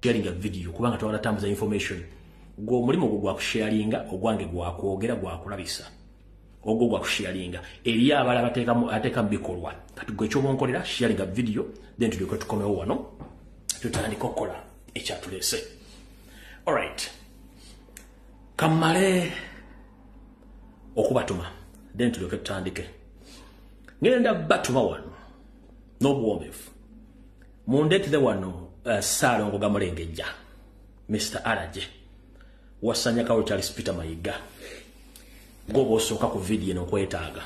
sharing a video kubanga twala tambuza information go mulimo gwa kusharinga ogwange gwa kwogera gwa kulabisa ogwo gwa kusharinga eri abala ateka mbikolwa kati gwe kyo bonkolera sharing a video then tuliko tukomewo wano tutandika kokola ekyatulese. All right, kamale okubatuma then tuliko tutandike ngenda batuma wano n'obuwomefu mundetire wano Saalongo Gamulengejja Mr. Araje wasanya kawo Charles Peter Mayiga gobo osoka ku video eno kwetaaga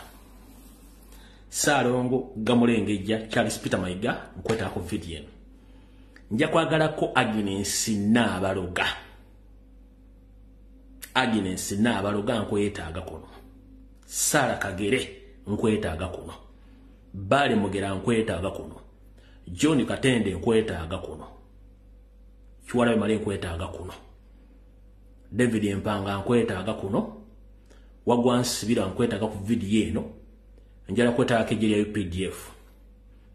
Saalongo Gamulengejja Charles Peter Mayiga nkwetaaga ku video eno nja kwagala ko Agnes Nabaloga nkwetaaga kuno Sara Kagere nkwetaaga kuno Bale Mugera nkwetaaga kuno John Katende nkwetaaga kuno Chwala Male nkwetaaga kuno David Mpanga nkwetaaga kuno Wagwansibira nkwetaaga ku video eno njala kwetaaga kejeri ya PDF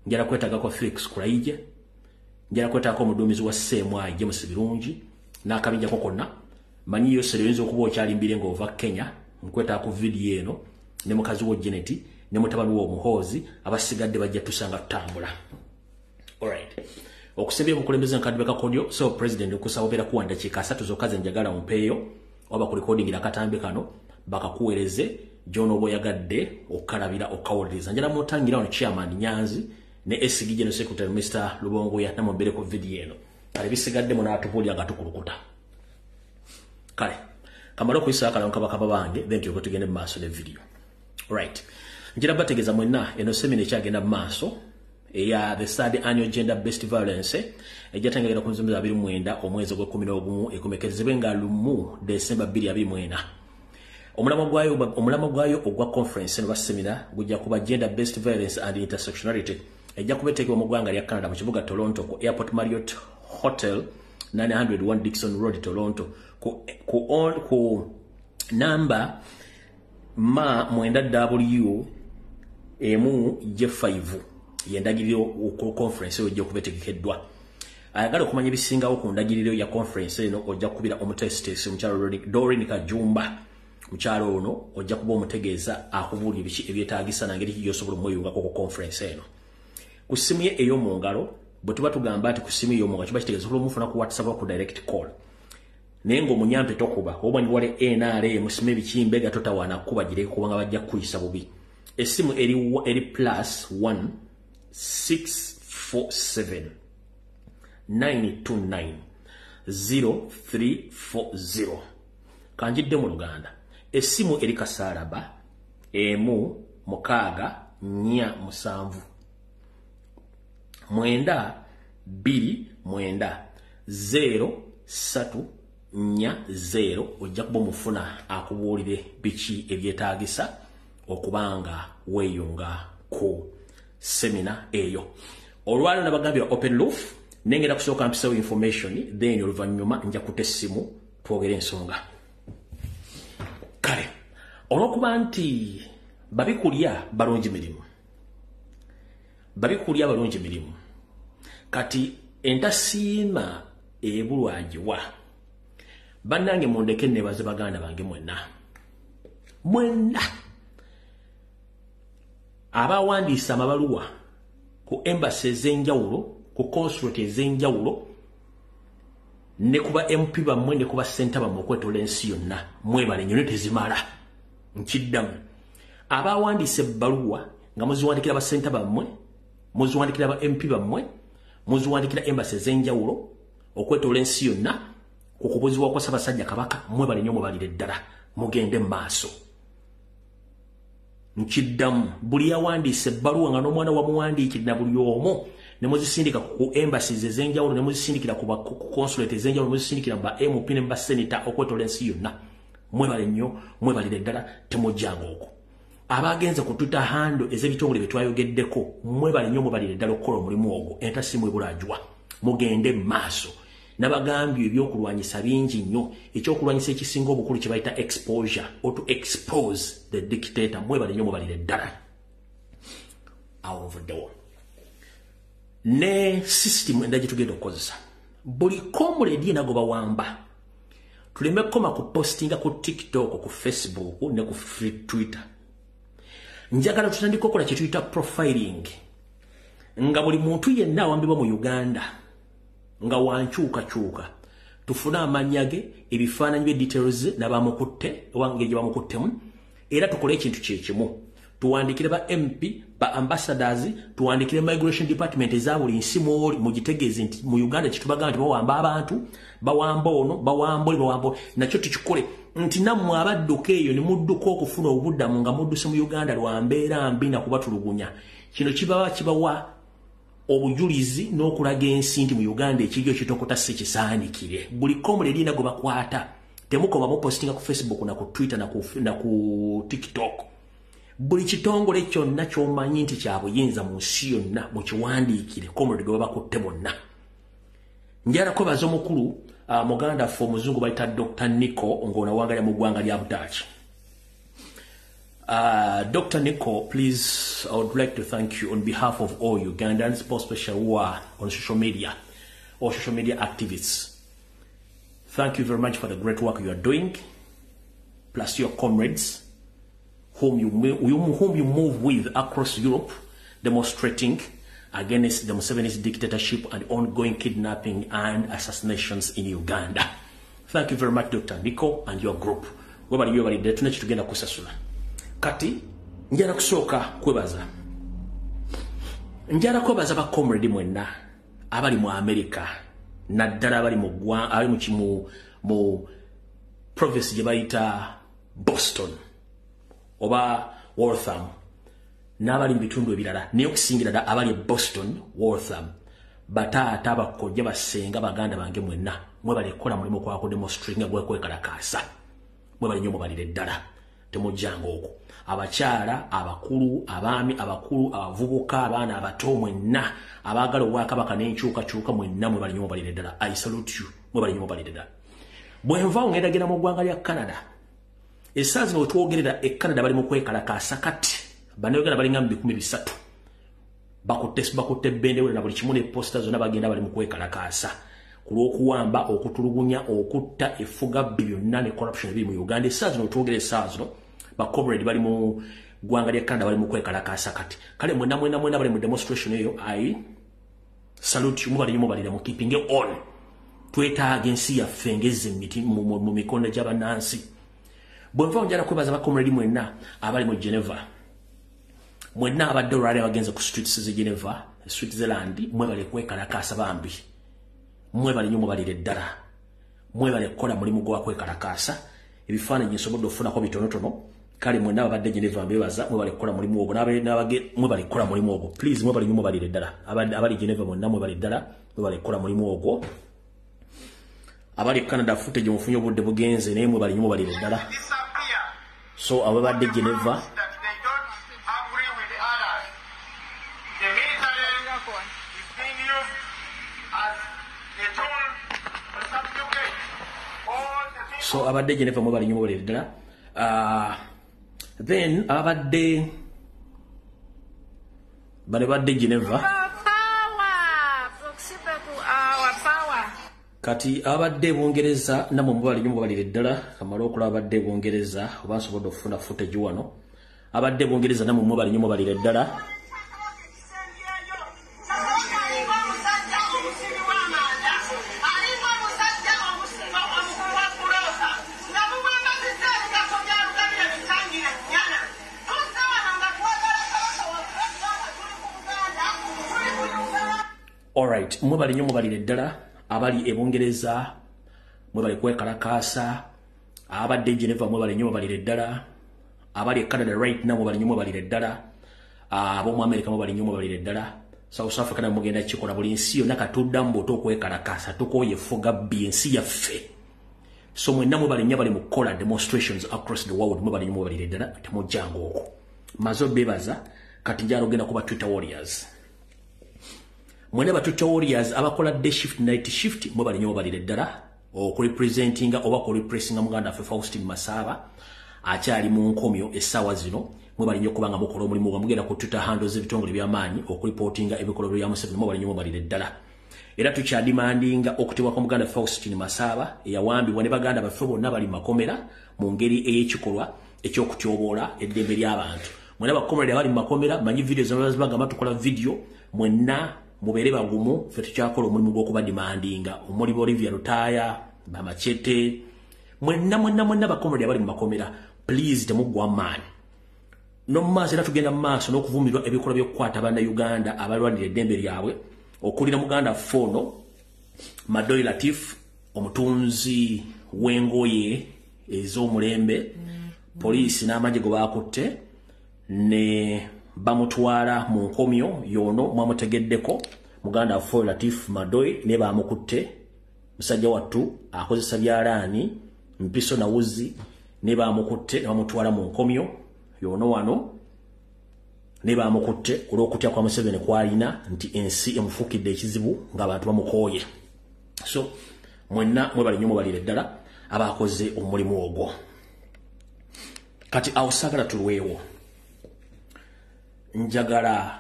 njala kwetaaga ko Felix Kuraije njala kwetaaga ko mudumizi wa Semwa James Birungi nakabinja kokonna manyi yo serenzo okuba okyali mbirengo ova Kenya nkwetaaga ku video eno ne mukazi wo Janet ne mutabani wo Muhozi abasigadde bajja tusanga tutambula. All right, okusebya obukulembeze nkadibeka kodyo so president okusabira kuwanda chika 3 zokaze njagala umpeyo oba ku recording akatambe kano bakakuwereze John Oboyagadde okalabira okawuliriza njala mutangira ono chairman Nyanzi ne SG General Secretary Mr. Lubongo ya namobere ku video eno kale bisigadde muna atupuli agatukulukuta kale kamalo kuisa kala nkabaka babange then tuko tugende maso ne video. All right, njira bategeza mwenna eno semine kyagenda maso eya the third annual gender based violence ejatangirira ku nzimbe 29 omwezi gwa 11 ekomekezebwe nga lumu December 2024 omulama gwayo ogwa conference ne seminar gujja kuba gender based violence and intersectionality ejja kubetekebwa mu ggwanga lya Canada mu kibuga Toronto ku Airport Marriott Hotel 901 Dixon Road Toronto ku number ma mwenda W emu J5 yendagiriro ku conference ojja kubetegekeddwa ayagala okumanya bisingawo ku ndagiriro ya conference eno ojja kubira omutesitesi mukyalo Doreen Kajumba mukyalo ono ojja kuba omutegeeza akubulira biki ebyetaagisa nangeri kiyosobola omweyunga ku conference eno ku simu ye eyo mu ngalo bwe tuba tugamba ati ku simu eyo mu ngalo kiba kitegeeza okuba omufuna ku WhatsApp ku direct call naye ng'omunyampe tokuba oba ni wale NRA musime bikimbe gatotawana kuba gireke kubanga bajja kuyisa bubi esimu eri plus 1 647 929 0340 kanjidde mu Luganda esimu eri kasaraba emu mukaaga nya musanvu mwenda 2 mwenda 03 nya 0 ojja kuba mufuna akubuulire biki ebyetaagisa okubanga weyunga ku seminar eyo. Olwalo nabagambira open roof nengera kusooka mpisawo information then oluvanyuma nja kutesimu twogere ensonga kale olwokuba nti babikulya balungi mirimu kati entasiima ebulwagiwa bannange mundeke nebaze baganda bange mwenna abawandiisa amabaluwa ku embassy ez'enjawulo ku consulate ez'enjawulo ne kuba MP bammwe ne kuba center bammwe okwetola ensi yonna mwebale nnyo tezimala nkiddamu abawandiisa ebbaluwa nga muziwandikira ba center bammwe muziwandikira ba MP bammwe muziwandikira embassy ez'enjawulo okwetola ensi yonna ku kubuzibwa kwa Ssaabasajja Kabaka mwebale nnyo mubalire ddala mugende maaso nkiddamu buli yawandiise ebbaluwa nga n'omwana wamuwandiikira na buli omu ne muzisindika ku embassies ez'enjawulo ne muzisindikira ku consulate ez'enjawulo ne muzisindikira ba MP ne ba senator okwetola ensi yonna mwebale nnyo mwebalire ddala temujjanga okwo abagenze ku Twitter handle ez'ebitongole bye twayogeddeko mwebale nnyo mubalire ddala okukola omulimu ogwo entasimu ebulajwa mugende maaso nabagambye ebyokulwanyisa bingi nnyo ekyokulwanyisa ekisinga obukulu kye bayita exposure or to expose the dictator mwebale nnyo mubalire ddala out of the door ne system endagi tugenda okukozesa buli comrade nago bawamba tuleme koma ku postinga ku TikTok ku Facebook ne ku Twitter njagala tutandika kola kituyita profiling nga buli muntu yenna awambibwa mu Uganda nga wanchuka tufuna amanyage ebifaananyi bye details nabamukutte wangeje bamukuttemu era tukole ekintu kyekimu tuwandikire ba MP ba ambassadors tuwandikire migration department ezabuli nsi mu gitegeze nti mu Uganda kitubaga nti bawamba abantu bawamba ono bawambo nakyo tukikole nti nammwe abadduka eyo ne mudduka okufuna obuddamu nga mudduse mu Uganda lwambeera mbi na kubatulugunya kino kibawa obujulizi n'okulaga ensi nti mu Uganda ekiryo kitokota si kisaanikire buli comrade nago bakwata temukoma mu postinga ku Facebook na ku Twitter na ku TikTok buli kitongole kyonna ky'omanyi nti kya buyinza mu nsi yonna mukiwandiikire comrade gwe bakutte bonna njala kwebaza omukulu muganda fo muzungu bayita Dr. Nico ng'ona wangalya mu ggwanga lya Butaaki. Dr. Nico, please, I would like to thank you on behalf of all Ugandans, especially who are on social media or social media activists. Thank you very much for the great work you are doing, plus your comrades, whom you move with across Europe, demonstrating against the Museveni's dictatorship and ongoing kidnapping and assassinations in Uganda. Thank you very much, Dr. Nico, and your group. Kati, njala kusooka kwebaza. Njala kwebaza ba comrade mwenna abali mu America naddala abali mu province gye bayita Boston oba Waltham n'abali mu bitundu ebirala naye okusingira ddala abali Boston Waltham bataata bakojja basenga baganda bange mwenna mwebale kola mulimu kwako demonstrating gwekalakaasa mwebale nnyo mubalire ddala temujjanga okwo abakyala abakulu abaami abakulu abavubuka abaana abato mwenna abaagala obwakabaka n'enkyukakyuka mwenna mwebale nnyo mubalire ddala I salute you mwebale nnyo mubalire ddala bwenva ngenda mu ggwanga lya Canada essaawa zino wetwogerera e Canada bali mu kwekalakaasa kati bannayuganda balinga mu 300 bakutte bendewere na buli kimu ne posta zonna bagenda bali mu kwekalakaasa ku lw'okuwamba okutulugunya okutta effuga byonna ne corruption ebiri mu Uganda essaawa zino wetwogera essaawa zino comrade bali mu ggwanga lya Canada bali mu kwekalakaasa kati kale mwenna bali mu demonstration eyo I salute you mubali mubalire mu keeping on twetaaga ensi yaffe ngezze mu mikono gy'abannansi bwenva njala kwebaza ba comrade mwenna abali mu Geneva mwenna abadde olwali abagenze ku streets ze Geneva Switzerland mwebale kwekalakaasa bambi mwebale nnyo mubalire ddala mwebale kukola mulimu gwa kwekalakaasa ebifaananyi nsobodde okufunako bitonotono kale mwenna abadde Geneva mbebaza mwebale kukola mulimu ogwo mwebale kukola mulimu ogwo please mwebale nnyo mubalire ddala abali Geneva mwenna mwebale ddala mwebale kukola mulimu ogwo abali Canada footage mufunye obudde bugenze naye mwebale nnyo mubalire ddala so ababadde Geneva so abadde Geneva mwebale nnyo mubalire ddala then abadde Geneva kati abadde Bungereza namwe mubali nnyo mubalire ddala kamala okulaba abadde Bungereza oba nsobodde okufuna footage wano abadde Bungereza namwe mubali nnyo mubalire ddala alright mwebali nnyo mubalire ddala abali Bungereza mwebali kwekalakaasa abadde Geneva mwebali nnyo mubalire ddala abali Canada right now mwebali nnyo mubalire ddala ab'omu America mwebali nnyo mubalire ddala South Africa na mugenda kikola buli nsi yonna katuddamu bw'oto okwekalakaasa tukooye effuga bbi ensi yaffe so mwenna mwebali nnyo bali mu kukola demonstrations across the world mwebali nnyo mubalire ddala temujjanga okwo maze obebaza kati njala ogenda kuba Twitter warriors mwene ba Twitter warriors abakola day shift night shift mwebali nnyo mubalire ddala okurepresentinga oba okurepressinga muganda ffe Faustin Masaba akyali mu nkomyo essaawa zino mwebali nnyo kubanga mukola omulimu gwa mugenda ku Twitter handles ebitongole by'amaanyi okureportinga ebikolwa bya Museveni mwebali nnyo mubalire ddala era tukyadimandinga okutebwa kwa Muganda Faustin Masaba eyawambibwa ne baganda baffe bonna bali makomera mu ngeri ey'ekikolwa ekyokutyoboola eddembe ly'abantu. Mwena bakomera abali makomera manyi video z'abazibagamba tukola video mwenna mubeere bagumu ffe tukyakola omulimu gw'okubadimandinga omuli Olivia Lutaya Bamachete mwenna bakomera abali makomera please temuggwa amaanyi. No maaso era tugenda mu maaso n'okuvumirwa ebikolwa by'okukwata bannayuganda abalwanira eddembe lyabwe okulira Muganda Fono Madoyi Latif omutunzi w'engoye ez'omulembe poliisi n'amagye go baakutte ne bamutwala mu nkomyo yono mwamutegeddeko Muganda Fono Latif Madoyi ne baamukutte musajja wattu akozesa byalaani mpiso na wuzi ne baamukutte ne bamutwala mu nkomyo yono wano ne baamukutte olw'okutya kwa Museveni kwalina nti ensi emufukidde ekizibu ng'abantu bamukooye. So mwenna mwebali nnyo mubalire ddala abakoze omulimu ogwo. Kati awo saagala tulwewo, njagala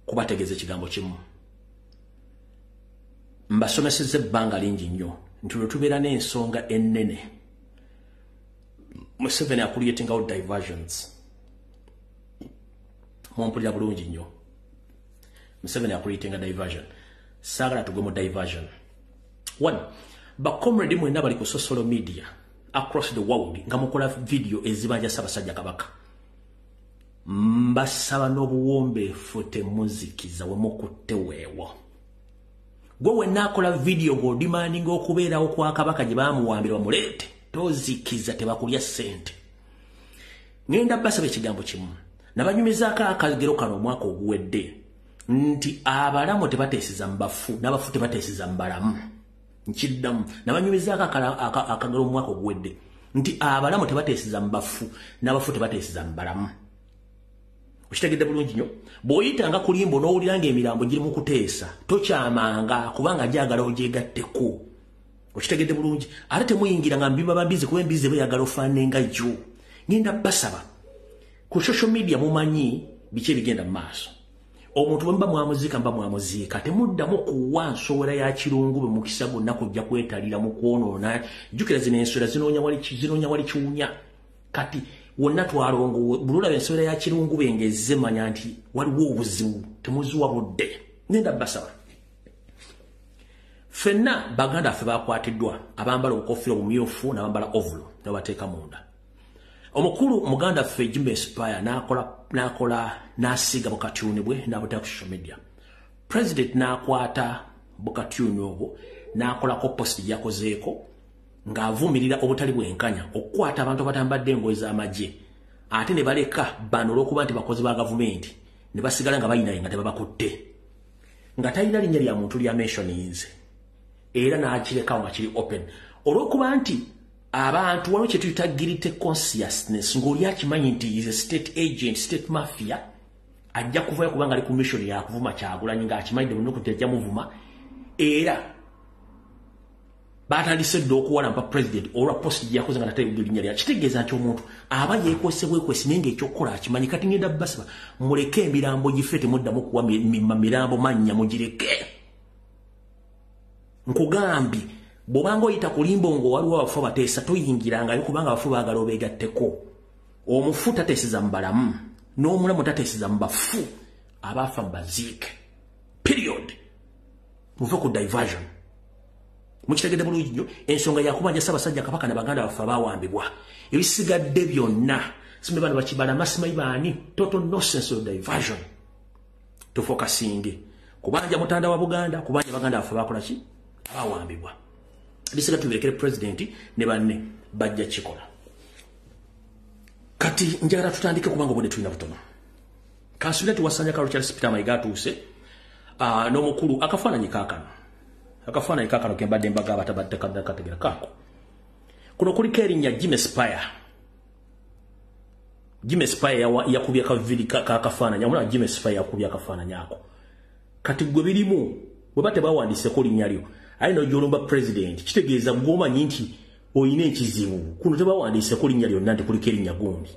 kubategeeza ekigambo kimu. Mbasomesezza ebbanga lingi nnyo nti lwe tubeera n'ensonga ennene Museveni akulyetingawo diversions. Mumpulira bulungi nnyo. Museveni akulyetinga diversion. Saagala tugwe mu diversion. One, bakomredi mwenna bali ku social media across the world nga mukola video ezibanja Ssaabasajja Kabaka. Mbasaba n'obuwombeefu temuzikiza we mukutte weewo. Gwe wenna akola video ng'odimandinga okubeerawo kwa Kabaka gye baamuwambira bamuleete tozikiza tebakulya ssente. Ngenda basaba ekigambo kimu. Nabanyumizaako akagero kano omwaka oguwedde nti abalamu tebateesiza mbafu n'abafu tebateesiza mbalamu. Nkiddamu nabanyumizaako akagero omwaka oguwedde nti abalamu tebateesiza mbafu n'abafu tebateesiza mbalamu. Okitegedde bulungi nnyo. Bw'oyitanga ku limbo n'owulira ng'emirambo giri mu kuteesa tokyamanga kubanga gyagala ogyegatteko. Okitegedde bulungi. Ate temuyingira nga mbimba bambizi kuba embizi beeyagala ofaanane nga jjo. Ngenda basaba ku social media mumanyi biki ebigenda mu maaso. Omuntu bwe muba mwamuziika mba mwamuziika temuddamu kuwa nsowera ya kirungu bwe mukisa gonna kujja kwetalira mu kwonoona. Jjukira zino ensowera zinoonya wali kiwunya. Kati wonna twalongo bulula ensowera ya kirungu bengezze manya nti waliwo obuzibu temuziwa budde. Ngenda basaba ffenna baganda ffe baakwatiddwa abambala obukofiira obumyufu n'abambala ovulo ne bateeka munda. Omukulu muganda ffe Jimmy Spire n'asiiga bukatyuni bwe n'abuteka ku social media. President n'akwata bukatyuni obwo n'akolako post yakozeeko ng'avumirira obutali bwenkanya okukwata abantu abatambadde engoye z'amagye ate ne baleka bano olw'okuba nti bakozi ba gavumenti ne basigala nga bayinaye nga tebabakutte nga talina linnya lya muntu lya mentioninze era n'akirekawo nga kiri open olw'okuba nti abantu waliwo kye tuyita guilty consciousness ng'oli akimanyi nti is a state agent state mafia ajja kuvayo kubanga ali ku mission ya kuvuma Kyagulanyi ng'akimanyidde munuku nti ajja muvuma era batandise dde okuwalampa president olwa post gye yakoze nga tatayogera linnya lya kitegeeza nti omuntu aba yeekwese bwekwesi naye ng'ekyokukola akimanyi. Kati ngenda basaba muleke emirambo gife temuddamu kuwa mirambo mannya mugireke. Nkugambye bw'obanga oyita ku limbo ng'owaliwo abafu abateesa toyingirangayo kubanga abafu baagala obeegatteko. Omufu tateeseza mu balamu n'omulamu tateeseza mu bafu. Abaafa mubaziike period. Muve ku diversion. Mukitegedde bulungi nnyo ensonga yakubanja Ssaabasajja Kabaka na baganda baffe abaawambibwa ebisigadde byonna simbe bano bakibala masimayi baani total nonsense of diversion. Tufokasinge kubanja mutanda wa Buganda kubanja baganda baffe bakola ki abaawambibwa. Ebisigadde tubirekere president ne banne bajja kikola. Kati njagala tutandike kubanga obudde tulina butono. Kansula tuwasanya Karo Charles Peter Mayiga atuuse n'omukulu akafaananyi kaakano. Akafaananyi kaakano ke mbadde mbaga abatabadde kategera kaako. Kuno kuliko erinnya Jimmy Spire. Jimmy Spire yakubya akaviri kaakafaananyi. Omulaba Jimmy Spire yakubya akafaananyi ako. Kati gwe birimu bwe bate bawandiiseko linnya lyo ayina gy'olumba president kitegeeza gw'omanyi nti oyina ekizibu. Kuno tebawandiiseko linnya lyonna nti kuliko erinnya gundi.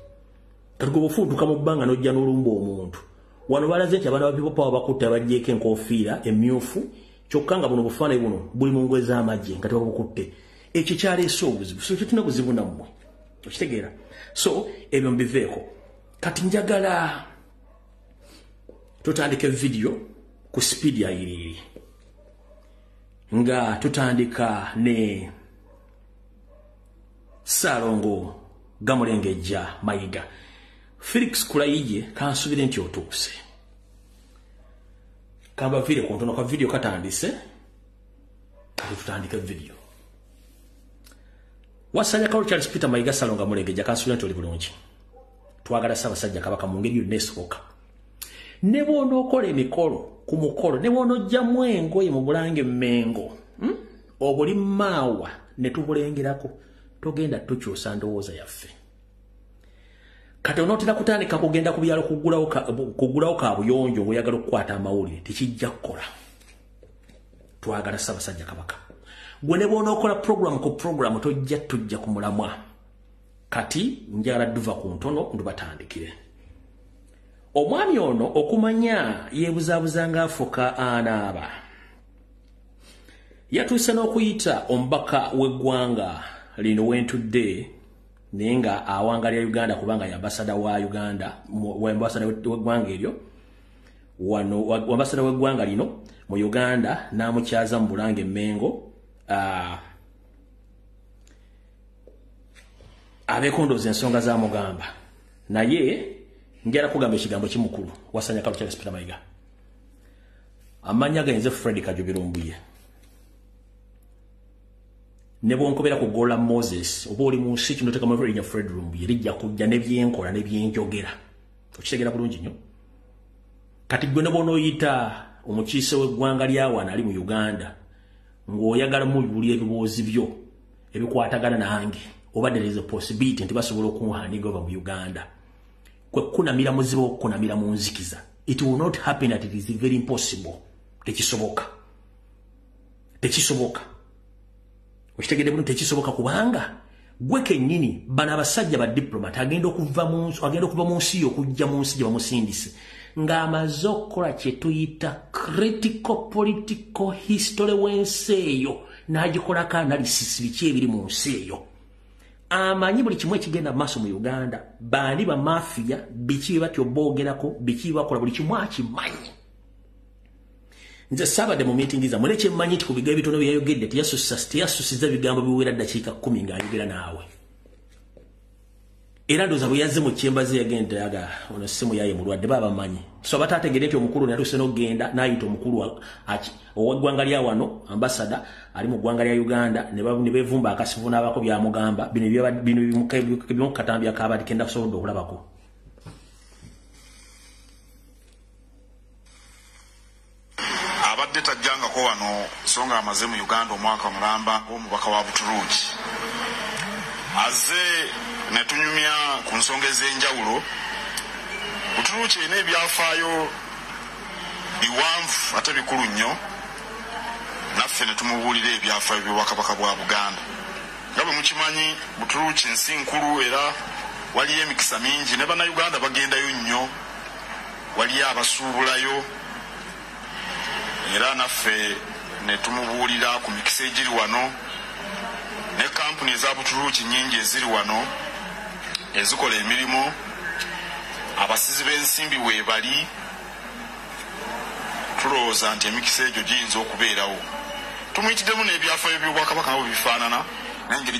Kati gwe bw'ofuutuka mu bbanga n'ojja n'olumba omuntu. Wano balaze nti abaana ba People Power bakutte abaggyeko enkofiira emmyufu Kyokka nga buno bufaananyi buno buli mu ngwe z'amagye nga tebabukutte. Ekyo kyaleese obuzibu. So tetulina buzibu nammwe. Okitegeera. So ebyo mbiveeko. Kati njagala tutandike video ku speed ya iri. Nga tutandika ne Salongo Gamulengejja Mayiga. Felix Kulayije kansubire nti otuuse. Kamba video kontono kwa video katandise. Kati tutandike video. Wasanya Kalu Charles Peter Mayiga Salongo Gamulengejja kansubire nti oli bulungi. Twagala Ssaabasajja Kabaka mu ngeri yonna esoboka. Ne bw'onookola emikolo ku mukolo ne bw'onoggyamu engoye mu Bulange Mmengo obuli maawa ne tubulengerako togenda tukyusa ndowooza yaffe. Kati onootera kutandika kugenda ku byalo kugulawo kaabuyonjo ng'oyagala okukwata amawulire tekijja kukola. Twagala Ssaabasajja Kabaka. Gwe ne bw'onookola program tujja ku mulamwa. Kati njagala duva ku ntono ndubatandikire. Omwami ono okumanya yeebuzaabuza ng'afuka anaaba. Yatuuse n'okuyita omubaka w'eggwanga lino wentudde naye nga awangalira Uganda kubanga ye ambasada wa Uganda ambasada w'eggwanga eryo wano ambasada w'eggwanga lino mu Uganda n'amukyaza mu Bulange Mmengo abeekondooza ensonga za mugamba naye njala kugamba ekigambo kimukulu Wasanya Kalu Charles Peter Mayiga. Amanya genze Fred Kajubirumbuye. Ne bwonkobera ku Gola Moses oba oli mu nsi kino tekama nya Fred Rumbuye lijja kujja ne byenkola ne byenjogera. Okitegera bulungi nnyo. Kati gwe ne bw'onooyita omukiise w'eggwanga lyawana ali mu Uganda ng'oyagala mu buli ebibuuzi byo ebikwatagana nange oba there is a possibility nti basobola okunhaaniga oba mu Uganda. Kwe kunamira muzibu kunamira mu nzikiza. It will not happen that it is very impossible. Tekisoboka. Okitegedde bulungi tekisoboka kubanga gwe kennyini bana abasajja ba diplomat agenda okuva mu nsi okujja mu nsi gye bamusindise ng'amaze okukola kye tuyita critical political history w'ensi eyo n'agikolako analysis biki ebiri mu nsi eyo. Amanyi buli kimu ekigenda maaso mu Uganda baani ba mafia biki batyo boogerako biki bakola buli kimu akimanyi. Nze Sabade mu meeting za muleke mmanyi ku bigambo bitono byayogedde teyasusiza bigambo biwera dakiika 10 ng'ayogera naawe. Era ndoza bwe yazze mu kyembaze yagenda yaga ono simu yaye mulwadde baba manyi. So batategedde nti omukulu n'atuse n'ogenda n'ayita omukulu ow'eggwanga lya wano ambasada ali mu ggwanga lya Uganda ne beevumba akasifu n'abako byamugamba bino katambya kaabati kenda kusobodde okulabako. Abadde tajjangako wano songa amaze mu Uganda omwaka mulamba omubaka wa Buturuuki. Aze netunyumya ku nsonga ez'enjawulo. Buturuuki erina ebyafaayo biwanvu ate bikulu nnyo. Naffe ne tumubuulira ebyafaayo by'obwakabaka bwa Buganda. Nga bwe mukimanyi Buturuuki nsi nkulu era waliyo emikisa mingi ne bannayuganda bagendayo nnyo. Waliyo abasuubulayo era naffe ne tumubuulira ku mikisa egiri wano ne kampuni eza Buturuuki nnyingi eziri wano ezikola emirimu abasizi b'ensimbi weebali tulowooza nti emikisa egyo giyinza okubeerawo. Tumuyitiddemu n'ebyafaayo by'obwakabaka nabo bifaanana n'engeri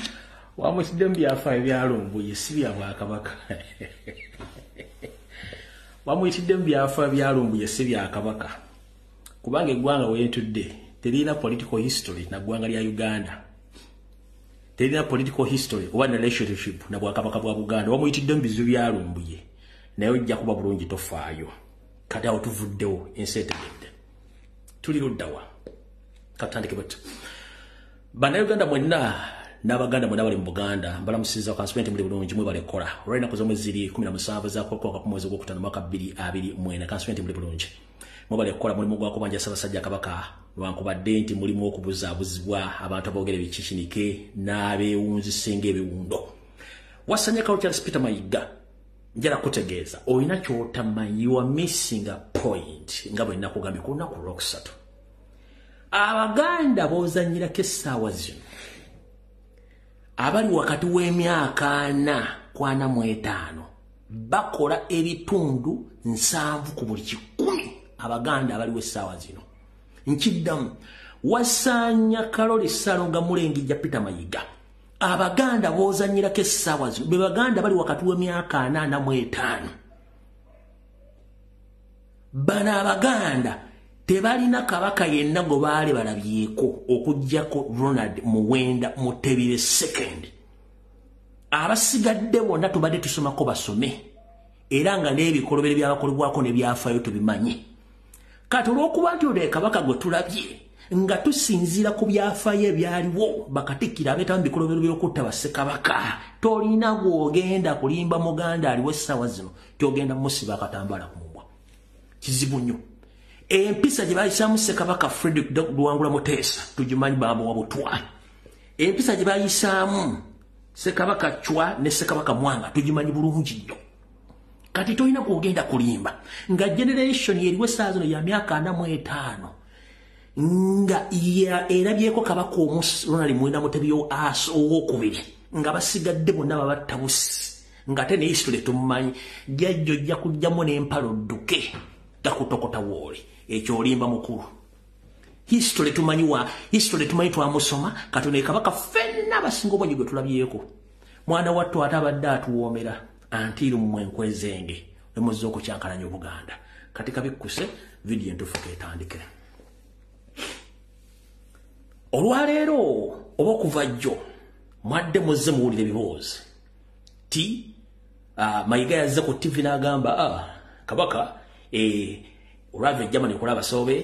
wamuyitiddemu byafaayo byalumbuye si bya Bwakabaka. Wamuyitiddemu byafaayo byalumbuye si bya Kabaka kubanga eggwanga wentudde terina political history na ggwanga lya Uganda. Terina political history oba na relationship na Bwakabaka bwa Buganda. Wamuyitiddemu bizu byalumbuye naye ojja kuba bulungi tofaayo. Kati awo tuvuddewo ensi etegedde. Tuli luddawa. Katandike bwetyo. Bannayuganda mwenna n'Abaganda mwenna bali mu Buganda mbalamusiza kansipenti muli bulungi mwe balekola. Olwalina kuzomwe ziri 17 z'akwakwa ku mwezi gw'okutaano mwaka 2024 kansipenti muli bulungi. Mubale kola mulimu gwa kubanja Ssaabasajja Kabaka lwankubadde nti mulimu okubuzaabuzibwa abantu aboogera ebikikinike n'abeewunzise ng'ebiwundo. Wasanya Kalu Charles Peter Mayiga njala kutegeeza olina ky'otamanyi you are missing a point nga bwe nakugambye ku lunaku olwokusatu. abaganda bozanyirako essaawa zino abali wakati w'emyaka 4 ku 45 bakola ebitundu 7 ku buli 10 abaganda abali w'essaawa zino nkiddamu Wasanya Karoli Salonga Mulengija Peter Mayiga abaganda bozanyirako essaawa zino be baganda bali wakati w'emyaka 45 bana abaganda tebalina kabaka yenna go baali balabyeko okujjako Ronald Muwenda Mutebire II abasigadde bonna tubadde tusomako basome era nga n'ebikolobero byabakolebwako ne byafayo tubimanyi kati olw'okuba nti ole kabaka gwe tulabye nga tusinzira ku byafayo ebyaliwo bakatikira abeeta mu bikolobero by'okutta bassekabaka tolina gw'ogenda kulimba muganda aliwo essaawa zino tyogenda musiba akatambala ku mumwa kizibu nnyo empisa gye bayisaamu Ssekabaka Frederick Luwangula Muteesa tugimanyi baba wa butwa empisa gye bayisaamu Ssekabaka Chwa ne Ssekabaka Mwanga tugimanyi bulungi nnyo kati tolina gw'ogenda kulimba nga generation yeriwo essaawa zino ya myaka 45 nga erabyeko kabaka omusi Ronald Muwenda Mutebire owokubiri nga basigadde bonna babatta busi nga te ne history tumumanyi jjajjo ojja kujjamu n'empalo dduke takutokota wooli ekyo olimba mukulu history tumanyi twamusoma katone kabaka fenna basinga obwanyi gwe tulabyeko mwana wattu atabadde atuwoomera antiru mu mwenkwezenge nemuzze okukyankalanya Obuganda kati kabikkuse video entuufu ketandike olwaleero oba okuva jjo mwadde muzze muwulire ebiboozi ti Mayiga yazze ku TV n'agamba kabaka olwava ejjama nekola abasobe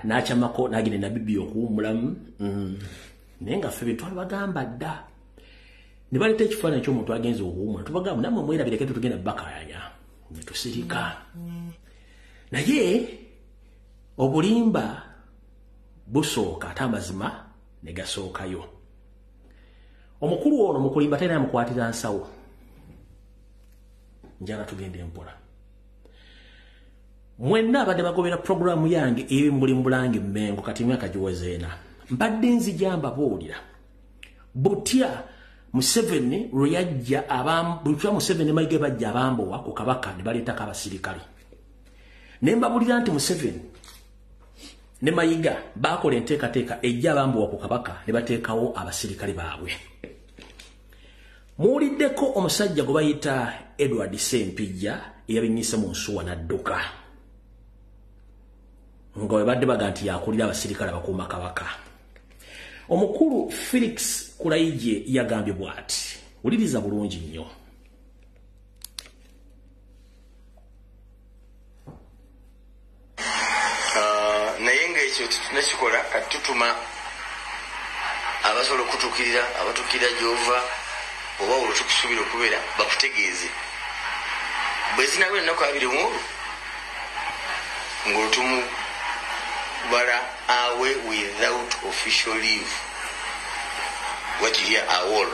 n'akyamako n'agenda na bibi okuwummulamu naye nga ffe bintu abagamba dda ne baleeta ekifaananyi ky'omuntu agenza okuwummula tubagamba nammwe mwerabireke tetugenda bakayanya ne tusirika naye obulimba busooka ate amazima ne gasookayo omukulu ono mukulimba talina mukwatira nsawo njala tugenda empola mwenna abadde bagobera programu yange ebimbuli mu Bulange Mmengo kati myaka giwezeena mbadde nzijamba buulira butya Museveni lweyajja butya Museveni Mayiga bajja abambowa ku kabaka ne baleetako abasirikale ne mbabulira nti Museveni ne Mayiga bakola enteekateeka ejja abambowa ku kabaka ne bateekawo abasirikale baabwe muwuliddeko omusajja gwe bayita Edward Sempijja eyabinyise mu nsuwa n'adduka nga we badde baga nti yakulira abasirikale abakuuma kabaka omukulu Felix Kulayigye yagambye bw'ati wuliriza bulungi nnyo naye ng'ekyo tunakikola kati tutuma abasobola okutuukirira abatuukirira gy'ova oba olwo tukusuubira okubeera bakutegeeze bwe zinabwe ennaku 2 ng'olutumu bara awe without official leave wakiriya awol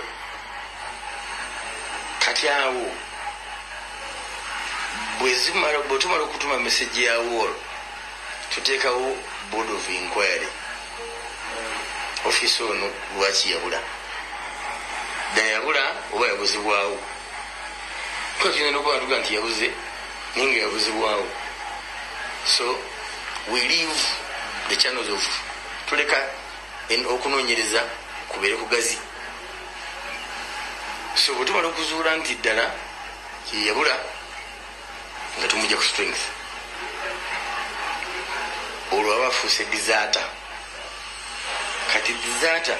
kati awo bwe tumala okutuma message ya awol tuteekawo board of inquiry office ono lwaki yabula dayabula oba yabuzibwawo kuba tulina nokuba tuga nti yabuze naye nga yabuzibwawo so we leave the channels of tuleka okunoonyereza kubeere kugazi so bwe tumala okuzuula nti ddala yeyabula nga tumujja ku strength olwo aba afuuse disaata kati disaata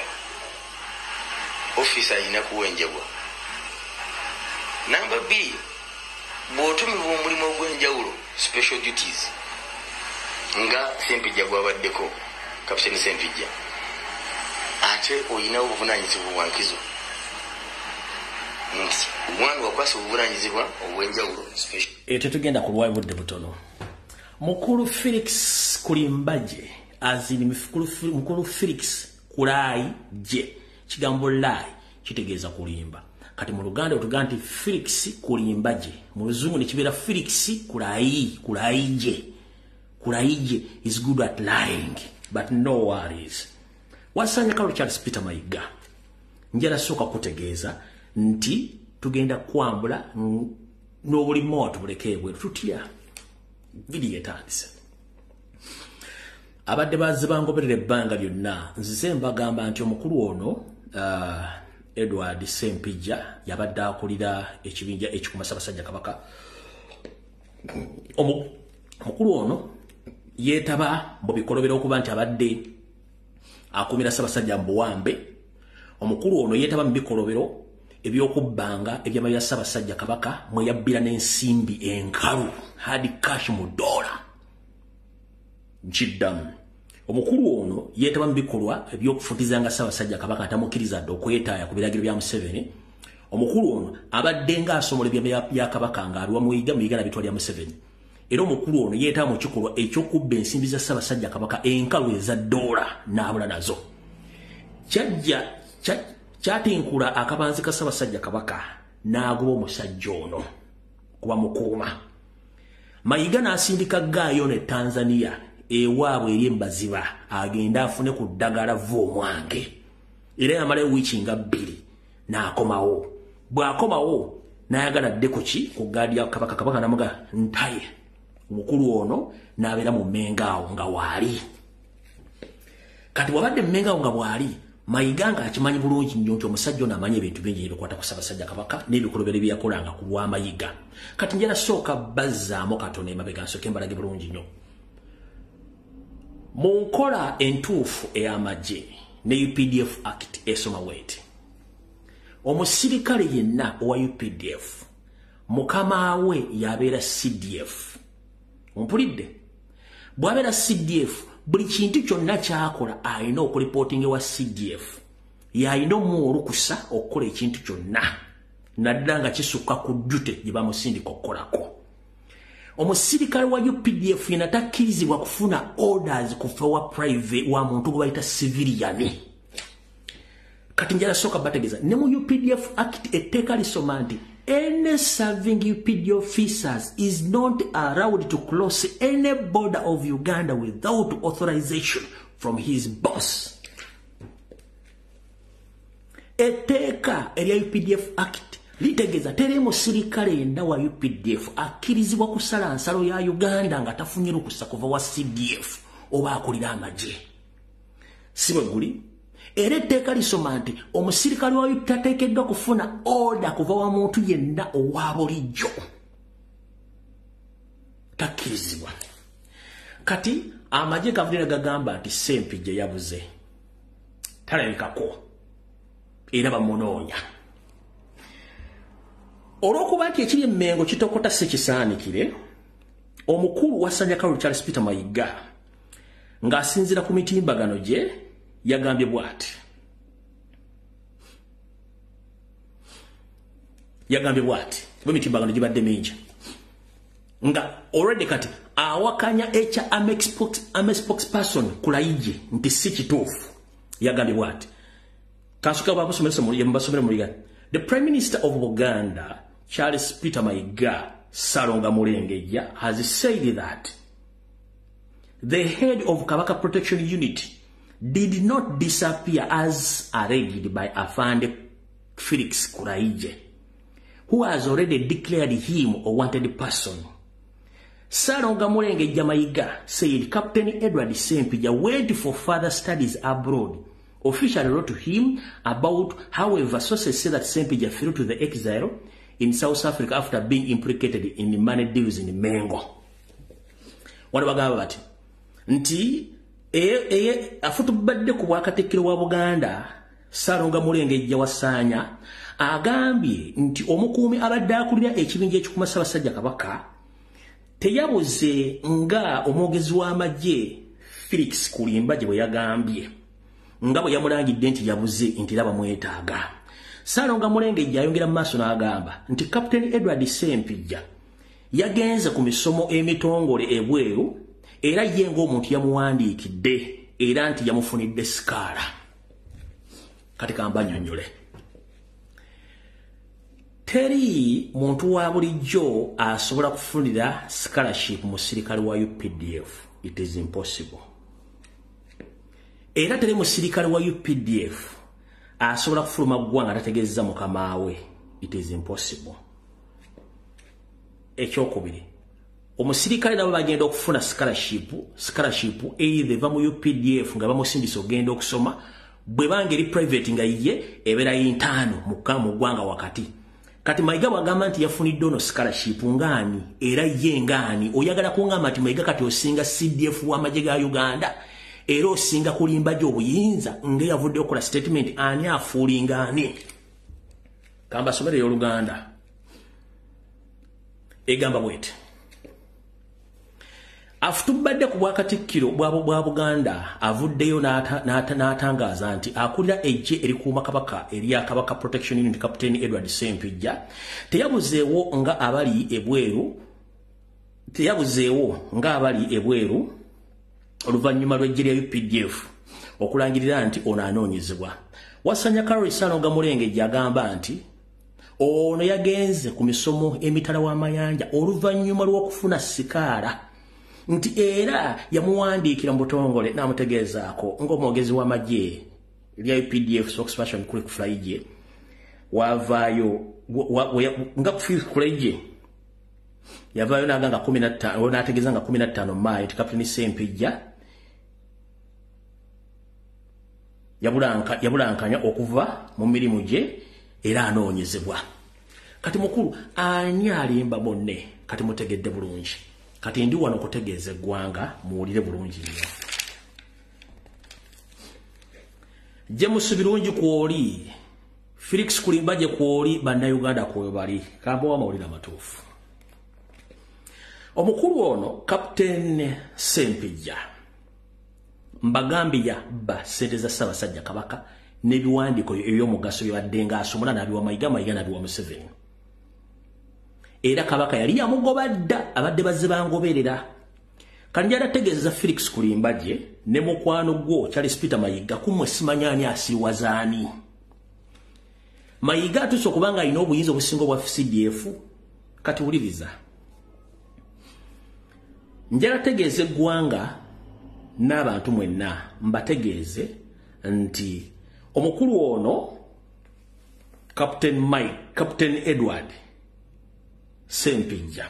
office alina kuwenjabwa namba 2 bw'otumibwa omulimu ogw'enjawulo special duties nga Sempijja gwabaddeko Kapiteni Sempijja ate olinawo obuvunanyizibwa bwankizo nti one wakwasa obuvunanyizibwa obw'enjawulo tetugenda ku lwayo budde butono mukulu Felix Kulimbaje azini mukulu Felix Kulayigye kigambo lai kitegeeza kulimba kati mu Luganda otuga nti Felix Kulimbaje mu Luzungu ne kibeera Felix Kulayigye Kulaije is good at lying, but no worries. Wasanya Kalo Charles Peter Mayiga. Njala soka kutegeeza nti tugenda kwambula n'obuli moto bulekebwe tutya. Video etandise. Abadde bazibangoberera ebbanga lyonna nzize mbagamba nti omukulu ono Edward Sempija yabadde akulira ekibinja ekikuma Ssaabasajja Kabaka. Omukulu ono yeetaba mu bikolobero okuba nti abadde akumira Ssaabasajja Mbuwambe. Omukulu ono yeetaba mu bikolobero ebyokubbanga eby'amalira Ssaabasajja Kabaka mwe yabbira n'ensimbi enkalu hard cash mu dola. Jiddamu. Omukulu ono yeetaba mu bikolwa eby'okufutizanga Ssaabasajja Kabaka atamukkiriza dde okwetaaya ku biragiro bya Museveni. Omukulu ono abadde ng'asomola bya Kabaka ng'aliwa Muyiga na bitwa lya Museveni. Era omukulu ono yeetaba mu kikolwa eky'okubba ensimbi za Ssaabasajja Kabaka enkalu eza dola n'abula nazo. Kyatinkula akabanzi ka Ssaabasajja Kabaka n'agoba omusajja ono kuba mukuuma. Mayiga n'asindika Gaayo ne Tanzania ewaabwe eri embaziba agenda afune ku ddagala Vumwange. Era yamala wiiki nga 2 n'akomawo. Bw'akomawo n'ayagala dde ku ki ku ggaadi ya Kabaka. Kabaka namuga ntaye. Omukulu ono n'abeera mu Mmengo nga waali. Kati wabadde Mmengo nga bwali Mayiga nga akimanyi bulungi nnyo nti omusajja ono amanyi ebintu bingi ebikwata ku Ssaabasajja Kabaka n'ebikolobero byeyakolanga ku lwa Mayiga. Kati njala sooka bazzaamu katono emabega nsooke mbalage bulungi nnyo. Mu nkola entuufu ey'amagye ne UPDF Act esoma weti. Omusirikale yenna owa UPDF mukama we yabeera CDF. Ompulidde? Bw'abeera CDF buli kintu kyonna kyakola alina okulipotinga wa CDF. Yalina olukusa okukola ekintu kyonna naddala nga kisukka ku ddute gye bamusindika okukolako. Omusirikale wa UPDF yena takkirizibwa kufuna orders kufa wa private wa muntu gwe bayita civilian. Kati njala soka bategeeza ne mu UPDF Act etteeka lisoma nti any serving UPD officers is not allowed to cross any border of Uganda without authorization from his boss. Etteeka erya UPDF Act litegeeza tere musirikale yenna wa UPDF akkirizibwa kusala nsalo ya Uganda nga tafunye lukusa kuva wa CDF oba akulira amagye. Si bwe guli. Era etteeka lisoma nti omusirikale wa UPDF tateekeddwa kufuna order kuva wa muntu yenna owa bulijjo. Takkirizibwa. Kati amagye gavudde gagamba nti Sempija yabuze. Talabikako. Era bamunoonya. Olw'okuba nti ekiri Mmengo kitokota sekisaanikire, omukulu wa Ssanya Charles Peter Mayiga ng'asinziira ku mitimbagano gye yagambye bw'ati. Bwe mitimbagano gibadde mingi. Nga already kati awakanya echa ame spokesperson Kulaije nti si kituufu. Yagambye bw'ati. Kansuka basomera mu Uganda. The Prime Minister of Uganda, Charles Peter Mayiga Salonga Mulengeja, has said that the head of Kabaka Protection Unit did not disappear as alleged by Afande Felix Kulaije, who has already declared him a wanted person. Salonga Mulengeja Mayiga said Captain Edward Sempija went for further studies abroad. Officially wrote to him about, however, sources say that Sempija flew to the exile in South Africa after being implicated in the money deals in Mmengo. Wano bagamba bati nti afutubadde ku bwakatekero wa Buganda Salonga Mulengeja Wasanya agambye nti omukuumi abadde akulira ekibinja ekikuma Ssaabasajja Kabaka teyabuze nga omwogezi w'amagye Felix Kulimba gye bwe yagambye nga bwe yamulangidde nti yabuze nti laba mwetaaga. Salonga Mulengeja ayongera mu maaso n'agamba nti Captain Edward Sempija yagenze ku misomo emitongole ebweru era ye ng'omuntu yamuwandiikidde era nti yamufunidde sikaala. Kati kamba nnyonnyole. teri muntu wa bulijjo asobola kufunira scholarship mu sirikale wa UPDF. It is impossible. Era teri musirikale wa UPDF asobola kufuluma ggwanga atategeeza mukama we. It is impossible. Ekyokubiri, omusirikale nabo bagenda okufuna scholarship either va mu UPDF nga bamusindisa ogenda okusoma, bwe banga eri private nga ye ebera yintano mu ggwanga wakati. Kati Mayiga wagamba nti yafunidde ono scholarship ngani era ye ngani, oyagala kungamba nti Mayiga kati osinga CDF w'amagye ga Uganda era osinga kulimba gy'obuyinza nga yavudde okola statement ani afuulinga ani. Kamba somero y'Oluganda egamba bwete afutubadde ku bwakatikkiro bwa Buganda avuddeyo n'atangaza nti akulira ejje erikuuma kabaka erya Kabaka Protection Unit Captain Edward Ssempijja teyabuzeewo nga abali ebweru oluvannyuma lw'ejje lya UPDF okulangirira nti ono anoonyezebwa. Wasanya Karisano Gamulengejja agamba nti ono yagenze ku misomo emitala w'amayanja oluvannyuma lw'okufuna sikaala nti era yamuwandiikira mu butongole n'amutegeezaako ng'omwogezi w'amagye lya UPDF spokesperson kuli ku Fulaije wavaayo nga ku Fulaije yavaayo n'aganga 15 n'ategeeza nga 15 Maayi nti Kapiteni Ssempijja yabulankanya okuva mu mirimu gye era anoonyezebwa. Kati mukulu ani alimba bonna kati mutegedde bulungi. Kati ndi wano kutegeeza eggwanga muwulire bulungi nnyo. James birungi kwoli Felix Kulimbaje kwoli bannayuganda kwoyo bali kambo amawulire amatuufu. Omukulu ono Captain Ssempijja mbagambya ba sente za Ssaabasajja Kabaka n'ebiwandiiko eby'omugaso byabadde ng'asomula n'abiwa Mayiga n'abiwa Museveni. Era Kabaka yali yamugoba dda abadde bazze bangoberera. Kanja arategeeza Felix Kulimbaje ne mukwano gwo Charles Peter Mayiga kumwe simanyani asiwazaani. Mayiga atuso kubanga alina obuyinza obusinga obwa CDF kati wuliriza. Njala tegeeze eggwanga n'abantu mwenna mbategeeze nti omukulu ono Captain Edward Ssempijja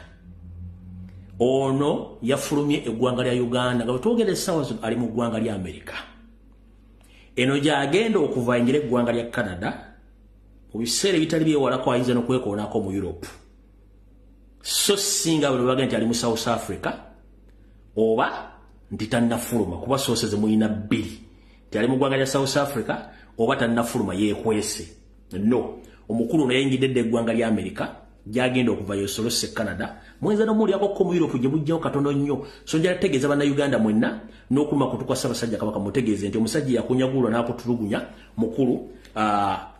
ono yafulumye eggwanga lya Uganda nga bwetwogera essaawa zino ali mu ggwanga lya Amerika. Eno gy'agenda okuvaangira eggwanga lya Canada mu biseera ebitali byewalako ayinza n'okwekoonako mu Europe. So singa bwe baga nti ali mu South Africa oba nti tannafuluma kuba soose ze muyina bbiri nti ali mu ggwanga lya South Africa oba tannafuluma yeekwese. No, omukulu ono yayingidde dda eggwanga lya Amerika gyagenda okuvayo solose Canada mwenza n'omulyako ko mu Europe gye bujjawo katono nnyo. So njala tegeeza bannayuganda mwenna n'okuluma kutukwa Ssaabasajja Kabaka mutegeeze nti omusajja yakunyagulwa n'akutulugunya mukulu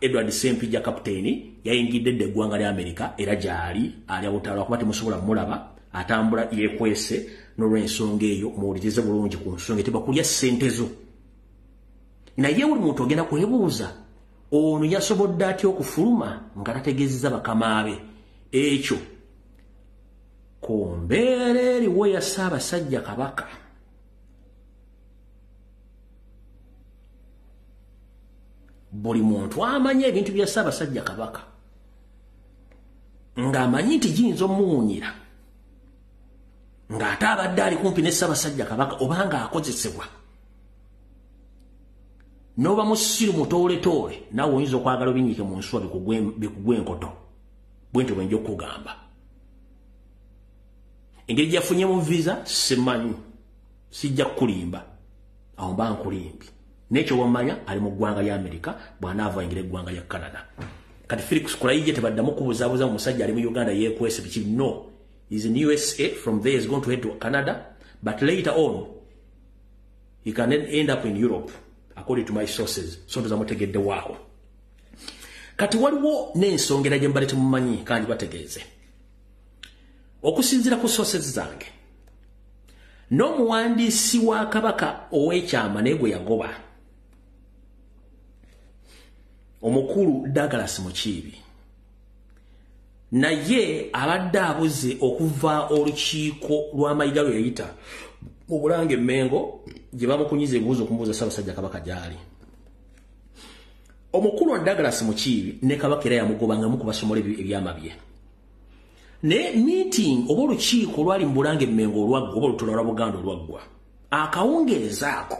Edward Ssempijja kapiteeni yayingidde dda eggwanga lya Amerika era gy'ali ali abutaalwa kuba temusobola mmulaba atambula yeekwese n'olw'ensonga eyo muwulirize bulungi ku nsonga tebakulya ssente zo. Naye buli muntu ogenda kwebuuza ono yasobodde atya okufuluma nga tategeezezza bakama be. Ekyo ku mbeera eriwo ya Ssaabasajja Kabaka buli muntu amanya ebintu bya Ssaabasajja Kabaka ng'amanyi nti giyinza omuwunyira ng'ate abadde ali kumpi ne Ssaabasajja Kabaka obanga akozesebwa n'oba musiru mutooletoole naawe oyinza okwagala obinyiike mu nsuwa bikugwe enkoto bwentyo bwenja okugamba. Engeri gyafunyemu visa simanyi sijja kukulimba awo mba nkulimbi n'ekyo wamanya ali mu ggwanga lya Amerika bw'anaava ayingira eggwanga lya Canada. Kati Felix Kulayije tebaddamu kubuzaabuza mu musajja ali mu Uganda yeekwese biki. No, he's in USA, from there he's going to head to Canada, but later on he can end up in Europe according to my sources. So ndozamutegedde waawo. Kati waliwo n'ensongera gye mbale temumanyi kandi bategeeze. Okusinziira ku sources zange n'omuwandiisi wa Kabaka ow'ekyama naye gwe yagoba omukulu Douglas Mukiibi naye abadde abuze okuva olukiiko lwa Mayiga lwe yayita mu Bulange Mengo gye bamukunyiza ebibuuzo okumubuuza Ssaabasajja Kabaka gyali. Omukulu wa Douglas Mukiibi ne Kabaka era yamugobangamu kubasomola ebyama bye. Ne meeting oba olukiiko lwali mu Bulange Mengo olwaggwa oba olutuula lwa Buganda olwaggwa. Akawungeeza ako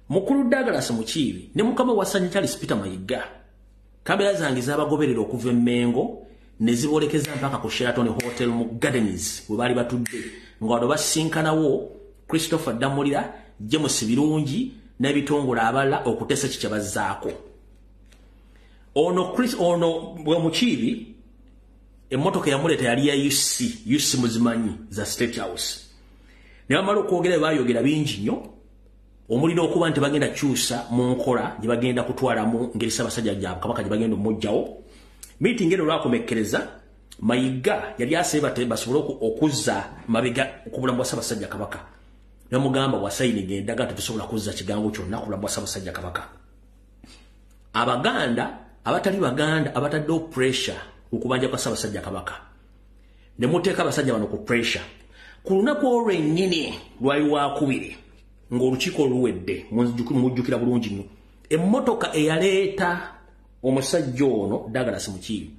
Mukulu Douglas Mukiibi ne mukama wa Ssanyu Charles Peter Mayiga kamera zange z'abagoberera okuva Mengo ne zibolekeza mpaka ku Sheraton Hotel mu Gardens we bali batudde ng'ado basinkanawo Christopher Damulira, James Birungi n'ebitongole abalala okutesa kikyabazaako. Ono bwe Mukiibi emmotoka yamuleeta yali ya UC muzimanyi za State House. Ne bamala okwogera baayogera bingi nnyo omuliro okuba nti bagenda kyusa mu nkola gye bagenda kutwalamu ngeri Ssaabasajja Kabaka gye bagenda omujjawo. Meeting eno lwakomekkereza Mayiga yali asebe basobole okuzza mabega ku bulamu bwa Ssaabasajja Kabaka. Namugamba wasayini gendaga tusobola kuzza kigango kyonna ku bulamu bwa Ssaabasajja Kabaka. Abaganda abatali Baganda abatadde pressure okubanja kwa Ssaabasajja Kabaka. Ne muteeka abasajja bano ku pressure. Ku lunaku olwennyini lwali wakubiri ng'olukiiko luwedde mujjukira bulungi nnyo. Emmotoka eyaleeta omusajja ono Douglas Mukiibi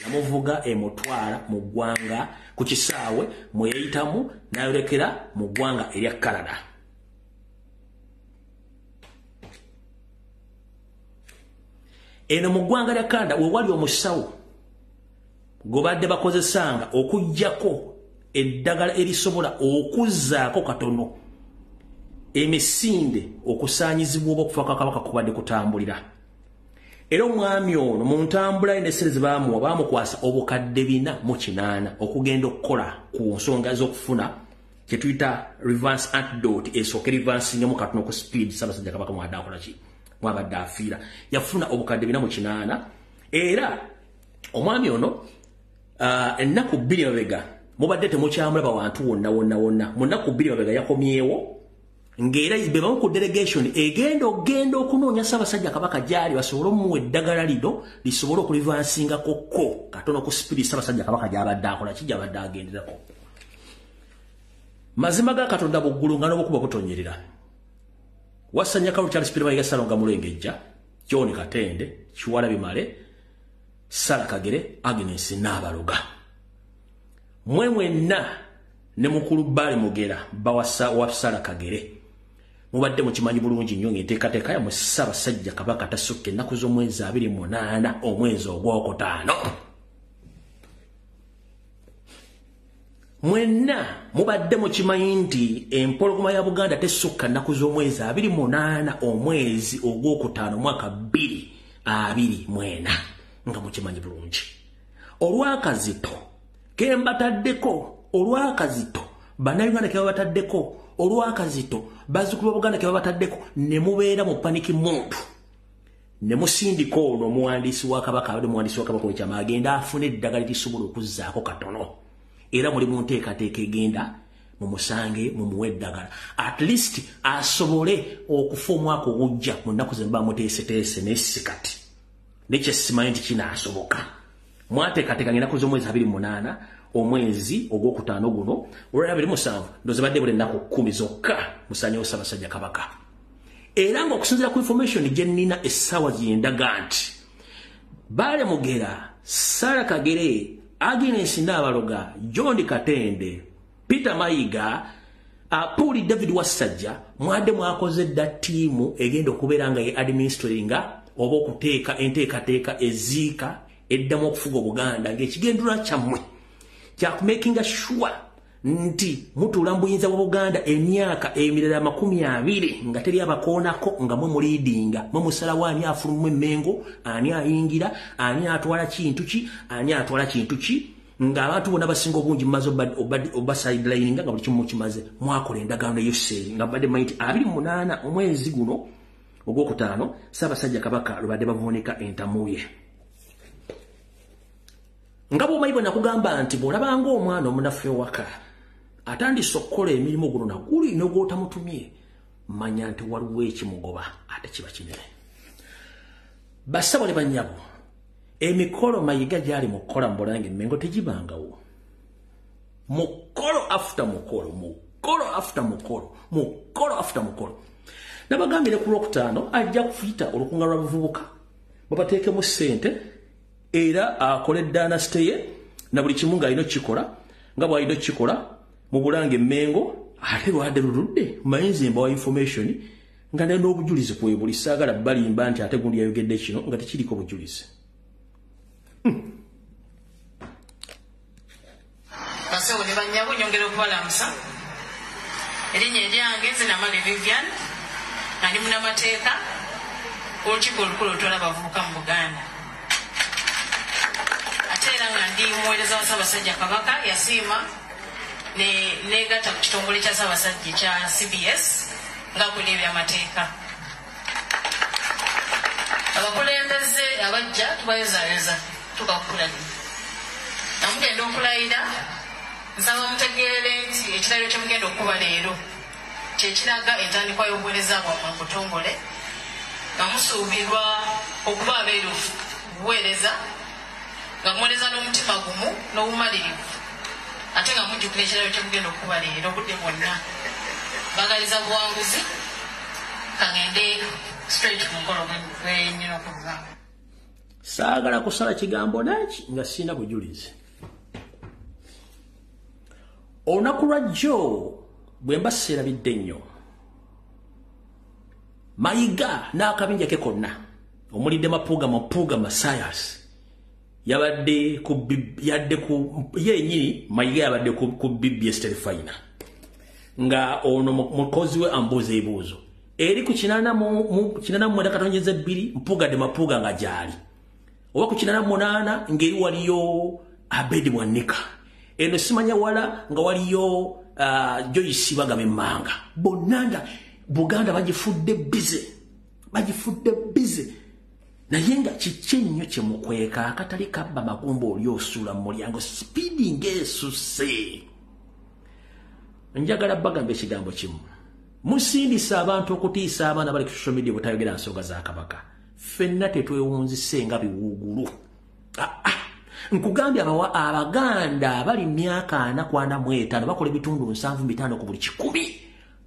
yamuvuga emutwala mu ggwanga ku kisaawe mwe yayitamu n'ayolekera mu ggwanga erya Canada. Eno mu ggwanga lya Canada we wali omusawo gwe badde bakozesanga okuggyako eddagala erisobola okuzzaako katono emisinde okusaanyizibwa oba okufa kwa Kabaka kubadde kutambulira. Era omwami ono mu ntambula endesere ze baamukwasa obukadde 480 okugenda okukola ku nsonga z'okufuna kye tuyita reverse antidote esooka reversingamu katono ku speed Ssaabasajja Kabaka mwadde akola ki mwabadde afiira. Yafuna obukadde 480 era omwami ono ennaku 2 mabega mubadde temukyamulaba wantu wonna mu nnaku 2 mabega yakomyewo ngera be bamu ku delegation egenda okunoonya Ssaabasajja Kabaka gyali basobole omuwa eddagala lino lisobole okulivansinga kokko katono ku speed Ssaabasajja Kabaka gy'abadde akola ki gy'abadde agenderako. Mazima ga Katonda buggulu nga n'obukuba butonyerera. Wassanya Kalu Charles Peter Mayiga Salonga Mulengejja, John Katende, Kiwala Bimale, Sara Kagere, Agnes Nabaloga. Mwenna ne mukulu Bale Mugera bawasa wa Sara Kagere. Mubadde mukimanyi bulungi nnyo ng'enteekateeka ya Ssaabasajja Kabaka tasukka ennaku z'omwezi 28 omwezi ogwokutaano. Mwenna mubadde mukimanyi nti empologoma ya Buganda tesukka nnaku z'omwezi 28 omwezi ogwokutaano mwaka 2024 nga mukimanyi bulungi. Olwakazito kembataddeko olwakazito bannayuganda ke babataddeko olwakazito bazzukulu ba Buganda ke babataddeko ne mubeera mu paniki muntu ne musindika ono omuwandiisi wa Kabaka abadde omuwandiisi wa Kabaka w'ekyama agenda afune eddagala lisobola okuzzaako katono era muli mu nteekateeka egenda mumusange mumuwe eddagala at least asobole okufa omwaka ogujja mu nnaku ze muba muteeseteese n'essikati nekyesimanyi nti kinaasoboka mwateekateeka ng'ennaku z'omwezi 28 omwezi ogwokutaano guno olwa 27 ndoze badde buli ennaku 10 zokka musanyewo Ssaabasajja Kabaka. Era ng'okusinziira ku information gye nnina essaawa zendaga nti Bale Mugera, Sara Kagere, Agnes Nabaloga, John Katende, Peter Mayiga, Puli David Wassajja mwadde mwakoze dda ttiimu egenda okubeera nga ye administratinga oba okuteeka enteekateeka eziika eddamu okufuga Obuganda ng'ekigendera kyammwe kyakumakinga sure nti mutuula mu buyinza bwa Buganda emyaka emirala 20 nga teri abakoonako nga mwe muliidinga mwe musalawo ani afulumu emmengo ani ayingira ani atwala kintu ki ani atwala kintu ki ng'abantu bonna basinga obungi mumaze oba sidelininga nga buli kimu kimaze mwakola endagaano ey'osseeri nga badde manyi nti 28 omwezi guno ogwokutaano Ssaabasajja Kabaka lwe badde bavuunika entamuye. Nga bw'omanyi bwe nakugamba nti bw'olabanga omwana omunafu ewaka atandise okukola emirimu guno naguli n'ogw'otamutumye manya nti waliwo ekimugoba ate kiba kinene. Bassabo ne bannyabo emikolo Mayiga gyali mukola Mbulange Mengo tegibangawo. Mukolo after mukolo, mukolo after mukolo, mukolo after mukolo. Nabagambire ku Lwokutaano ajja kufuyita olukunga lw'abavubuka babateekemu ssente era akole dynasty ye na buli kimu ng'alina kikola nga bw'alina kikola mu Bulange Mengo ate lwadde luludde mayinzimba wa information nga n'obujulizi kwebuli saagala balimba nti ate gundi yayogedde kino nga tekiriko bujulizi. Basewo ne banyabo nyongera okubalamusa erinnya eryange nze Namale Vivian nali munnamateeka olukiiko olukulu olutwala abavubuka mu Buganda ate era nga ndi muweereza wa Ssaabasajja Kabaka yasiima negatta ku kitongole kya Ssaabasajja kya CBS ng'akola ebyamateeka. Abakulembeze abajja tubayozaayoza tukakukulagina namugenda okulayira nsaba mutegeere nti ekirayiro kye mugenda okuba leero kyekiraga entandikwa y'obuweereza bwammwe mu butongole nga musuubirwa okuba abeerufu buweereza nga muweereza n'omutima gumu n'obumalirivu ate nga mujjukira ekirayiro kye mugenda okuba leero obudde bwonna bagaliza buwanguzi kagende straight ku mukolo gwenyina okuva. Saagala kusala kigambo naki nga sina bujulizi. Olunaku lwa jjo bwe mba sseerabidde nnyo Mayiga n'akabinja ke konna omulidde Mapuuga Masayas yabadde yennyini Mayiga yabadde ku BBS Terefayina nga ono mukozi we ambuuza ebibuuzo eri ku 89 mpugadde Mapuuga nga gyali oba ku 88 ngeri waliyo Abedi Bwanika eno simanya wala nga waliyo Joyce Bagame Manga bonnanga Buganda bagifudde bize naye nga kiki nnyo kye mukweka akatali kabba magumba oli osula mu mulyango speeding esuse. Njagala bagamba ekigambo kimu musindisa abantu okutiisa abaana bali ku social media butayogera nsonga za Kabaka ffenna tetwewunzise nga biwuugulu. Nkugambye Abaganda bali myaka 45 bakola ebitundu 75 ku buli 100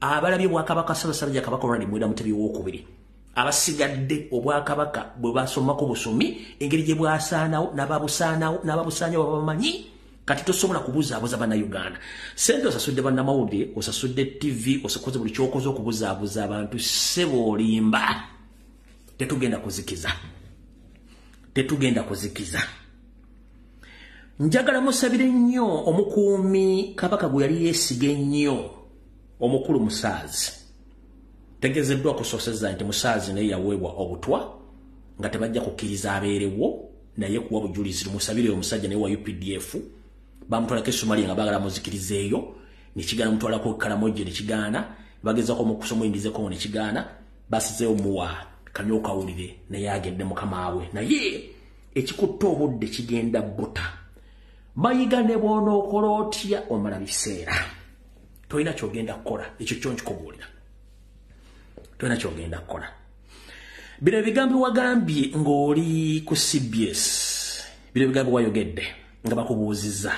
abalabye Bwakabaka Ssaabasajja Kabaka olwali mwera Mutebi w'okubiri abasigadde obwakabaka bwe basomako busomi engeri gye bwasaanawo n'ababusaanyawo babamanyi kati tosobola kubuzaabuza bannayuganda. Sente osasudde bannamawulire osasudde TV osakoze buli kyokoze okubuzaabuza abantu ssebo olimba. Tetugenda kuzikiza. Njagala musabire nnyo omukuumi Kabaka gwe yali yeesiga ennyo omukulu Musaazi. Tegezeddwa kusoseza nti Musaazi naye yaweebwa obutwa nga tebajja kukkiriza abeerewo naye kuwa bujulizi musabire omusajja naye wa UPDF bamutwalako Somalia nga baagala muzikirizeeyo nekigaana mutwalako Karamoje nekigaana bagezaako mukusomuyingizeko nekigaana basizeewo muwa Kanyokawulire naye agende mukama we naye ekikutta obudde kigenda buta. Mayiga ne bw'onookola otya omala biseera tolina kyogenda kukola ekyo kyo nkikubuulira tolina kyogenda kukola. Bino ebigambo wagambye ng'oli ku CBS bino ebigambo wayogedde nga bakubuuzizza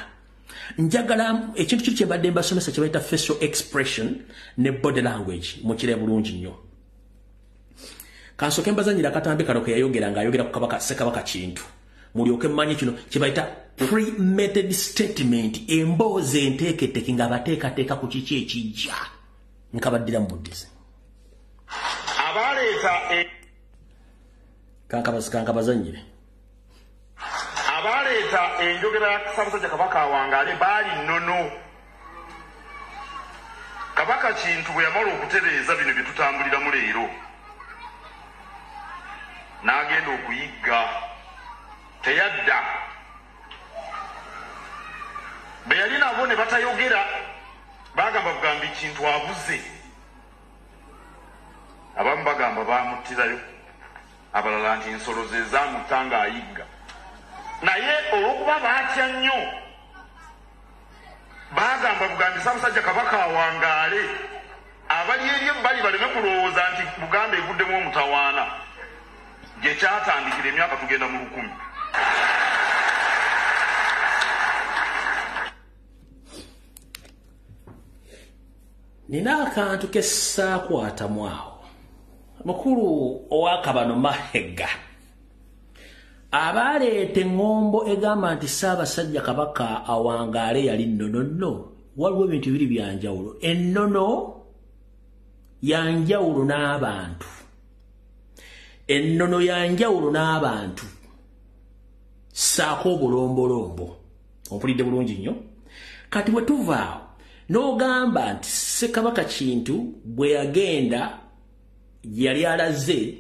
njagala ekintu kiri kye mbadde mbasomesa kye bayita facial expression ne body language mukire bulungi nnyo. Kansooke mbazanyira akatambi kano ke yayogera ng'ayogera ku Kabaka Ssekabaka Kintu mulyoke mmanyi kino kye bayita premeditated statement emboozi enteeketeeke ng'abateekateeka ku kiki ekijja nkabaddira mu buddizi abaleeta kankabazanyire abaleeta enjogera ya Ssaabasajja Kabaka awangaale baali nnono. Kabaka Kintu bwe yamala okutereeza bino bye tutambuliramu leero n'agenda okuyigga teyadda be yali nabo ne batayogera bagamba bugambi Kintu abuze. Abamu bagamba bamuttirayo abalala nti ensolo ze zaamutta ng'ayigga naye olw'okuba baatya nnyo bagamba bugambi Ssaabasajja Kabaka awangaale abali eri ebbali baleme kulowooza nti Buganda evuddemu omutawaana gye kyatandikira emyaka tugenda mu 1000. nina akantu kessaakwatamu awo. Mukulu ow'Akabano Mahega abaleeta eŋŋombo egamba nti Ssaabasajja Kabaka awangaale yali nnono. Waliwo ebintu bibiri bya njawulo. Ennono ya njawulo n'abantu. Ennono ya njawulo n'abantu. Ssaako obulombolombo. Ompulidde bulungi nnyo. Kati bwe tuvaawo n'ogamba nti Ssekabaka Kintu bwe yagenda yali alaze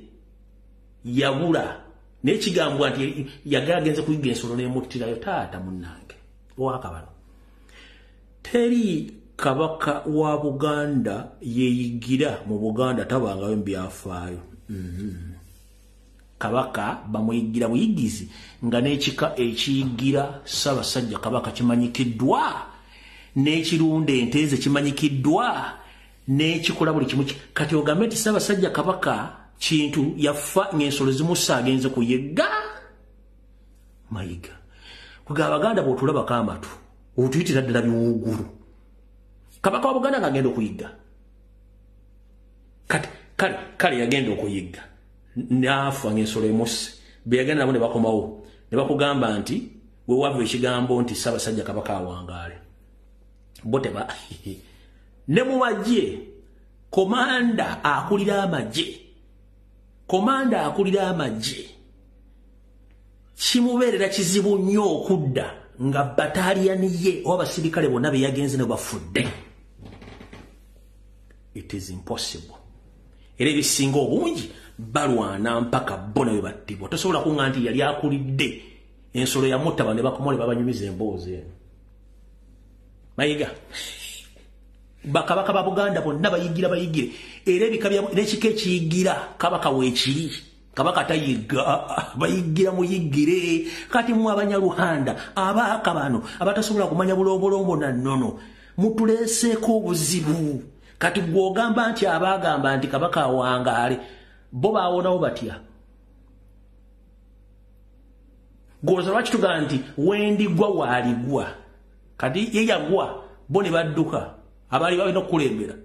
yabula n'ekigambwa nti yagagenze kuyiga ensolo n'emuttirayo. Taata munnange ow'Akabano, teri Kabaka wa Buganda yeeyigira mu Buganda tabangayo byafaayo. Kabaka bamuyigira buyigizi nga n'ekika ekiyigira Ssaabasajja Kabaka kimanyikiddwa, n'ekirunda ente kimanyikiddwa, n'ekikola buli kimu. Kati ogambe nti Ssaabasajja Kabaka Kintu yafa ng'ensolo zimussa agenze kuyigga. Mayiga kuga Abaganda bw'otulabako amatu otuyitira ddala biwuugulu. Kabaka wa Buganda ng'agenda okuyigga, kati kale yagenda okuyigga n'afa ng'ensolo emusse. Be yagenda nabo ne bakomawo ne bakugamba nti we wava ekigambo nti Ssaabasajja Kabaka awangaale. Bo teba ne mu magye komanda akulira amagye kimubeerera kizibu nnyo okudda nga bataliyani ye oba basirikale bonna be yagenze ne bafudde. It is impossible. Era ebisinga obungi balwana mpaka bona bwe battibwa. Tosobola kuŋŋa nti yali akulidde ensolo yamutta bane bakomola babanyumiza emboozi eno. Mayiga bakabaka ba Buganda bonna bayigire era ebika n'ekika ekiyigira Kabaka weekiri. Kabaka tayiga bayigira muyigire. Kati mu Abanyaluhanda Abakabano abatasobola kumanya bulombolombo na nnono mutuleeseeko obuzibu. Kati gw'ogamba nti abagamba nti Kabaka awangaale bo baawonawo batya? Gwoza lwaki tugamba nti wendigwa waaligwa? Kati ye yagwa bo ne badduka abaali balina okukulembera.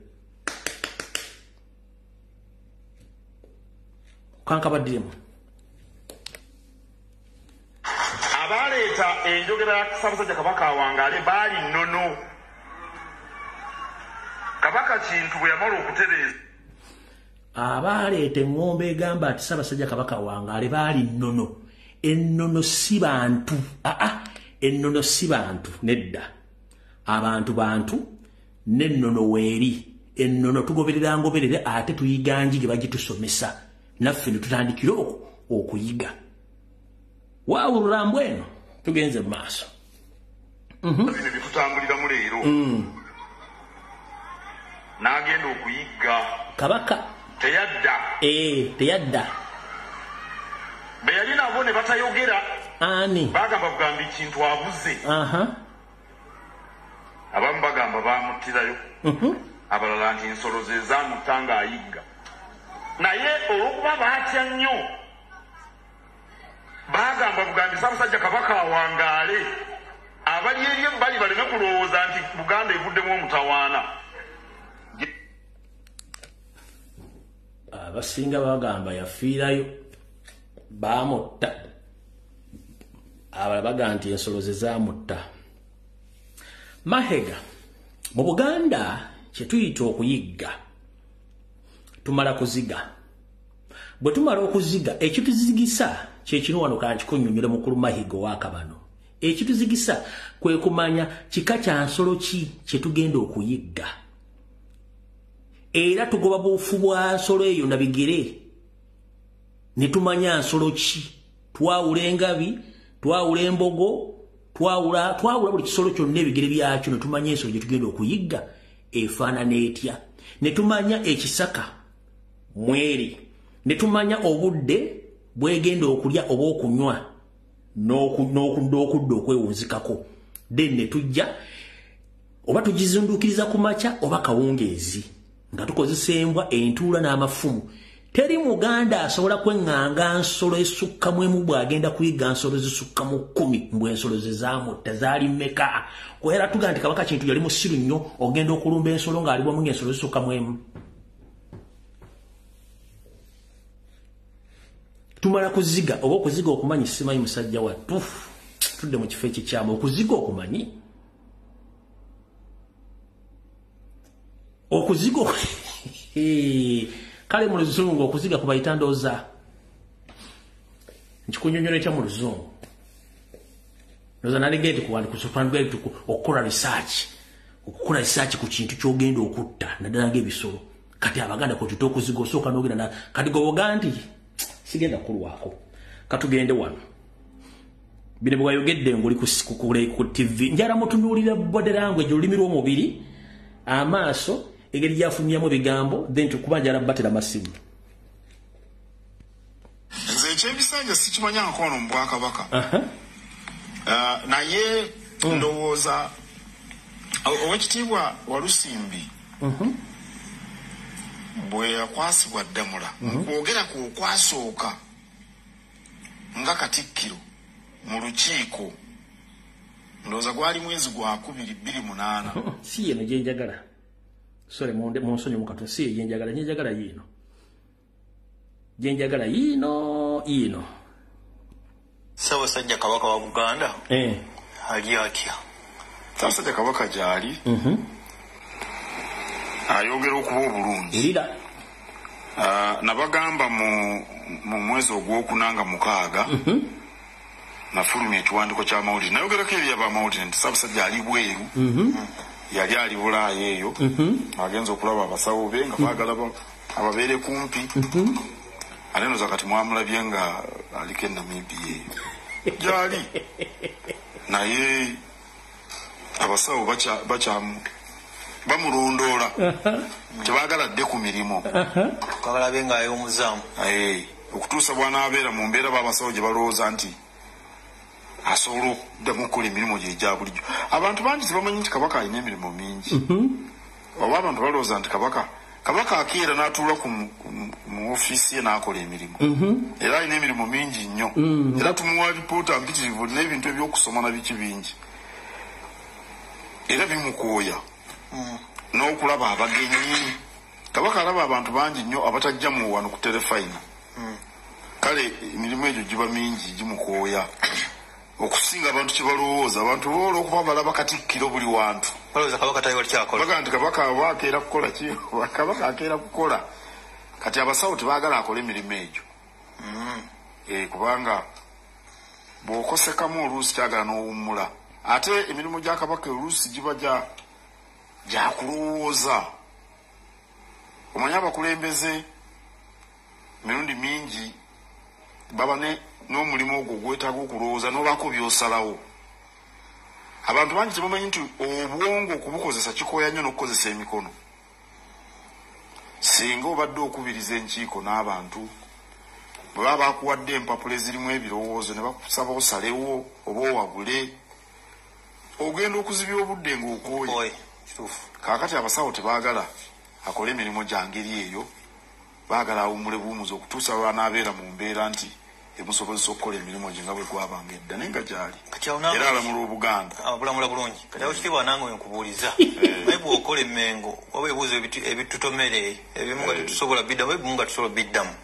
Kankabaddiremu abaleeta enjogera ya Ssaabasajja Kabaka awangaale baali nnono. Kabaka Kintu bwe yamala okutereeza abaleeta eŋŋombo egamba nti Ssaabasajja Kabaka awangaale baali nnono. Ennono si bantu. Ennono si bantu nedda. Abantu n'ennono weeri. Ennono tugoberera ngoberere ate tuyiga njige bagitusomesa naffe ne tutandikira okuyiga. Waawulula mbweno tugenze mu maaso. bino bitutambuliramu leero n'agenda okuyigga Kabaka teyadda be yali nabo ne batayogera ani bagamba bugambi Kintu abuze. Abamu bagamba bamuttirayo, abalala nti ensolo ze zaamutta ng'ayigga. Naye olw'okuba baatya nnyo bagamba bugambi Ssaabasajja Kabaka awangaale, abali eri ebbali baleme kulowooza nti Buganda evuddemu omutawaana. Abasinga bagamba yafiirayo baamutta, abalala bagamba nti ensolo ze zaamutta. Mahega mu Buganda kye tuyita okuyigga tumala kuziga. Bwe tumala okuziga ekituzigisa kye kino wano kankikunnyonnyole mukulu Mahega ow'Akabano. Ekituzigisa kwe kumanya kika kya nsolo ki kye tugenda okuyigga. Era tugoba buufu bwa nsolo eyo na bigere ne tumanya nsolo ki. Twawula engabi, twawula embogo, twawula buli kisolo kyonna ebigere byakyo ne tumanya ensolo gye tugenda okuyigga efaanana etya. Ne tumanya ekisaka mweri, ne tumanya obudde bwegenda okulya oba okunywa n'okudda okwewunzikako. Then ne tujja oba tugizindukiriza ku makya oba kawungeezi nga tukozesa embwa, entuula n'amafumu teri muganda asobola kwenganga nsolo esukka mu emu bwagenda kuyiga nsolo zisukka mu 10 mbwe ensolo zezaamutta zaali mmeka kwera tuga nti kabaka kintu yali musiru nnyo ogenda okulumba ensolo ng'alibwa mu ensolo zisukka mu emu tumala kuziga oba okuziga okumanyi simanyi musajja wattu tudde mu kifo ekikyamu okuziga okumanyi okuziga kale mu luzungu okuziga kubayita ndooza nkikunyonyola ekya mu luzungu ndooza naligenti kuwandikusopanugenti okukola research ku kintu kyogenda okutta naddala ng'ebisolo kati abaganda kwetuta okuziga osooka n'ogenda kati goboga nti sigenda kulwako katugende wano bine bwayogedde ngoli ku TV njala mutunuulira body language olulimi lw'omubiri amaaso engeri gyafulumyamu ebigambo then tukuba njala batera masimu nze ekyebisanja sikimanyako ono mu Bwakabaka naye ndowooza owekitiibwa Walusimbi bwe yakwasibwa Ddamula nkwogera ku okwasooka nga Katikkiro mu lukiiko ndowooza gwali mwezi gwa 28 si yeno gye njagala sore monsonyi mukato si ye njagala njagala yino gye njagala yino Ssaabasajja Kabaka wa Buganda ali atya Ssaabasajja Kabaka gyali ayogera okuba obulungi nabagamba mu mwezi ogwokunanga 6 nafulumya ekiwandiiko ky'amawulire nayogerako eby'abamawulire nti Ssaabasajja ali bweru yali ali Bulaaya eyo agenza okulaba abasawo be nga baagala ababeere kumpi ate noza kati mwamulabye nga aliko Namibia eyo gyali naye abasawo bamulondoola tebaagala dde ku mirimu kabalabe ng'ay'omuzaamu okutuusa bw'anaabeera mu mbeera b'abasawo gye balowooza nti asobola okuddamu okukola emirimu gye egya bulijjo abantu bangi tebamanyi nti Kabaka alina emirimu mingi oba abantu balowooza nti Kabaka akeera n'atuula mu ofiisi ye n'akola emirimu era alina emirimu mingi nnyo era tumuwa lipoota mpitirivu n'ebintu ebyokusoma na biki bingi era bimukooya n'okulaba abagenyi Kabaka alaba abantu bangi nnyo abatajja mu wano ku terefayina kale emirimu egyo giba mingi gimukooya okusinga abantu kye balowooza abantu boola okuba balaba Katikkiro buli wantu balowooza Kabaka tali walikyakola baga nti Kabaka akeera kukola ki Kabaka akeera kukola kati abasawo tebaagala akola emirimu egyo kubanga bw'okosekamu oluusi kyagala n'owummula ate emirimu gya Kabaka oluusi giba gyakulowooza omanye abakulembeze mirundi mingi baba n'omulimu ogwo gwetaaga okulowooza n'obaako by'osalawo abantu bangi tebamanyi nti obwongo okubukozesa kikooya nnyo n'okukozesa emikono singa obadde okubiriza enkiiko n'abantu bwe baba bakuwadde empapula ezirimu ebirowoozo ne bakusaba osalewo oba owagule ogenda okuzibya obudde ng'okooye kaakati abasawo tebaagala akola emirimu gya ngeri eyo baagala awummule buwumuzi okutuusa lwanaabeera mu mbeera nti emusobozesa okukola emirimu gye nga bwe gwabanga edda naye nga gyali era alamula Obuganda bulamula bulungi kati awo kitiibwa nange nkubuuliza naye bw'okola emmengo oba ebibuuzo ebitutomere ebimu nga tetusobola biddamu ebimu nga tusobola biddamu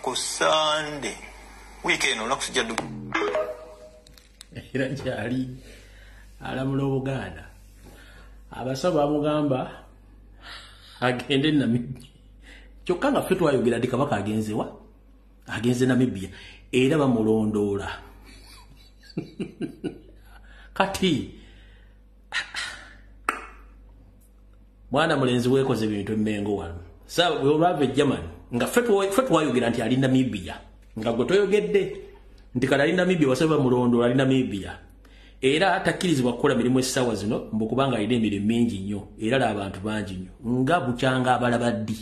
ku Sande wiiki eno olunaku sijja era gyali alamula Obuganda abasawo bamugamba agende Namibia kyokka nga ffe twayogera nti Kabaka agenze Namibia era bamulondoola kati mwana mulenzi weekoze ebintu emmengo wano sawa bwe olwava e Germany nga ffe twayogera nti ali Namibia nga gwe toyogedde nti kale ali Namibia basabe bamulondoola ali Namibia era takkirizibwa kukola mirimu essaawa zino mbu kubanga alina emirimu mingi nnyo era abantu bangi nnyo nga bukyanga abalabaddi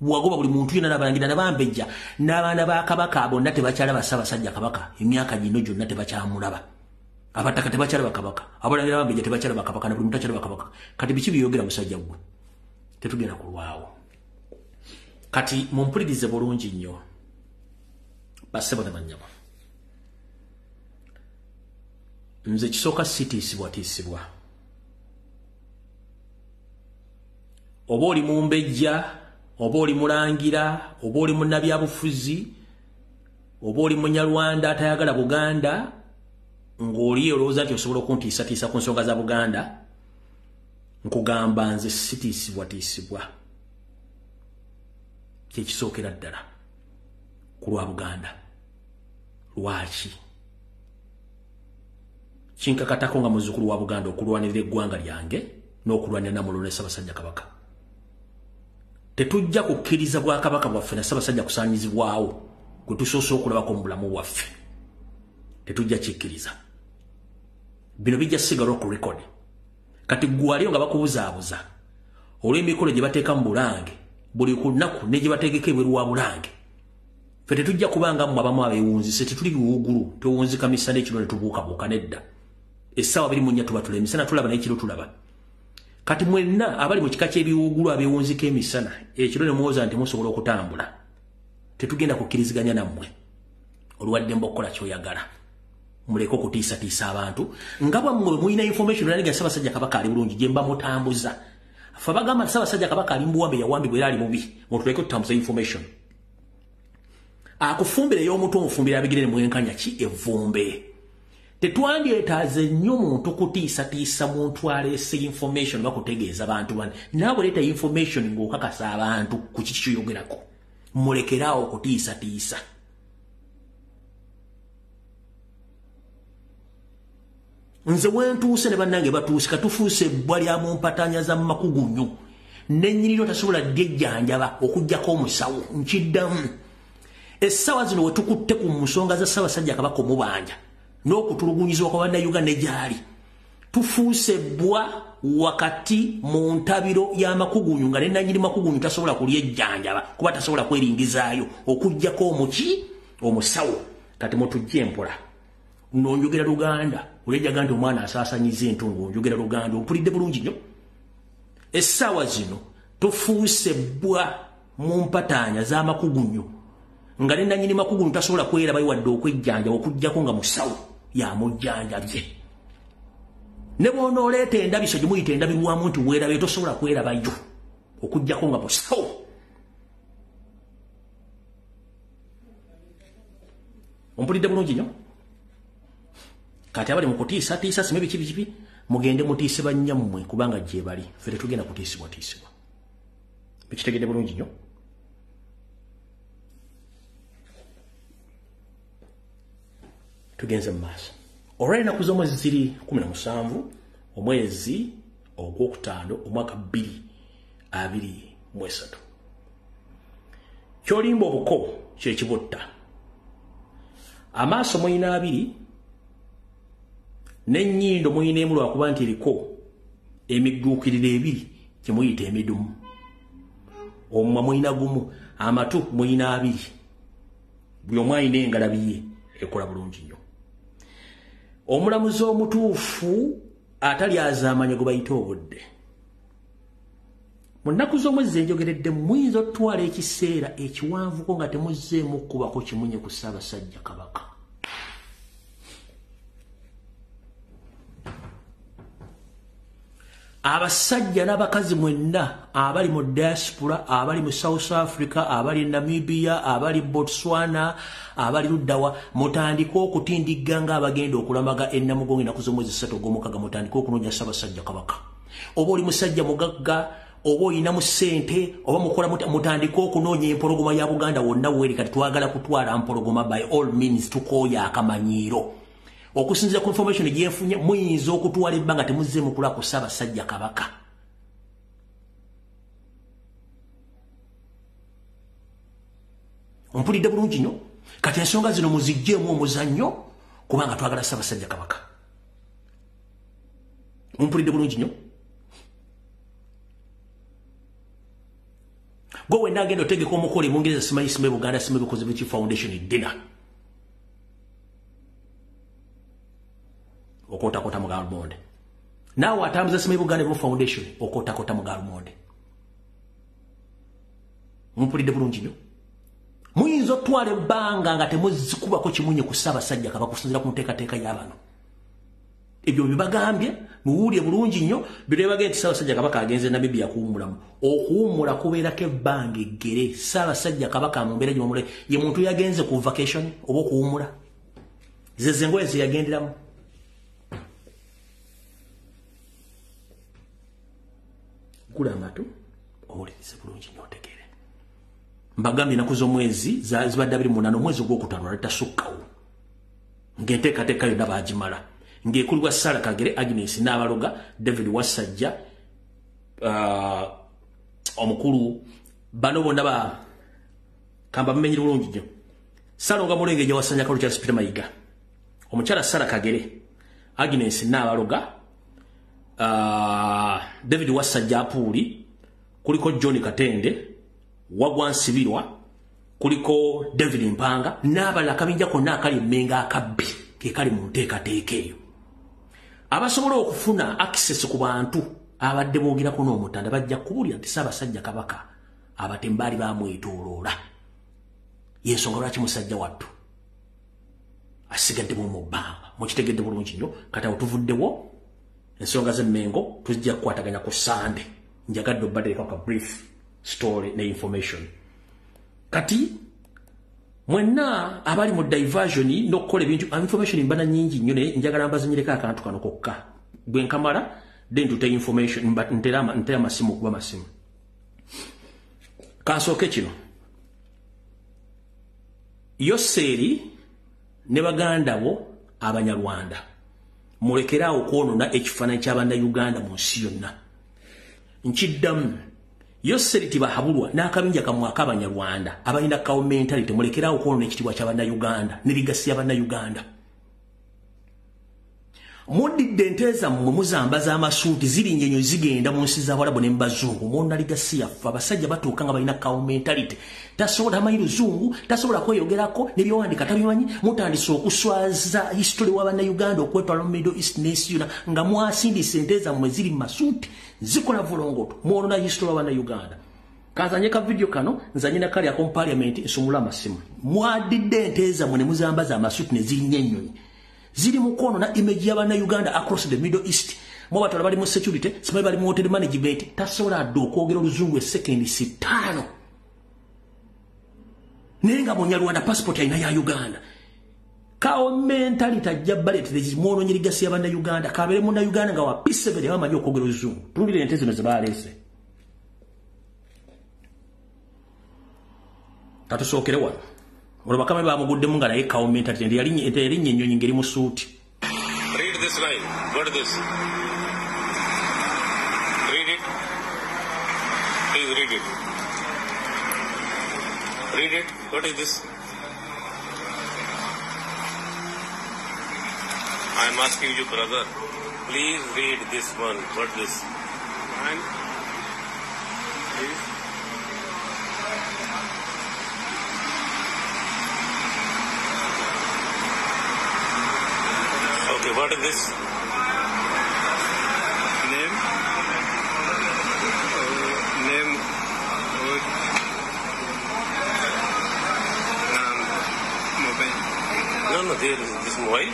wagoba buli muntu yena nabalangira nabambejja n'abaana ba Kabaka bonna tebakyalaba Ssaabasajja Kabaka emyaka gino gyonna tebakyamulaba abataka tebakyalaba Kabaka abalangira bambejja tebakyalaba Kabaka na buli muntu akyalaba Kabaka kati biki biyogera musajja gwe tetugenda kulwawo kati mumpulirize bulungi nnyo basebo ne banyama nze kisooka sitiisibwa oba oli mumbejja oba oli mulangira oba oli munnabyabufuzi oba oli munyarwanda atayagala Buganda ng'oli olowooza nti osobola okuntiisatiisa ku nsonga za Buganda nkugamba nze sitiisibwa kyekisookera ddala ku lwa Buganda. Lwaki kinkakatako nga muzzukulu wa Buganda okulwanirira eggwanga lyange n'okulwanira Namulolo ne Ssaabasajja Kabaka. Tetujja kukkiriza Bwakabaka bwaffe na Ssaabasajja kusaanyizibwawo gwe tusoose okulabako mu bulamu bwaffe. Tetujja kikkiriza. Bino bijja sigala ku record. Kati gwaliyo nga bakubuzaabuza olw'emikolo gye bateeka mu Bulange buli ku nnaku ne gye bategeka ebweru wa Bulange. Ffe tetujja kubanga mu abamu abeewunzise tetuli biwuugulu tewunzika misana ekiro ne tubuukabuuka nedda. Essaawa 24 tuba tula emisana tulaba n'ekiro tulaba. Kati mwenna abali mu kika ky'ebiwuugulu abeewunzika emisana ekiro ne muwooza nti musobola okutambula. Tetugenda kukkiriziganya nammwe olwadde mbokkola ky'oyagala. Muleke okutiisatiisa abantu nga bwammwe mulina information nalinga Ssaabasajja Kabaka ali bulungi gye mba mutambuza. Ffe bagamba Ssaabasajja Kabaka ali mbuwambe yawambibwa era ali mubi mutuleke tutambuza information. Akufumbire y'omuntu omufumbire abigire ne mwenkanya ki evvumbe. Tetwandyetaaze nnyo muntu kutiisatiisa muntu aleese information bakutegeeza abantu bane. Naawe leeta information ng'okakasa abantu ku kiki kyoyogerako. Mulekeraawo okutiisatiisa. Nze wentuuse ne bannange batuuse katufuuse ebbwa lya mu mpatanya za makugunyu. N'ennyiriro tasobola ddejjanjaba okuggyako omusawo nkiddamu. Essaawa zino we tukutte ku nsonga za Ssaabasajja Kabaka omubanja n'okutulugunyizibwa kwa bannayuganda ne gyali. Tufuuse ebbwa wakati mu ntabiro y'amakugunyu nga ne nannyini makugunyu tasobola kulyejjanjaba kuba tasobola kweringizaayo okuggyako omuki omusawo. Kati mutujje empola n'onjogera Luganda olejjaga nti omwana asaasanyiza entungo onjogera Luganda ompulidde bulungi nnyo. Essaawa zino tufuuse ebbwa mu mpataanya z'amakugunyu nga ne nannyini makugunyu tasobola kwerabayo wadde okwejjanjaba okuggyako nga musawo yamujjanjabye. Ne bw'onooleeta endabiso gye muyita endabirwamu nti weerabayo tosobola kwerabayo okuggyako nga musawo. Ompulidde bulungi nnyo. Kati abali mu kutiisatiisa sime biki mugende mutiise bannyammwe kubanga gye bali ffe tetugenda kutiisibwatiisibwa. Bikitegedde bulungi nnyo. Tugenze mu maaso. Olwali ennaku z'omwezi ziri 17 omwezi ogwokutaano omwaka 2023. Kyolimba obuko kye kibotta. Amaaso muyina 2 n'ennyindo muyina emu lwakuba nti eriko emigguukiriro 2 gye muyita emidumu. Omumwa muyina gumu, amatu muyina 2. Buli omu alina engalabi ye ekola bulungi nnyo. Omulamuzi omutuufu atali azaamanya gwe bayita obudde. Mu nnaku z'omwezi enjogeredde muyinza otutwala ekiseera ekiwanvuko nga temuzzeemu kubako kimunye ku Ssaabasajja Kabaka. Abasajja n'abakazi mwenna abali mu diaspora, abali mu South Africa, abali Namibia, abali Botswana, abali Luddawa, mutandika okutindigga nga abagenda okulamaga ennamugongo ennaku z'omwezi 3 ogw'omukaaga mutandika okunoonya Ssaabasajja Kabaka. Oba oli musajja mugagga, oba olina mu ssente, oba mukola mutandika okunoonya empologoma ya Buganda wonna weeri kati twagala kutwala mpologoma by all means tukooya akamanyiiro. Okusinziira ku information gyenfunye muyinza okutwala ebbanga temuzzeemu kulaba ku Ssaabasajja Kabaka. Ompulidde bulungi nnyo. Kati ensonga zino muziggyemu omuzannyo kubanga twagala Ssaabasajja Kabaka. Ompulidde bulungi nnyo. Gwe wenna agenda otegeka omukolo Bungereza simanyi simbe Buganda simbe bikoze biki foundation dinner. Okota mu Galmonde. Naawe atambuza simbe Buganda Foundation okota mu Galmonde. Mumpulidde bulungi nnyo. Muyinza otwala ebbanga nga temuzikubako kimunye ku Ssaabasajja Kabaka okusinziira ku nteekateeka y'abano. Ebyo bibagambye muwulire bulungi nnyo birebage nti Ssaabasajja Kabaka agenze Namibia kuwummulamu. Okuwummula kubeerako ebbanga eggere. Ssaabasajja Kabaka mu mbeera gy'omulayi ye muntu yagenze ku vacation oba okuwummula. Ze engoye ze yagenderamu. Gula amatu owulirize bulungi nnyo otegeere. Mbagambye ennaku z'omwezi zibadde 28 omwezi ogwokutaano letasukkawo. Ng'enteekateeka yonna baagimala. Ng'ekulirwa Sarah Kagere, Agnes Nabaloga, David Wasajja, omukulu bano bonna kamba mumenyere bulungi nnyo. Salonga Mulenge gye wasanya kalu kya Peter Mayiga. Omukyala Sarah Kagere, Agnes Nabaloga, David Wasajja Apuuli, kuliko John Katende, Wagwan Sibirwa, kuliko David Mpanga, n'abalala akabinja konna akali emmenga akabbi ke kali mu nteekateeka eyo. Abasobola okufuna access ku bantu abadde boogirako n'omutanda bajja kuwulira nti Ssaabasajja Kabaka abatemba baali baamwetooloola. Y'ensonga lwaki musajja wattu asigaddemu mu bbanga. Mukitegedde bulungi nnyo. Kati awo tuvuddewo ensonga z'emmengo tujja kukwataganya ku Sande. Njagadde obadde ka brief story ne information. Kati mwenna abali mu diversion n'okukola ebintu information mbana nyingi nnyo naye njagala mbazinyireko akantu kano kokka. Bwe nkamala then tute information ntera masimu kuba masimu. Kansooke kino. Yoseri ne baganda bo Abanyarwanda. Mulekeraawo kwonona ekifaananyi ky'Abannayuganda mu nsi yonna. Nkiddamu Yoseri tibahabulwa n'akabinja kamwe ak'Abanyarwanda abalina kawo mentality mulekeraawo kwonona ekitiibwa ky'Abannayuganda ne ligasi y'Abannayuganda. Muddidde ente zammwe muzambaza amasuuti zirinnya nnyo zigenda mu nsi z'Abarabu ne mu Bazungu mwonna ligasi yaffe abasajja batuuka nga balina kawo mentality. Tasobola amanyi Luzungu, tasobola kweyogerako n'ebyowandiika tabimanyi, mutandise okuswaza history w'Abannayuganda okwetwala mu Middle East n'ensi yonna nga mwasindisa ente zammwe ziri mu masuuti zikola volongoto mwonona history w'Abannayuganda. Kazanye ka video kano nzanye na kali ako parliament nsumula amasimu. Mwadidde ente zammwe ne muzambaza amasuuti ne zirinnya ennyonyi. Ziri mu kwonona image y'Abannayuganda across the Middle East. Mwabatala bali mu security, simanyi bali mu hotel management, tasobola adde okwogera Oluzungu sekendi 5. Nenga Munyarwanda passport alina ya Uganda. Kawo mentali tajja baleeterezi mwononye ligasi y'Abannayuganda kabere Munnayuganda nga wapisebere bamanyi okwogera Oluzungu. Tulire ente zino ze baleese. Katusookere wano. Olwo bakame baamuguddemu nga naye kawo mentali ente yalinnye ennyonyi ngeri mu suuti. Read this line. What is this? Read it. Please read it. Read it. What is this? I am asking you, brother. Please read this one. What is this? One. Please. Okay, what is this? Name. Name. Mobile. No, there is this mobile.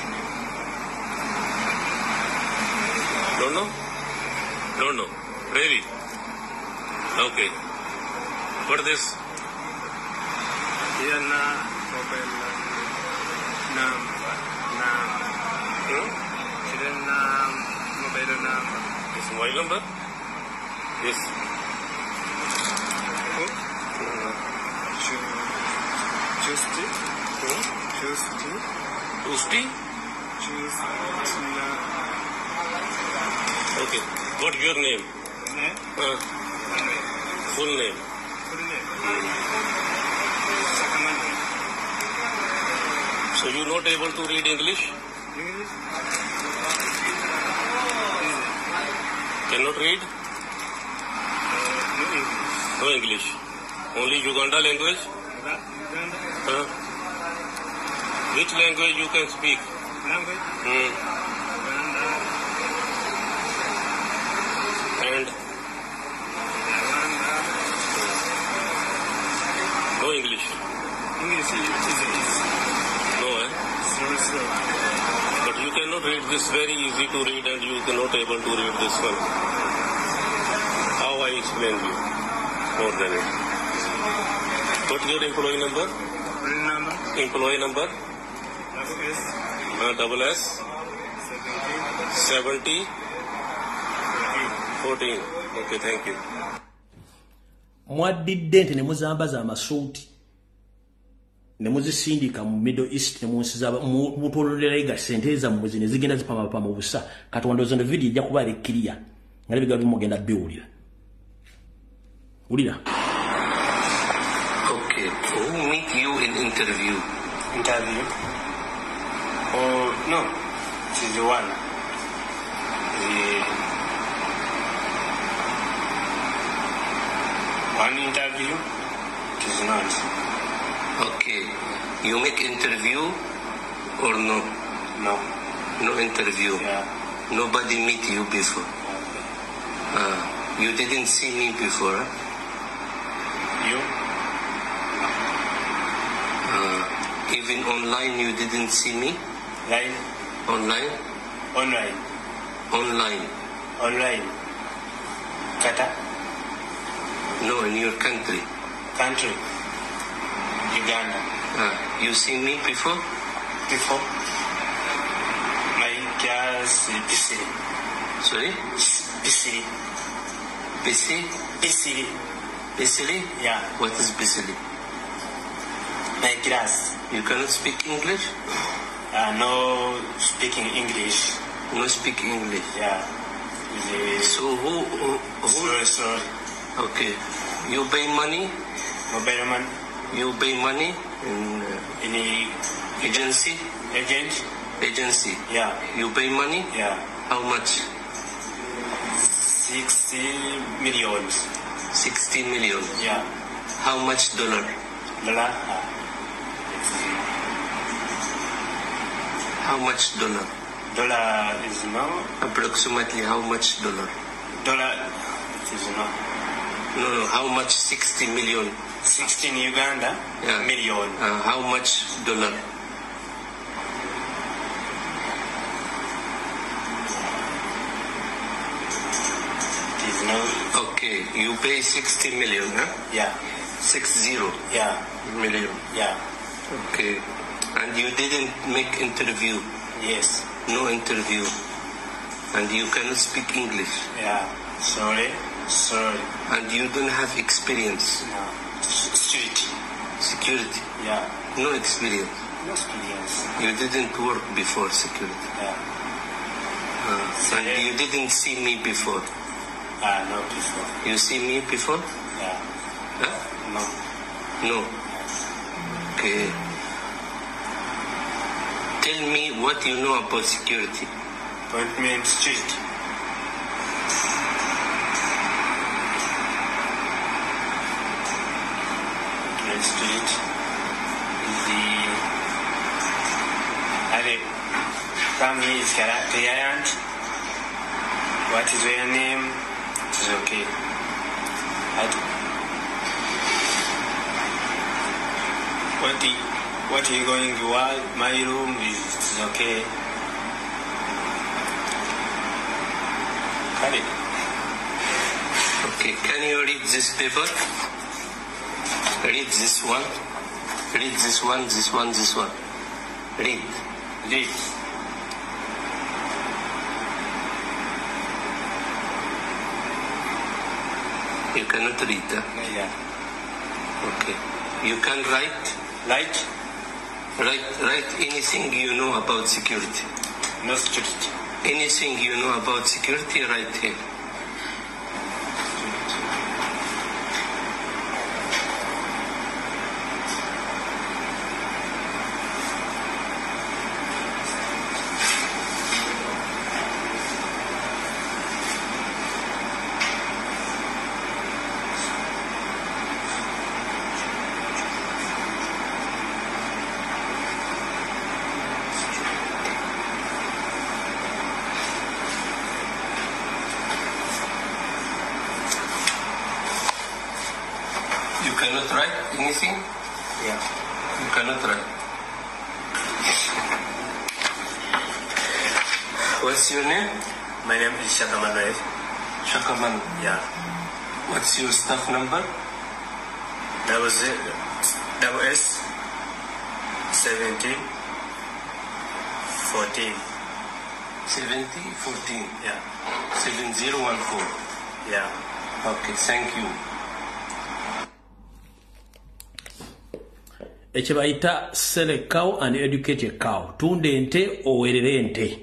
Don't know? Don't know. Really? Okay. What is this? Here mobile. Mobile number. This mobile number? Yes. Okay. What's your name? Full name. So you're not able to read English? Cannot read? No English. Only Uganda language? Which language you can speak? And it's very easy to read and you cannot able to read this one. How I explain you more than it. What's your employee number? Employee number? Double S 70 14. Okay, thank you. Mwadidde nti ne muzambaza amasuuti ne muzisindika mu Middle East ne munsiza mutololera sente zammwe zino zigenda zipama mu busa kati wandozo no video ijja kuba alikiria nga biga bimugenda biwulira ulira. Okay, who meet you in interview? Interview? Oh no, she's the one. One interview? It is not. Okay, you make interview or no? No. No interview. Yeah. Nobody meet you before. Okay. You didn't see me before. Huh? You? Even online you didn't see me? Line? Online? Online? Online. Online. Kata? No, in your country. Country? Uganda. You see me before? Before? My girls, Pisiri. Sorry? Pisiri. Bisili? Pisiri. Bisili? Yeah. What is Bisili? My class. You cannot speak English? No speaking English. No speak English. Yeah. So who? Sorry. Okay. You pay money? Mobile money. You pay money in Any agency? agent? Agency. Yeah. You pay money? Yeah. How much? 60 million. 60 million. Yeah. How much dollar? Dollar? How much dollar? Dollar is no. Approximately how much dollar? Dollar is no. No, how much 60 million? 16 Uganda Yeah. million. How much dollar? It is no. Okay, you pay 60 million, huh? Yeah. 60 Yeah. million. Yeah. Okay. And you didn't make interview? Yes. No interview. And you cannot speak English? Yeah. Sorry. And you don't have experience? No. Security. Security? Yeah. No experience? No experience. You didn't work before security? Yeah. And you didn't see me before? No before. You see me before? Yeah. Huh? No. No. Okay. Tell me what you know about security. Appointment security. Street is the family is client. What is your name? It is okay. What are you going to work? My room is okay. Got it. Okay, can you read this paper? Read this one. Read this one, this one, this one. Read. Read. You cannot read, huh? Yeah. Okay. You can write? Light? Write anything you know about security. No security. Anything you know about security, write here. You cannot write anything? Yeah. You cannot write. What's your name? My name is Shaka Manuel. Shaka Manu. Yeah. What's your staff number? That was it. WS 17 14. 7014. Yeah. 7014. Yeah. Okay, thank you. Ekibayita sell a cow and educate a cow. Tunde ente owerere ente.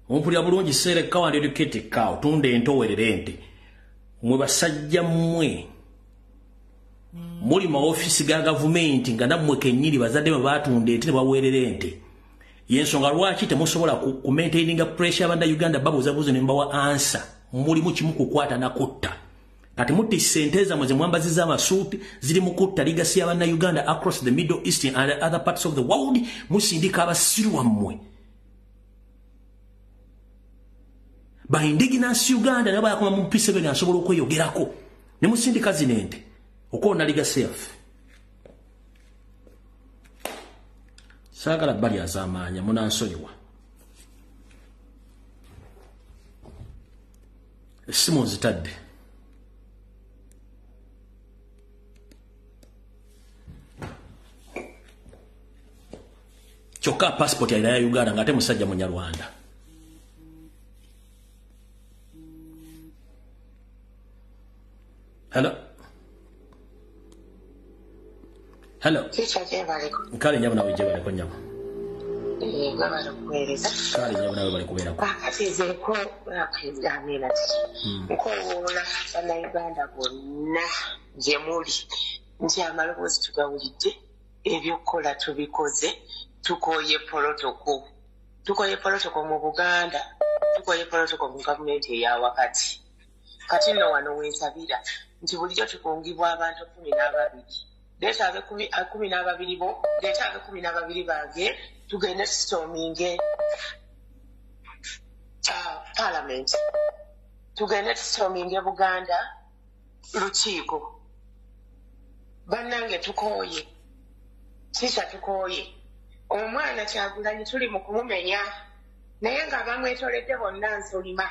Ompulira bulungi sell a cow and educate a cow. Tunde ente owerere ente. Mwe basajja mmwe. Muli ma office ga government nga nammwe kennyini bazadde batunde ente ne bawerere ente. Yensonga lwaki temusobola ku maintaininga pressure abanda Uganda babuzabuzo ne mbawa answer. Muli mu kimu kukwata na kutta. Kati muti senteza mweze mwambaziza amasuuti ziri mukutta legacy y'abana Uganda across the Middle East and other parts of the world musindika abasiru wammwe. Ba indigenous Uganda nabo yakoma mu P7 asobola okweyogerako ne musindika zinente okona legacy yaffe. Sagala bali azamanya munansonyiwa. Simu zitadde. Choka passport ya Uganda ngate musajja munyarwanda. Hello. Hello. Kale nyabona wijebale ko nyama. Gabalo kueleza. Kale nyabona we bali kubera ko. Akatize ko akizamira ati. Ko wona bana Uganda bonna je muli. Nti amalobozi tugawulidde ebyokola tubikoze. Tukoye protocol mu Buganda, tukoye protocol mu government ya wakati. Kati no wano wensabira nti bulijjo tukungibwa abantu 12. Leta abe 12 bo, leta abe 12 bage tugende storming parliament. Tugende storming Buganda lukiiko. Bannange tukoye. Sisa tukoye. Omwana Kyagulanyi tuli mu kumumenya naye nga bamwetoledde bonna nsolima.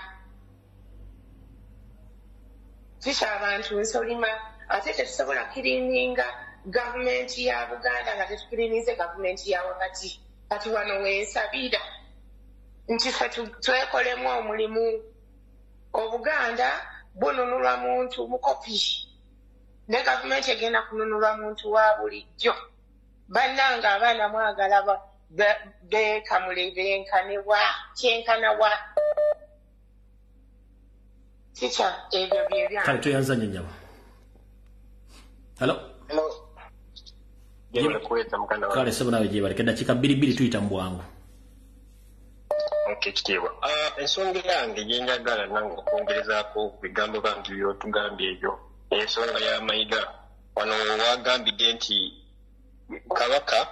Kisha abantu nsolima ate tetusobola kirininga gavumenti ya Buganda nga tetukirinize gavumenti ya wakati. Kati wano wensabira nti ffe twekolemu omulimu. Obuganda bununulwa muntu mukopi ne gavumenti egenda kununulwa muntu wa bulijjo. Bannanga abaana mwagala bekamule benkanewa kyenkanawa. Ticha ebyo byebya. Kale tuyanzanye nyama. Hello. Jebale kuweta mukanda wa. Kale sebo nawe jebale keda chika bilibili tuyita mbwangu. Okay kitiwa. Ensonga yange yenjagala nange okwongerezaako bigambo bantu byotugambye ebyo. Ensonga ya Mayiga wano wagambidde nti Kabaka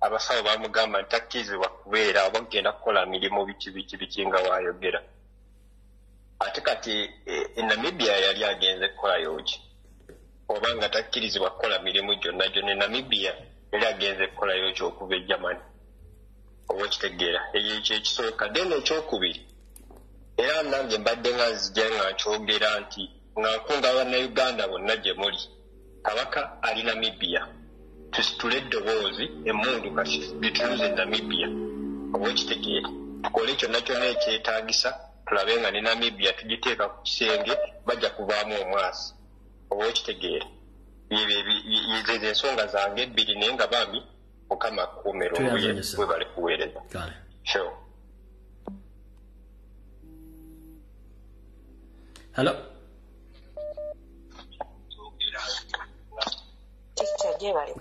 abasawo bamugamba ntakkizibwa kubeera bagenda kukola mirimu biki nga waayogera. Ate kati Namibia yali agenze kukolayo ki? Obanga takkirizibwa kukola mirimu gyonna Namibia yali agenze kukolayo ki okuva e Germany? Oba kitegeera ekyo ekisooka. Then ekyokubiri era nange mbadde nga nzija nga nkyogera nti nga nkunga Bannayuganda bonna gye muli. Kabaka ali Namibia. Tusitule eddoboozi emmundu kati bituuze Namibia. Oba ekitegeera tukole kyonna kyonna ekyetaagisa tulabe nga ne Namibia tugiteeka ku kisenge bajja kuvaamu omwasi. Oba ekitegeera yezo ensonga zange ebbiri naye nga bambi Mukama akuumira obuye bwe bali kuweereza. Sure. Hello.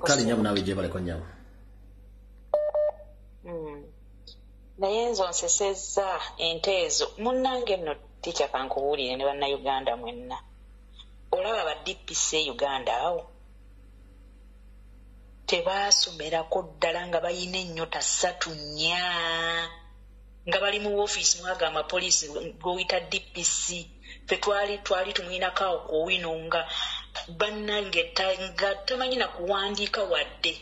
Kale nyabu nawe jebale ko nyabu. Naye nzo nsesezza ente ezo munnange nno ticha kankubuulire ne Bannayuganda mwenna. Olaba ba DPC Uganda awo tebasomerako ddala nga bayina ennyota 3 nnya nga bali mu office mwaga amapoliisi goyita DPC fe twali tumwinako awo kuwino nga bannange nga tamanyi na kuwandiika wadde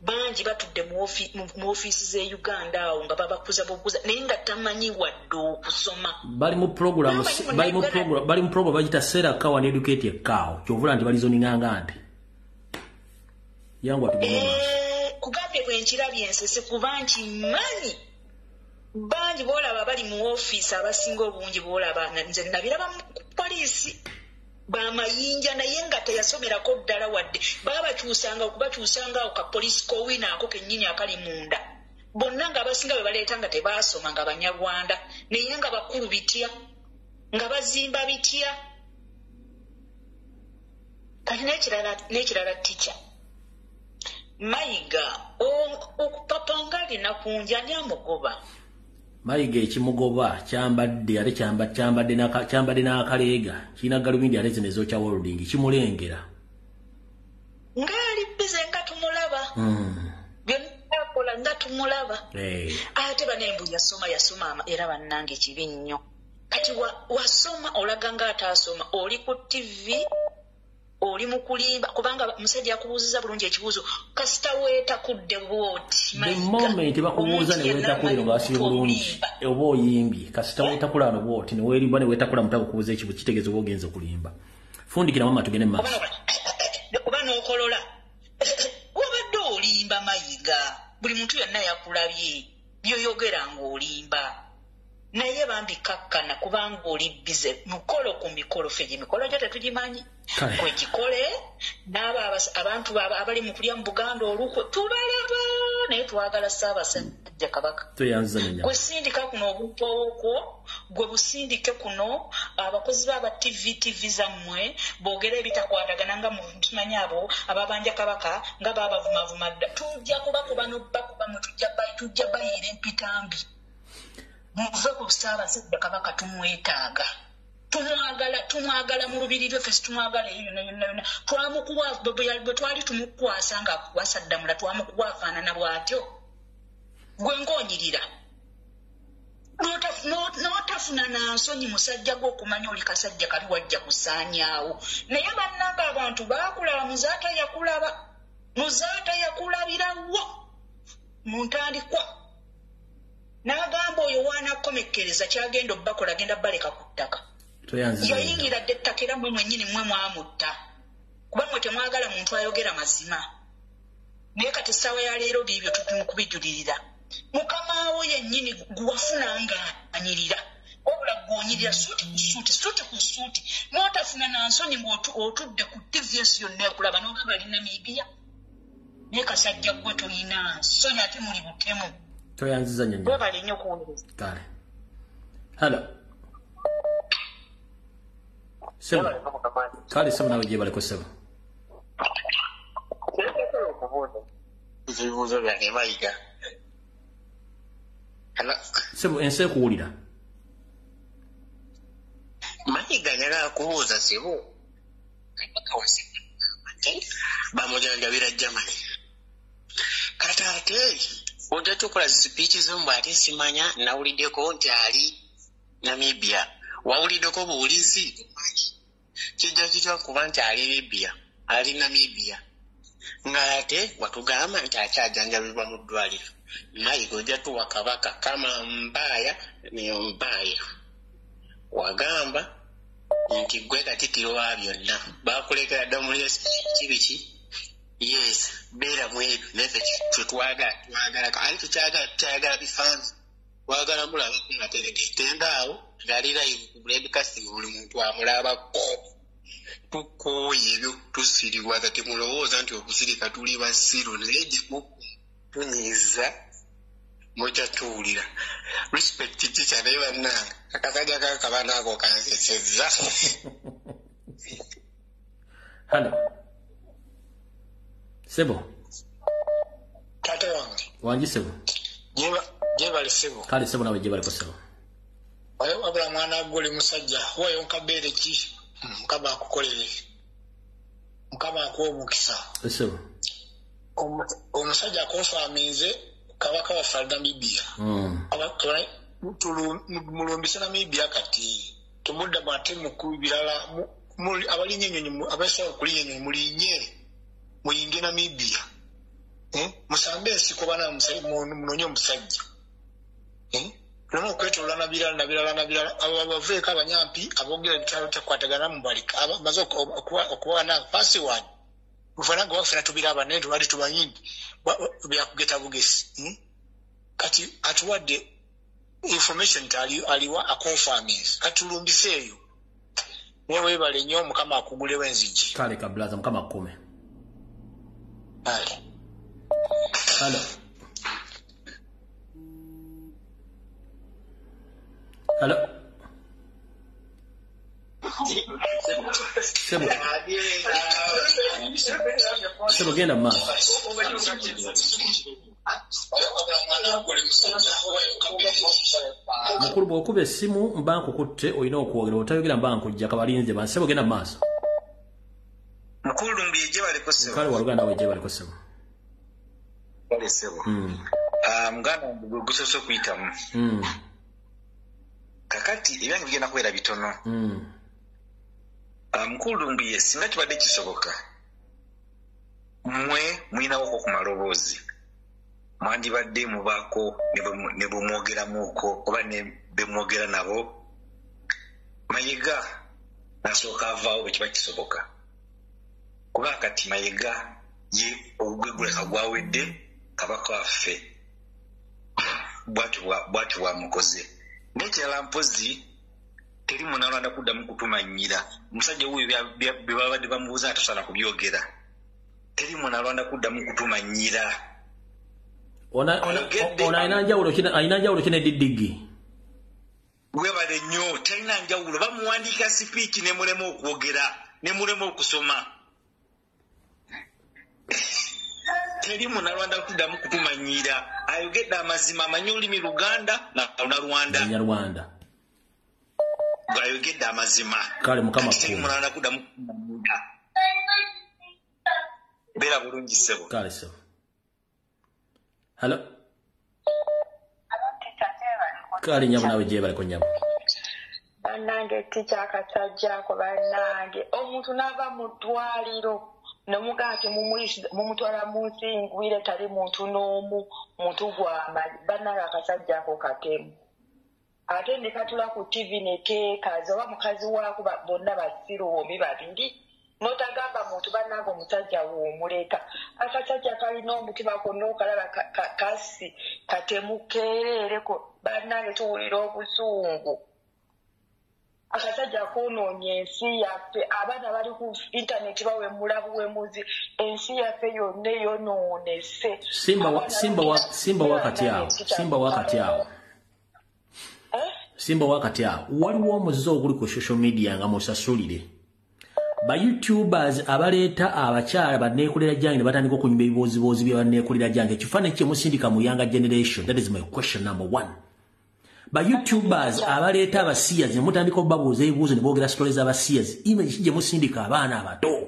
bangi batudde mu ofiisi z'e Uganda awo nga babakuza bokuza naye nga tamanyi wadde okusoma. Bali mu program bagita Sarah Cow and Educate a Cow. Kyovula nti balizoninganga nti. Yangu atugende. Kugambye bwe nkirabye ensese kuba nkimanyi. Bangi boolaba bali mu ofiisi abasinga obungi boolaba nze nabiraba mu poliisi. Bamayinja naye nga teyasomerako ddala wadde babakyusanga okubakyusanga ka police kowina ako kennyini akali munda bonna nga abasinga bwe baleeta nga tebaasoma nga Banyarwanda naye nga bakulu bitya nga bazimba bitya kati n'ekirala tica Mayiga okupapanga alina kunja ani amugoba. Mayiga ekimugoba kyambadde ate kyambadde n'akaleega kirina galubindi ate zino ezokya Worlding kimulengera ngaali bize nga tumulaba byenakola nga tumulaba ate banembu yasoma era bannange kibi nnyo kati wasoma olaga nga ataasoma oli ku TV oli mu kulimba kubanga musajja akubuuziza bulungi ekibuuzo kasita weetakudde bwoti the moment bakubuuza ne weetakulira nga asiri bulungi oba oyimbye kasita weetakula no bwoti ne weerimba ne weetakula mutaka kubuuza ekibu kitegeeza oba ogenza okulimba fundikira mama tugende mu maaso kuba n'okolola wabadde olimba Mayiga buli muntu yonna yakulabye byoyogera ng'olimba naye bambi kakkana kubanga oli bize mukolo ku mikolo fegi mikolo gyo tetugimanyi kwekikole n'aba abantu abali mu kulya mu Buganda olukwe tubalaba naye twagala Ssaabasajja Kabaka gwe sindika kuno obupooko gwe busindike kuno abakozi b'aba TV zammwe boogera ebitakwatagana nga tumanyi abo ababanja Kabaka nga babavumavuma dda tujja kubakuba n'obakuba mwe tujja bayiira empitambi muve ku Ssaabasajja Kabaka tumwetaaga tumwagala mu lubiri lwe fesi tumwagala yonna twamukuwa bwe twali tumukwasa nga akukwasa Ddamula twamukuwa afaanana bw'atyo gwe ng'onyirira n'otafuna na nsonyi musajja gw'okumanya oli kasajja kali wajja kusaanyaawo naye bannanga abantu baakulaba muzaata yakulabirawo mu ntandikwa n'agamba oyo waanakomekkereza kyagenda obbakola agenda baleka ku ttaka yayingira dde ettaka era mwe mwennyini mmwe mwamutta kuba mmwe temwagala muntu ayogera mazima naye kati essaawa ya leero biibyo tukubijulirira mukama wo yennyini guwafuna nga anyirira wabula gw'onyirira suuti ku suuti n'otafuna na nsonyi ng'otudde ku TVS yonna ekulaba n'ogamba ali Namibia naye kasajja gwe tolina nsonyi ate muli butemu toyanziza nnyo webale nnyo kuwuliriza kale hello sebo kale sebo nawe gye baleko sebo ebibuuzo byange Mayiga sebo ensi ekuwulira Mayiga njagala kubuuza sebo Kabaka bamujanjabira Germany kati ate ojja tukola zipiiki zomu ate simanya nawuliddeko nti ali Namibia wawuliddeko buwulizi kijja kitwa kuba nti ali Libya ali Namibia ng'ate watugamba nti akyajanjabibwa mu ddwaliro Mayiga ojja tuwa Kabaka kama mbaya niyo mbaya wagamba nti gwe Katikkiro wa byonna baakulekera dda muli kibiki yes beera mweru neffe twagala ali tukyagala bifaananyi twagala mulaba nga tenda awo ngali live ku broadcasting buli muntu amulabako tukooye ebyo tusiriwaza temulowooza nti okusirika tuli basiru naye gye tunyiza mujja tuwulira respect teacher naye bannange akasajja kakabana ako kansesezza hello sebo tate wange wangi sebo jebali sebo kale sebo nawe jebali ko sebo wabula mwana gwe oli musajja wayo nkabeere ki mukama akukolere mukama akuwa omukisa sebo omusajja akonfaminze Kabaka waffe ali Namibia mulumbise Namibia kati tumudda ate mu birala abalinnya ennyonyi abasobola okulinnya ennyonyi mulinye muyinge Namibia musambe esiko bana munonye omusajja nomu okwetolola nabirala abo abaveeko abanyampi abogera ebitalo takwatagana mu balika amaze okuwana password mufananga wafuna tubiraba naye tubali tubanyini byakugeta bugesi kati atuwadde information aliwa aconfirmings katulumbiseeyo naye weebale nnyo mukama akugulewo enzigi kale kablaza mukama akume Hello. Hello. Sebo genda ma. Mukuru bw'okuba essimu mbanku kutte olina okwogera otayogera mbanku jja kabalinze ba sebo genda maaso. Mukulu mbiye baliko sebo. Kale waluganda we baliko sebo. Kale sebo. Muganda gusoso kuyitamu. Kakati ebyange bigenda kubeera bitono. Mukulu mbiye singa kibadde kisoboka. Mmwe mwinawo ku maloboozi. Mwandibadde mubaako ne bumwogeramuuko oba ne bemwogera nabo. Mayiga nasooka avaawo bwe kiba kisoboka. Kuba kati Mayiga ye obugweguleka gwawedde kabaka waffe bwati bwamukoze. Nekirala mpozi teri munalwanda kuddamu kutumanyira. Omusajja wuyo bye babadde bamubuuza atasobola kubyogera. Teri munalwanda kuddamu kutumanyira. Ona ayina njawulo kine diddigi. Webale nnyo talina njawulo bamuwandiika sipiiki ne mulema okwogera ne mulema okusoma. Teri munalwanda kuddamu kutumanyira. Ayogedde amazima amanyi olulimi Luganda na Nyarwanda. Ayogedde amazima. Kale mukama kuuma. Teri munalwanda kuddamu kutumanyira. Beera bulungi sebo. Kale sebo. Hello. Kale nyamu nawe gye bali ku nyamu. Bannange tica akasajjako bannange omuntu n'ava mu ddwaliro nomugaati mumutwala mu nsingwire tali muntu n'omu muntu gw'amanyi bannange akasajjako katemu ate ne katula ku TV ne keekazi oba mukazi waako bonna basiroomi babiri n'otagamba muntu bannange omusajja woomuleka akasajja kalina omutima gwonna okalaba kasi katemu keerereko bannange tuwulira obusungu akasajja koonoonya ensi yaffe abaana bali ku intaneti bawemula buwemuzi ensi yaffe yonna eyonoonese simba wakati awo waliwo omuzizo oguli ku social media nga musasulire ba YouTubers abaleeta abakyala banneekolera jange ne batandika okunyuma ebibooziboozi bya banneekolera jange ekifaananyi kye musindika mu younger generation. That is my question number one. Ba YouTubers abaleeta abasiyas ne mutandika okubabuuza ebibuuzo ne boogera stories abasiyas image gye musindika abaana abato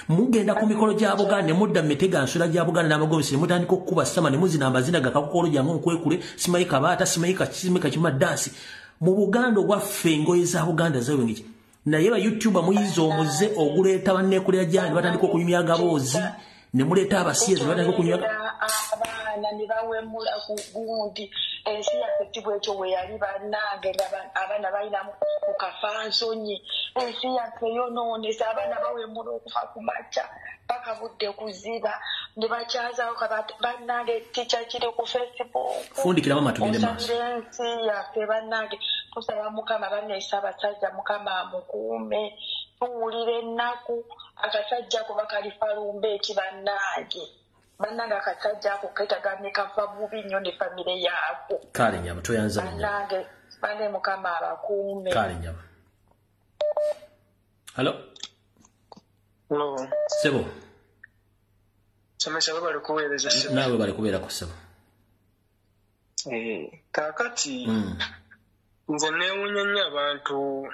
mugenda ku mikolo gya Buganda ne mudda mu mitega nsula gya Buganda n'amagomesi ne mutandika okukuba sama ne muzina amazina gakakukolo jange okwekule simayi kabaata simayi kachizime dansi mu Buganda obwaffe engoye za Buganda zawengeki naye ba YouTuber muyizo omuze oguleeta banneekolera jange batandika okunyumya agaboozi ne muleeta abasiyas ne batandika okunyumya abaana ne bawemula ku gundi ensi yaffe tibwekyo bwe yali bannange abaana balinamu ku kafansonyi ensi yaffe yonoonese abaana bawemula okufa ku makya paka budde kuziba ne bakyazawo bannange tica kiri ku Facebook fundikiramu amatubire maaso ensi yaffe bannange tusaba mukama banneesa abasajja mukama amukuume tuwulire ennaku akasajja kuba kalifalumba ekibannange bannange akasajja ako ketaganye kafa bubi nnyo ne famire yaako kale nyama toyanza bannange bane mukama abakuume kale nyama. Hello. Hello. Sebo. Somesa bali kuweereza sebo. Nawe bali kubeera ku sebo. Kakati nze neewunya nnyo abantu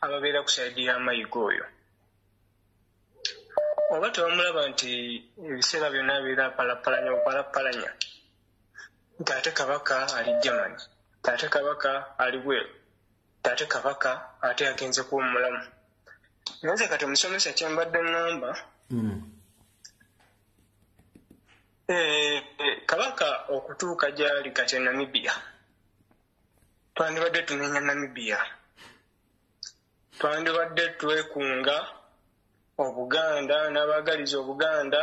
ababeera ku saidi ya Mayiga oyo. Oba tebamulaba nti ebiseera byonna abeera palapalanya nti ate kabaka ali Germany, ate kabaka ali bweru, ate kabaka ate agenze kuba omulamu. Naye kati omusomesa kyembadde ŋŋamba kabaka okutuuka gyali kati Namibia twandibadde tunenya Namibia twandibadde twekunga Obuganda n'abagaliza Obuganda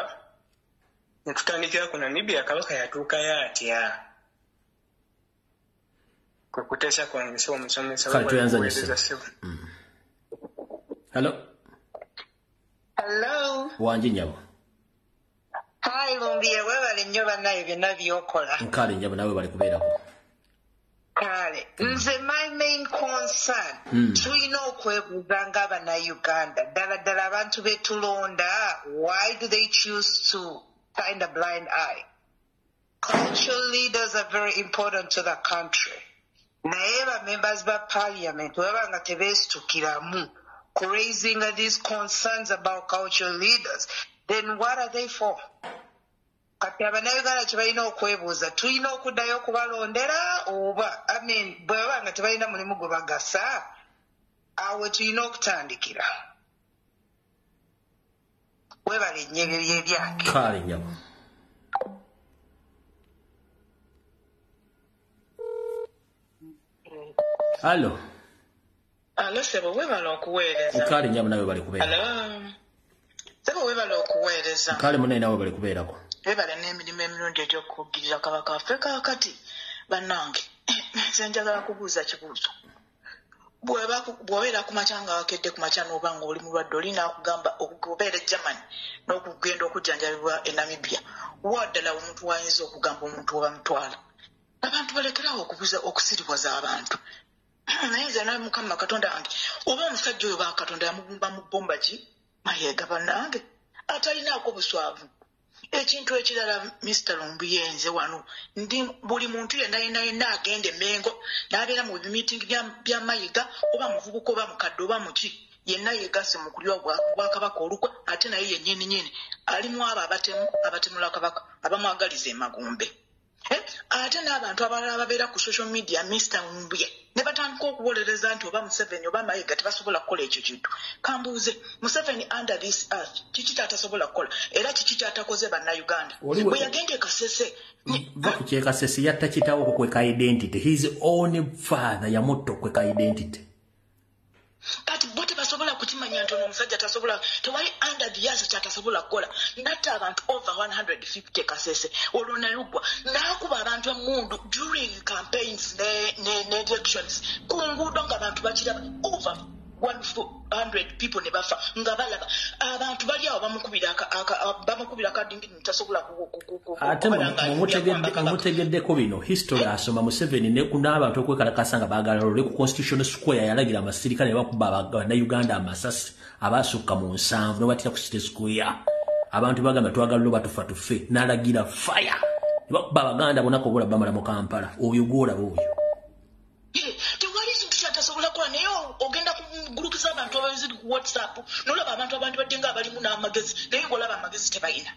ne tutandikira ku Namibia kabaka yatuukayo atya kwe kuteesa kwange so omusomesa Hello. Hello. Wanji nyabo. Hi Lumbiye webale nnyo bannaye byonna byokola. Nkale nyabo nawe bali kubeerako. Kale, nze my main concern tulina okwebuuza ng'Abannayuganda ddala abantu betulonda why do they choose to find a blind eye? Cultural leaders are very important to the country. Naye ba members ba parliament weba nga tebeesitukiramu raising these concerns about cultural leaders, then what are they for? Kati Abannayuganda tebalina okwebuuza tulina okuddayo okubalondera oba bweba nga tebalina mulimu gwe bagasa awe tulina okutandikira. Webale nnyo ebyo byebyange. Kale nyabo. Allo. Allo sebo webale okuweereza. Kale nyabo nawe bali kubeera. Allo. Sebo webale okuweereza. Kale munene nawe bali kubeerako. Webale n'emirimu emirundi egy'okukugirira kabaka waffe kaakati bannange nze njagala kubuuza kibuuzo. Bw'obeera ku makya nga wakedde ku makya n'oba ng'oli mulwadde olina akugamba okubeera e Germany n'okugenda okujjanjabibwa e Namibia. Waddala omuntu wayinza okugamba omuntu oba mutwala. Abantu balekerawo okusiriwaza abantu. Naye nze nawe Mukama Katonda wange oba omusajja oyo Katonda yamubumba mu bbomba ki Mayiga bannange atalinaako buswavu. Ekintu ekirala Mr. Lumbuye nze wano ndi buli muntu yenna agende Mengo n'abeera mu bimiitingi bya Mayiga oba muvubuka oba mukadde oba muki yenna yeegase mu kulya Obwakabaka olukwe ate naye yennyini alimu abo abatemula kabaka abamwagaliza emagumbe. Ate n'abantu abalala ababeera ku social media Mr. Lumbuye ne batandika okuwolereza nti oba Museveni oba Mayiga tebasobola kukola ekyo kintu. Kambuuze Museveni under this earth kiki kyatasobola kukola era kiki kyatakoze Bannayuganda bwe yagenda e Kasese Vakye Kasese yatta kitaawo okukweka identity his own father yamutta okukweka identity. Kati bote basobola kukimanya nti ono omusajja tasobola tewali under the earth kyatasobola kukola natta abantu over 150 Kasese olwo nalugwa n'akuba abantu emundu during campaigns ne elections ku nguudo ng'abantu bakiraba over 100 people ne bafa nga balaba abantu bali awo bamukubira kadingi tasobola ate mumutegeddeko bino history asoma Museveni ne n'abantu okwekalakasa nga baagala lole ku Constitution Square yalagira amasirikale ne bakuba Abannayuganda amasasi abasukka mu 7 ne batira ku City Square abantu bagamba twagala lo batufa tufe n'alagira fire ne bakuba Abaganda bonna ko bulaba bamala mu Kampala oyo gwolaba oyo tasobola kuba naye ogenda ku groups abantu abaziri ku WhatsApp n'olaba abantu abandi baddenga abalimu n'amagezi naye ng'olaba amagezi tebalina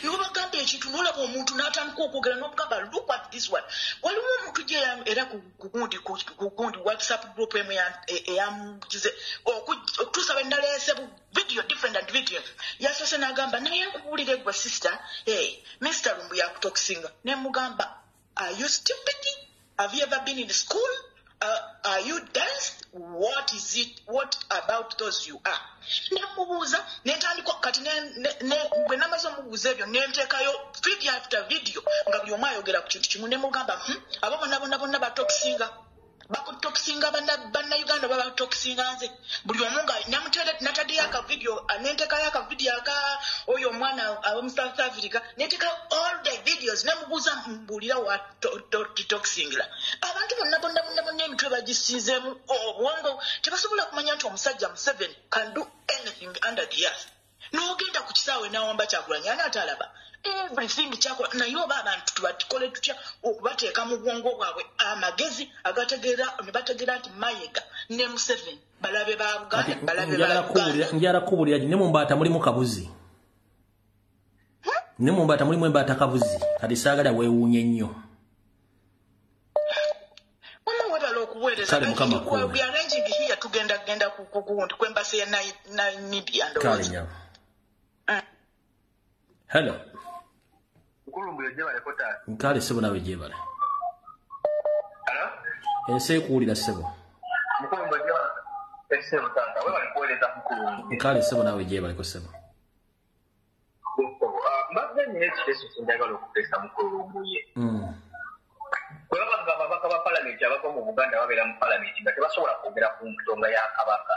n'obagamba ekintu n'olaba omuntu n'atandika okwogera n'omugamba look at this one waliwo omuntu gye era ku gundi WhatsApp group emu eyamugize okutuusa bwe naleese video different and video yasoose n'agamba naye nkubuulire gwe sister Mr. Lumbu yakutokisinga ne mugamba are you stupid? Have you ever been in school? Are you danced? What is it? What about those you are? Nemubuuza netandika kati bwe namaze omubuuza ebyo nenteekayo video after video nga buli omu ayogera ku kintu kimu nemugamba abo bonna batokisinga bakutokisinga Bannayuganda baba batokisinga nze buli omu nga nataddeyo akavidiyo nenteekayo akavidiyo aka oyo omwana ab'omu South Africa nenteeka all the videos nemubuuza mbuulira watitokisingira abantu bonna emitwe bagisiizeemu obwongo tebasobola kumanya nti omusajja Museveni can do anything under the earth n'ogenda ku kisaawe n'awamba Kyagulanyi ani atalaba everything kyako naye oba abantu tubatikole tutya okubateeka mu bwongo bwabwe amagezi ne bategeera nti Mayiga ne Museveni balabe ba Buganda njala kubuulira ne mu mbaata mulimu kabuzi ne mu mbaata mulimu embaata kabuzi kati saagala weewuunye nnyo kale Mukama kuwe we arranging here tugenda kugundi kwembase ya Namibia ndo hello Mukulumbuye jebale kota. Nkale sebo nawe jebale. Ala? Ense kuulira sebo. Mukulumbuye jebale. Sebo tanga. Wewe walikueleza mukulumbuye. Nkale sebo nawe jebale ko sebo. Mbadde nnyo ekiteeso kye njagala okupesa mukulumbuye. Kwebanga ababaka ba palamenti abava mu Buganda babeera mu palamenti nga tebasobola kwogera ku ntonga ya Kabaka.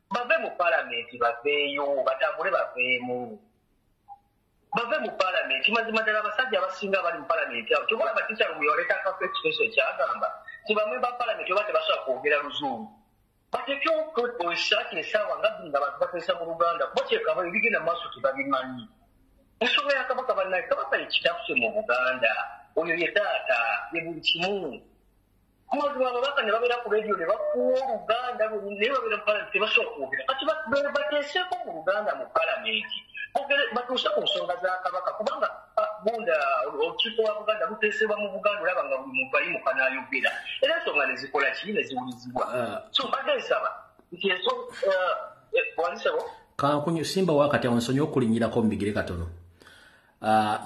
Bave mu palamenti baveeyo batambule baveemu. Bave mu palamenti mazima ddala abasajja abasinga bali mu palamenti awo kyobola batica lumu yolekakako ekiteeso ekyagamba ti bamwe ba palamenti oba tebasobola kwogera Luzungu. Bateke okisaaki essaawa nga bbiri nga bantu bateesa mu Luganda kuba kyekaba ebigenda mu maaso tebabimanyi. Ensonga ya Kabaka bannaye Kabaka ye kitaffe mu Buganda. Oyo ye taata ye buli kimu. Amazima ababaka ne babeera ku rediyo ne bafuwa Oluganda naye babeera mu palamenti tebasobola kwogera. Kati bateeseeko mu Luganda mu palamenti. Batuuse ku nsonga za Kabaka kubanga bunda olukiiko lwa Buganda luteesebwa mu Buganda olaba nga buli muntu ali muka n'ayogera. Era ensonga ne zikola ki ne ziwulizibwa. So mbadde nsaba nti walisabo kankunyu simba wakati awonsonyi okulinnyirako mu bigere katono.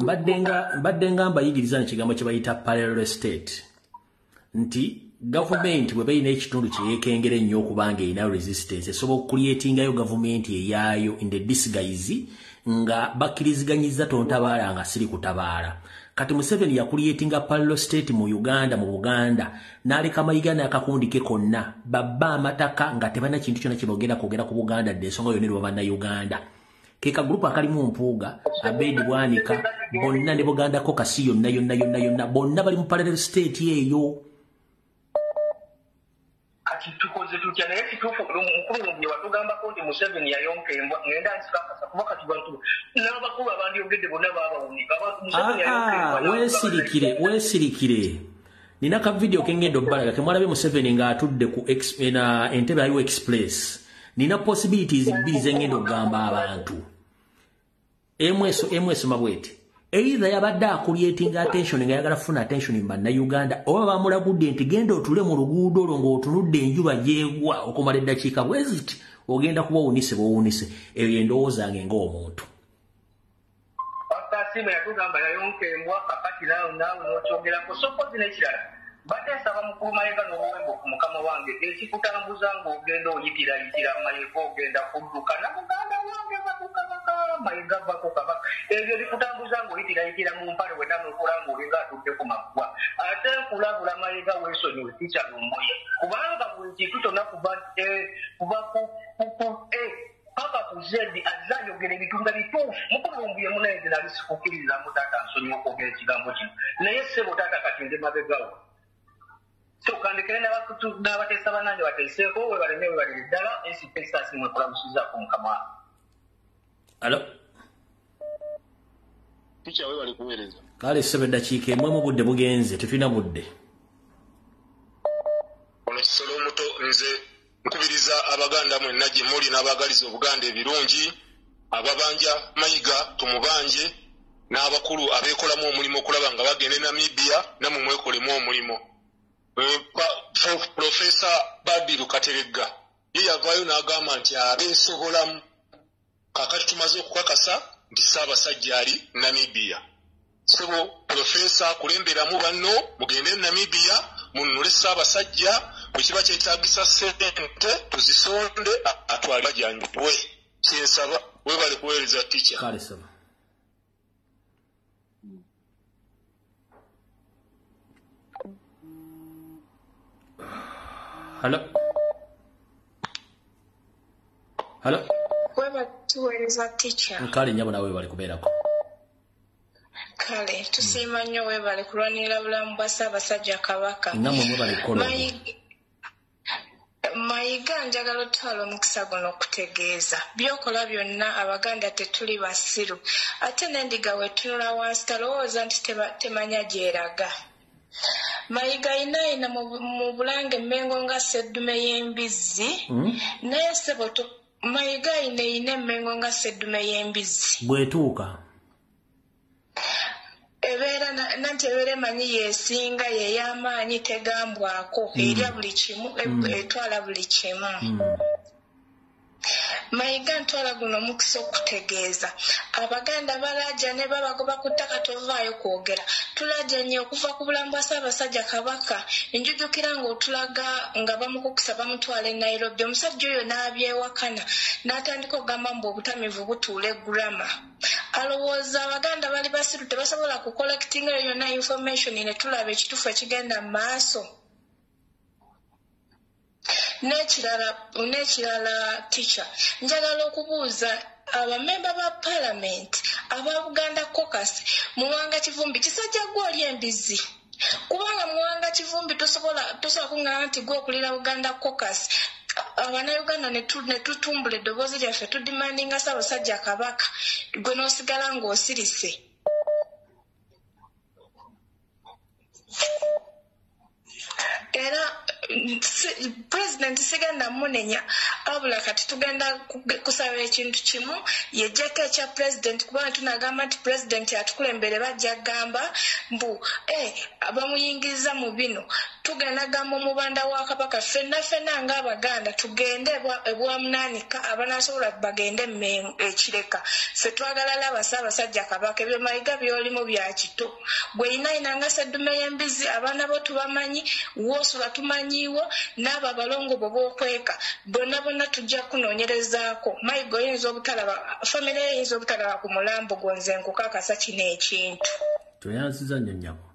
Mbadde nga mbayigiriza n'ekigambo kye bayita parallel state nti gavumenti bwe bayina ekitundu kye yeekengera ennyo okubanga erina resistance esobola okucreatingayo gavumenti eyaayo in the disguise nga bakkiriziganyiza tontabaala nga siri kutabaala. Kati Museveni yakuliyetinga parallel state mu Uganda mu Buganda n'aleka Mayiga n'akakundi ke konna babba amataka nga tebalina kintu kyonna kye boogera kwogera ku Buganda dde ensonga yonna erwa Uganda. Keka group akalimu Mpuuga Abedi Bwanika bonna ne Buganda ko kasi yonna bonna bali mu parallel state eyo. Tukoze tutya naye kituufu mukulumbuye watugambako nti Museveni yayonka embwa ngenda nsikakasa kuba kati bantu n'abakulu abandyogedde bonna baabawunika Museveni yayonka embwa weesirikire nina ka video kengendo bbalaga kemwalabye Museveni ng'atudde ku Entebbe Highway Express. Nina possibilities bbiri zengendo okugamba abantu emweso mabwete either yabadde akulietinga attention nga yagala funa attention mbanna Uganda oba bamulagudde nti genda otule mu luguudo olwo ng'otunudde enjuba gyegwa okumala eddakiika bweziti ogenda kuba owunise bw'owunise eyo yendowooza nge ng'omuntu. Pakasima yatugamba yayonka embwa kakati naawe n'okyogerako sokozi n'ekirala badde nsaba mukulu Mayiga n'obuwembe ku mukama wange ekikutambuza ng'ogenda oyitirayitira Mayiga ogenda kudduka na Buganda wange bakukabaka Mayiga bakukabaka ebyo bikutambuza ng'oyitirayitira mu mpale wena n'okola ng'olinga atudde ku maggwa ate nkulabula Mayiga weesonyiwe tica lumoye kubanga buli kintu kyonna kuba paka ku zedi azayogera ebitunga bituufu mukulumbuye munaye nali sikukkiriza mutaata nsonyiwa okwogera ekigambo kino naye ssebo taata kati nze mabegawo so kandikire n'abateesa bannange bateeseeko we baleme we balire ddala ensi Texas mwekulamusizaako mukama. Alo picha we bali kuweereza kale 7 dakiika emwe mu budde bugenze tetulina budde. Ono Kisolo omuto nze nkubiriza Abaganda mwenna gye muli n'abagaliza Obuganda ebirungi ababanja Mayiga tumubanje n'abakulu abeekolamu omulimu okulaba nga bagenda Namibia namwe mwekolemu omulimu. Profesa Badiru Kateregga ye yavaayo n'agamba nti abeesobolamu kakati tumaze okukakasa nti Ssaabasajja ali Namibia. So Profesa kulemberamu banno mugende Namibia mununule Ssaabasajja bwe kiba kyetaagisa ssente tuzisonde atwale bajanjibwe. Kyensaba webale kuweereza tica. Kale saba. Hello. Weba tuweereza tica. Kale nyabo nawe bali kubeerako. Kale tusiima nnyo weebale kulwanirira bulamu bwa Ssaabasajja Kabaka. Namwe mwebale kukola. Mayiga njagala otwala omukisa guno okutegeeza byokola byonna Abaganda tetuli basiru ate n'endiga wetunula wansi talowooza nti temanya gyeraga. Mayiga ina mu Bulange Mmengo nga Sseddume y'embizzi naye ssebo Mayiga ina Mmengo nga Sseddume y'embizzi bwetuuka ebeera nanti ebeera emanyi yeesinga yey'amaanyi tegambwako erya buli kimu etwala buli kimu. Mayiga ntwala guno mukisa okutegeeza abaganda balaja ne babagoba ku ttaka tovaayo kwogera tulajanye okuva ku bulamu bwa Ssaabasajja Kabaka njujukira ng'otulaga nga bamukukusa bamutwala e Nairobi omusajja oyo n'abyewakana n'atandika okugamba mbu obutamiivu butuula eggulama alowooza abaganda bali basiru tebasobola kukollectinga yonna information ne tulaba ekituufu ekigenda mu maaso n'ekirala teacher njagala okubuuza abamemba ba parliament aba Buganda caucus Muwanga Kivumbi kisajja gw'oli embizi kubanga Muwanga Kivumbi tosobola kuŋŋaana nti gwe okulira Buganda caucus Abannayuganda ne tutumbula eddoboozi lyaffe tudimandinga Ssaabasajja Kabaka gwe n'osigala ng'osirise era President sigenda munenya abula kati tugenda kusaba ekintu kimu yejjako ekya President kubanga tunagamba nti President atukulembere bajja gamba mbu bamuyingiriza mu bino tugenda gamba omubanda wa Kabaka ffenna ng'Abaganda tugende ebwamunaanika abanasobola bagende ekireka ffe twagala laba Ssaabasajja Kabaka ebyo Mayiga byolimu bya kito gwe yinaayinanga seddume y'embizi abaana bo tubamanyi woosula tumanyiiwo n'abo abalongo bo b'okweka bonna tujja kunoonyerezaako Mayiga oyinza obutalaba famire eyinza obutalaba ku mulambo gonze nkukakasa kino ekintu toyanziza nnyo nnyabo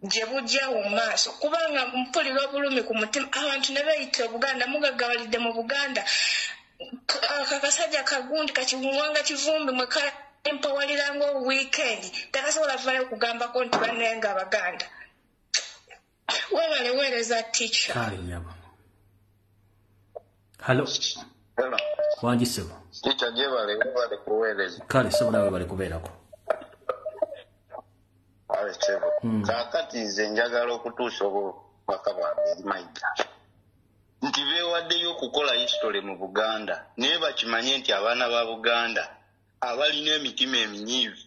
gye bujjawo mu maaso kubanga mpulira obulumi ku mutima abantu ne beeyita Obuganda mugaggabalidde mu Buganda akakasajja kagundi Muwanga Kivumbi mwe empawaliranga weekend takasobola vaayo okugambako nti bannaye nga Abaganda webale weereza teacher kale nyabo halo wanjisebo teacher jebale kuweereza kale sobola webale kubeerako Chebo. Kakati nze njagala okutuusa obubaka bwange eri Mayiga nti beewaddeyo okukola history mu Buganda naye bakimanye nti abaana ba Buganda abalina emitima eminyiivu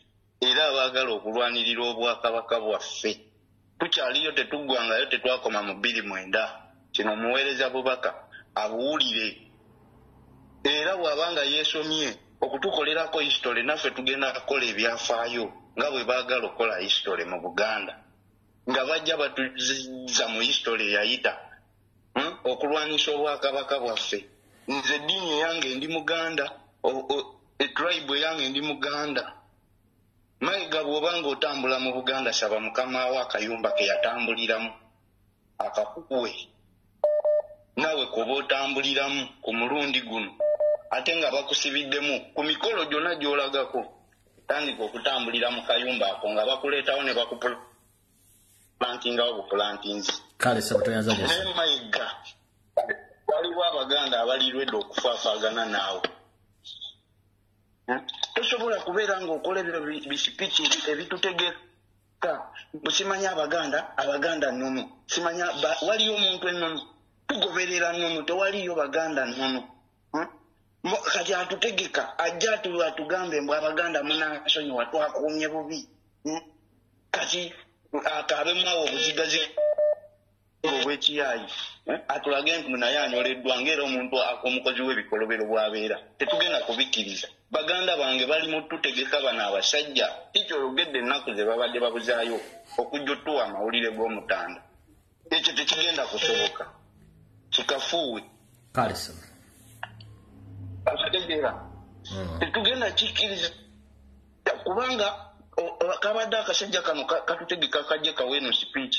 era abaagala okulwanirira obwakabaka bwaffe tukyaliyo tetuggwangayo tetwakoma mu 29 kino omuweereza bubaka abuwulire era bw'abanga yeesomye okutukolerako history naffe tugenda kukola ebyafaayo nga bwe baagala okukola history mu Buganda nga bajja batuza mu history yayita okulwanyisa obwakabaka bwaffe nze eddiini eyange ndi Muganda etribe eyange ndi Muganda Mayiga bw'obanga otambula mu Buganda saba mukama wo akayumba ke yatambuliramu akakukuwe nawe kuba otambuliramu ku mulundi guno ate nga bakusibiddemu ku mikolo gyonna gy'olagako tandika okutambulira mu kayumba ako nga bakuleetawo ne bakupulantingawo bupulantinzi kale sabutoyanza naye Mayiga waliwo Abaganda abalirwedde okufaafaagana naawe tosobola kubeera ng'okola ebyo bisipiki ebitutegeka simanya Abaganda nnono simanya waliyo omuntu ennono tugoberera nnono tewaliyo Baganda nnono kati atutegeka ajja atugambe mbu Abaganda munasonyiwa twakuumye bubi kati akabemwawo obuzigazi obw'ekiyaayi atulage nti naye anyoleddwa ng'era omuntu omukozi w'ebikolobero bw'abeera tetugenda kubikkiriza Baganda bange bali mu tutegeka bano abasajja tikyologedde ennaku ze babadde babuzaayo okujja otuwa amawulire g'omutanda ekyo tekigenda kusoboka kikafuuwe kale sa ategeera tetugenda kikkiriza kubanga kabadde akasajja kano katutegeka kajje kaweeno speech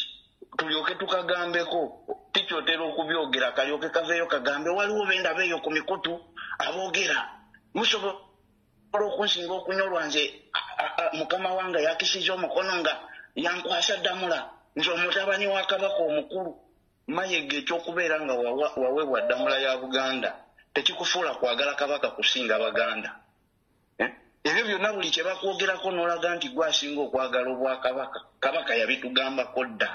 tulyoke tukagambeko tikyotera okubyogera kalyoke kaveeyo kagambe waliwo bendaba eyo ku mikutu aboogera musobola okunsinga okunyolwa nze mukama wange yakisiza omukono nga yankwasa ddamula nze omutabani wa Kabaka omukulu Mayiga ekyokubeera nga waweebwa ddamula ya Buganda tekikufuula kwagala Kabaka kusinga Baganda ebyo byonna buli kye bakwogerako n'olaga nti gwasinga okwagala obwakabaka Kabaka yabitugambako dda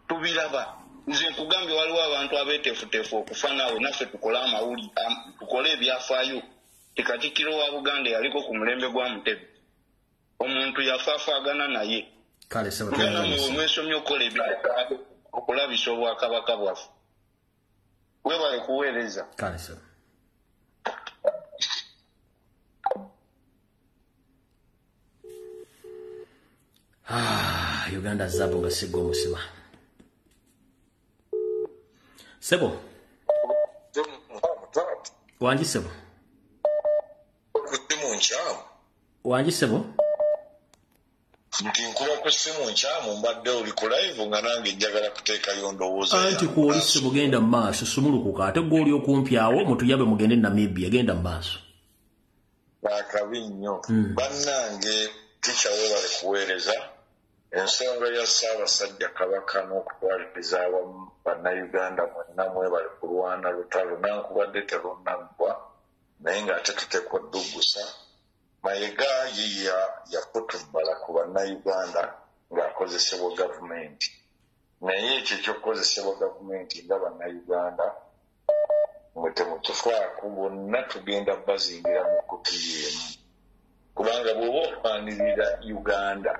tubiraba nze nkugambye waliwo abantu abeeteefuteefu okufa naawe naffe tukole amawuli tukole ebyafaayo Katikkiro wa Buganda yaliko ku mulembe gwa Mutebi omuntu yafaafaagana naye kale sabutoyanza mwesomye okukola ebyafaayo okulabisa obwakabaka bwaffe webale kuweereza kale sa Uganda zabu nga siggo musiba. Sebo. Wanji Sebo. Wanji Sebo. Nkuba ku simu nkyamu mbadde oli ku live nga nange njagala kuteekayo ndowooza yange. Anti kuolise bugenda mu maaso sumulukuka ate gw'oli okumpi awo mutuyabe mugende Namibia genda mu maaso. Bakabi nnyo. Bannange ticha webale kuweereza ensonga ya Ssaabasajja Kabaka n'okutwaliriza awamu bannayuganda mwenna mwebale kulwana lutalo nankubadde terunnagwa naye ng'ate tutekwa dduggusa. Mayiga ye yafutubbala ku bannayuganda ng'akozesebwa gavumenti. Naye ekyo ekyokukozesebwa gavumenti nga bannayuganda mwe temutufaako bonna tugenda bazingira mu kkuti y'emu. Kubanga bw'oba olwanirira Uganda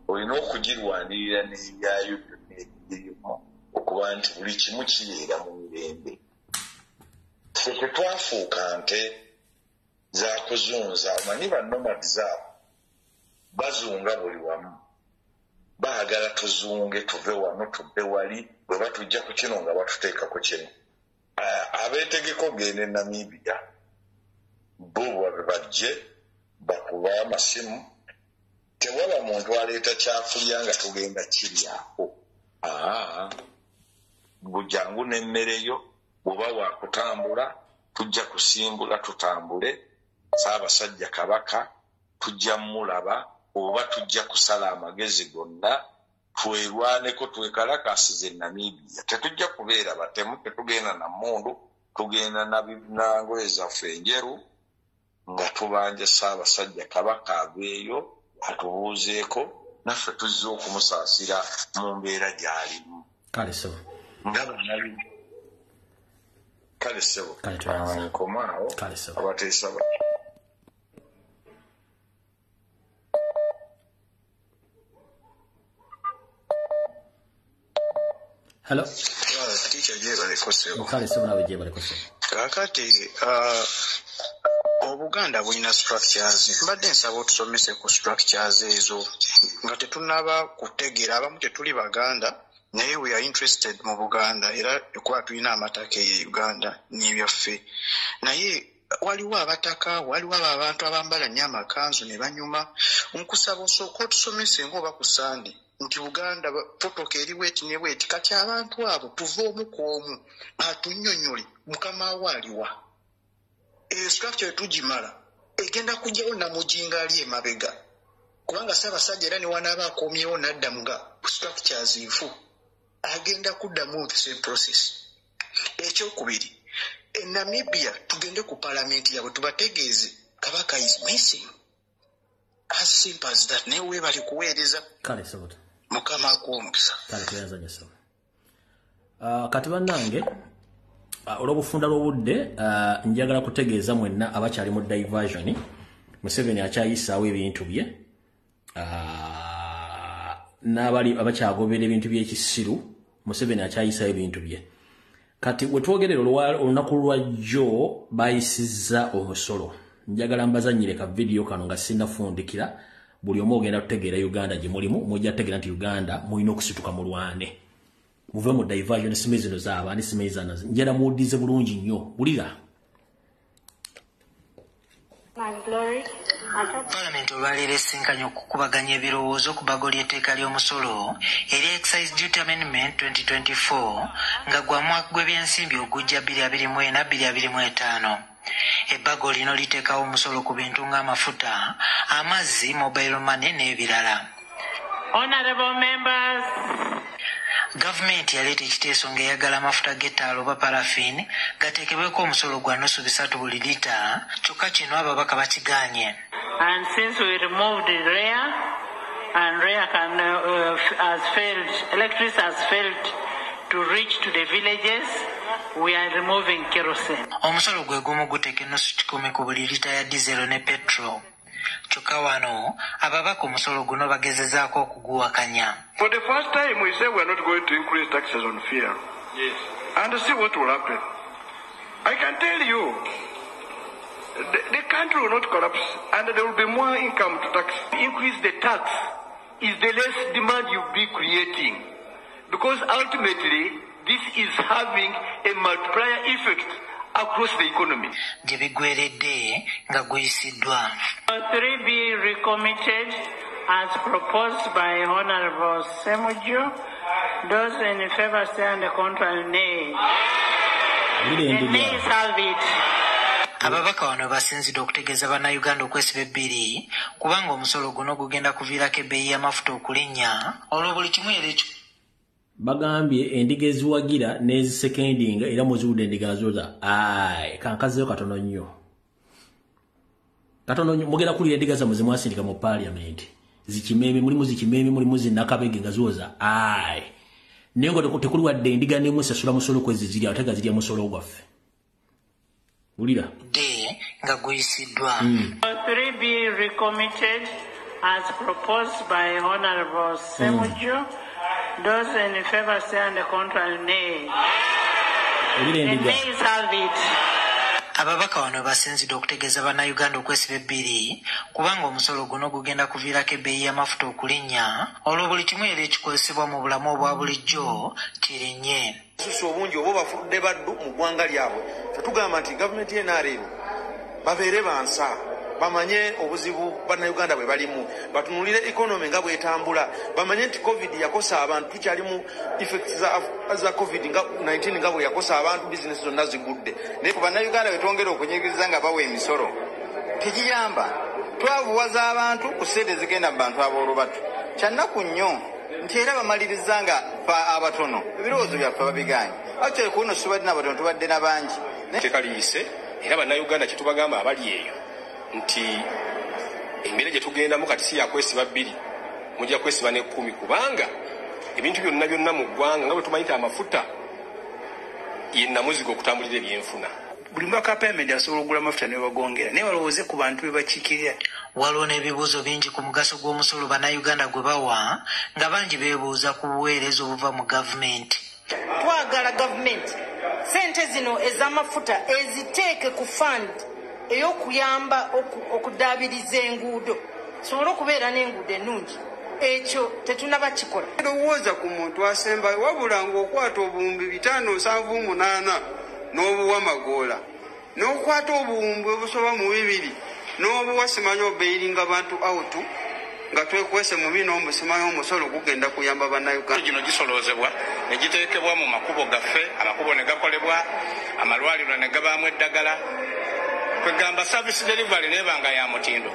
olina okugirwanirira n'ebyayo byonna ebirimu okuba nti buli kimu kibeera mu mirembe. Ffe tetwafuuka nte za kuzunza amanyi bannomadi zaabo bazunga buli wamu baagala tuzunge tuve wano tubbe wali bwe batujja ku kino nga batuteekako kino. Abeetegeka ogenda e Namibia bo bwabe bajje bakuba amasimu tewaba muntu aleeta kyakulya nga tugenda kiryako. Bujangu n'emmereyo bw'oba wakutambula tujja kusimbula tutambule. Ssaabasajja Kabaka tujja mulaba oba tujja kusala amagezi gonna twerwaneko twekalakasize Namibia. Tetujja kubeera batemu, tetugenda na mmundu, tugenda na ngoye zaffe enjeru nga tubanja Ssaabasajja Kabaka aveeyo atubuuzeeko naffe tuzze okumusaasira mu mbeera gy'alimu. Kale Sebo. Kale Sebo. Nkomaawo abateesa ba. Hello. Teacher jebaleko Sebo. Kale Sebo nawe jebaleko Sebo. Kakati Obuganda bulina structures. Mbadde nsaba otusomese ku structures ezo nga tetunaba kutegeera abamu tetuli Baganda naye we are interested mu Buganda era kuba tulina amataka e Uganda n'ebyaffe. Naye waliwo abataka, waliwo abantu abambala nnyo amakanzu ne banyuma. Nkusaba osooka otusomese ng'oba ku Sande nti Buganda potoka eri bweti ne bweti kati abantu abo tuve omu ku omu atunnyonnyole mukama waaliwa. Structure tugimala egenda kujjawo namujinga ali emabega kubanga Ssaabasajja era ne wanaaba akomyewo n'addamu nga structures nfu agenda kuddamu the same process. Ekyokubiri Namibia tugende ku parliament yabwe tubategeeze Kabaka is missing. As simple as that. Naye weebali kuweereza. Kale Sebo. Mukama akuwomukisa. Kale tuyanza nyo Sebo. Kati bannange olw'obufunda lw'obudde njagala kutegeeza mwenna abakyali mu diversion Museveni akyayisaawo ebintu bye n'abali abakyagobera ebintu by'ekisiru Museveni akyayisaawo ebintu bye. Kati bwe twogerera olunaku lwajjo bayisizza omusolo. Njagala mbazannyire ka video kano nga sinnafundikira buli omu ogenda kutegeera Uganda gye mulimu mujja kutegeera nti Uganda mulina okusituka mulwane. Muve mu diversion sime zino zaabani sime zana njera mudize bulungi nnyo bulira. Parliament olwaleero esinkanya okukubaganya ebirowoozo ku bago ly'etteeka ly'omusolo eri Excise Duty Amendment 2024 nga gwa mwaka gw'ebyensimbi ogujja 2024-2025. Ebbago lino liteekawo omusolo ku bintu ng'amafuta, amazzi, mobile money n'ebirala. Honorable members, Gavumenti yaleeta ekiteeso ng'eyagala amafuta g'ettaala oba parafini gateekebweko omusolo gwa nusu bisatu buli lita, kyokka kino ababaka bakigaanye. And since we removed REA, and REA has failed, electricity has failed to reach to the villages, we are removing kerosene. Omusolo gwe gumu guteeka ennusu kikumi ku buli lita ya diesel ne petrol. Kyokka wano ababaka omusolo guno bagezezaako okuguwakanya. For the first time we say we are not going to increase taxes on fuel. Yes. And see what will happen. I can tell you, the country will not collapse and there will be more income to tax. Increase the tax is the less demand you'll be creating. Because ultimately, this is having a multiplier effect across the economy. 3B recommitted as proposed by Honorable Semuju. Those in favor stand contrary, nay. The nays have it. Ababaka wano basinzidde okutegeeza bannayuganda okwesiba ebbiri kubanga omusolo guno gugenda kuviirako ebbeeyi y'amafuta okulinnya olwo buli kimu era ekyo. Bagambye endiga eziwagira n'ezisekendinga era muziwudde endiga zoza kankazeyo katono nnyo mugenda kulira endiga zammwe zemwasindika mu paliamenti zikimeemi mulimu zikimeemi mulimu zinnakabege nga zoza naye nga tekuli wadde endiga n'emu esasula musolo kwezi zirya ate nga zirya musolo gwaffe wulira nga guyisiddwa 3B recommitted as proposed by Honorable Semuju. Those in favor stand contrary, nay. The nays have it. Ababaka wano basinzidde okutegeeza bannayuganda okwesiba ebbiri kubanga omusolo guno gugenda kuviirako ebbeeyi y'amafuta okulinnya olwo buli kimu era ekikozesebwa mu bulamu obwa bulijjo kirinnye. Susu obungi oba bafudde baddu mu ggwanga lyabwe tetugamba nti gavumenti y'NRM babeere bansa bamanye obuzibu bannayuganda bwe balimu batunulire economy nga bwetambula bamanye nti covid yakosa abantu tukyali mu effects za covid nga 19 nga bwe yakosa abantu business zonna zigudde naye ku bannayuganda betwongera okunyigiriza nga bawa emisolo tekiyamba twavuwaza abantu ku ssente zigenda mu bantu ab'olubatu kyannaku nnyo nti era bamaliriza nga abatono ebirowoozo byaffe babiganye actually kuno tubadde n'abatono tubadde n'abangi tekaliyise era bannayuganda kyetubagamba abali eyo nti embeera gye tugendamu kati si yakwesiba bbiri mujja kwesiba n'ekkumi kubanga ebintu byonna byonna mu ggwanga nga bwe tumanyi amafuta ye namuzigo okutambulira ebyenfuna buli mwaka payment asobola okugula amafuta ne bagongera naye balowooze ku bantu be bakiikirira. Waliwo n'ebibuuzo bingi ku mugaso gw'omusolo bannayuganda gwe bawa nga bangi beebuuza ku buweereza obuva mu gavumenti. Twagala gavumenti sente zino ez'amafuta eziteeke ku fund ey'okuyamba okudaabiriza enguudo sobola okubeera n'enguudo ennungi ekyo tetunaba kikola. Ndowooza ku muntu asembayo wabula ng'okwata obuwumbi 578 n'obuwa magoola n'okwata obuwumbi obusoba mu 2 n'obuwa simanyi obeiringa bantu autu nga twekwese mu bino omusimanyi omusolo gugenda kuyamba bannayuganda. Gino gisoloozebwa ne giteekebwa mu makubo gaffe amakubo ne gakolebwa amalwaliro ne gabaamu eddagala kwegamba service delivery nebanga ya mutindo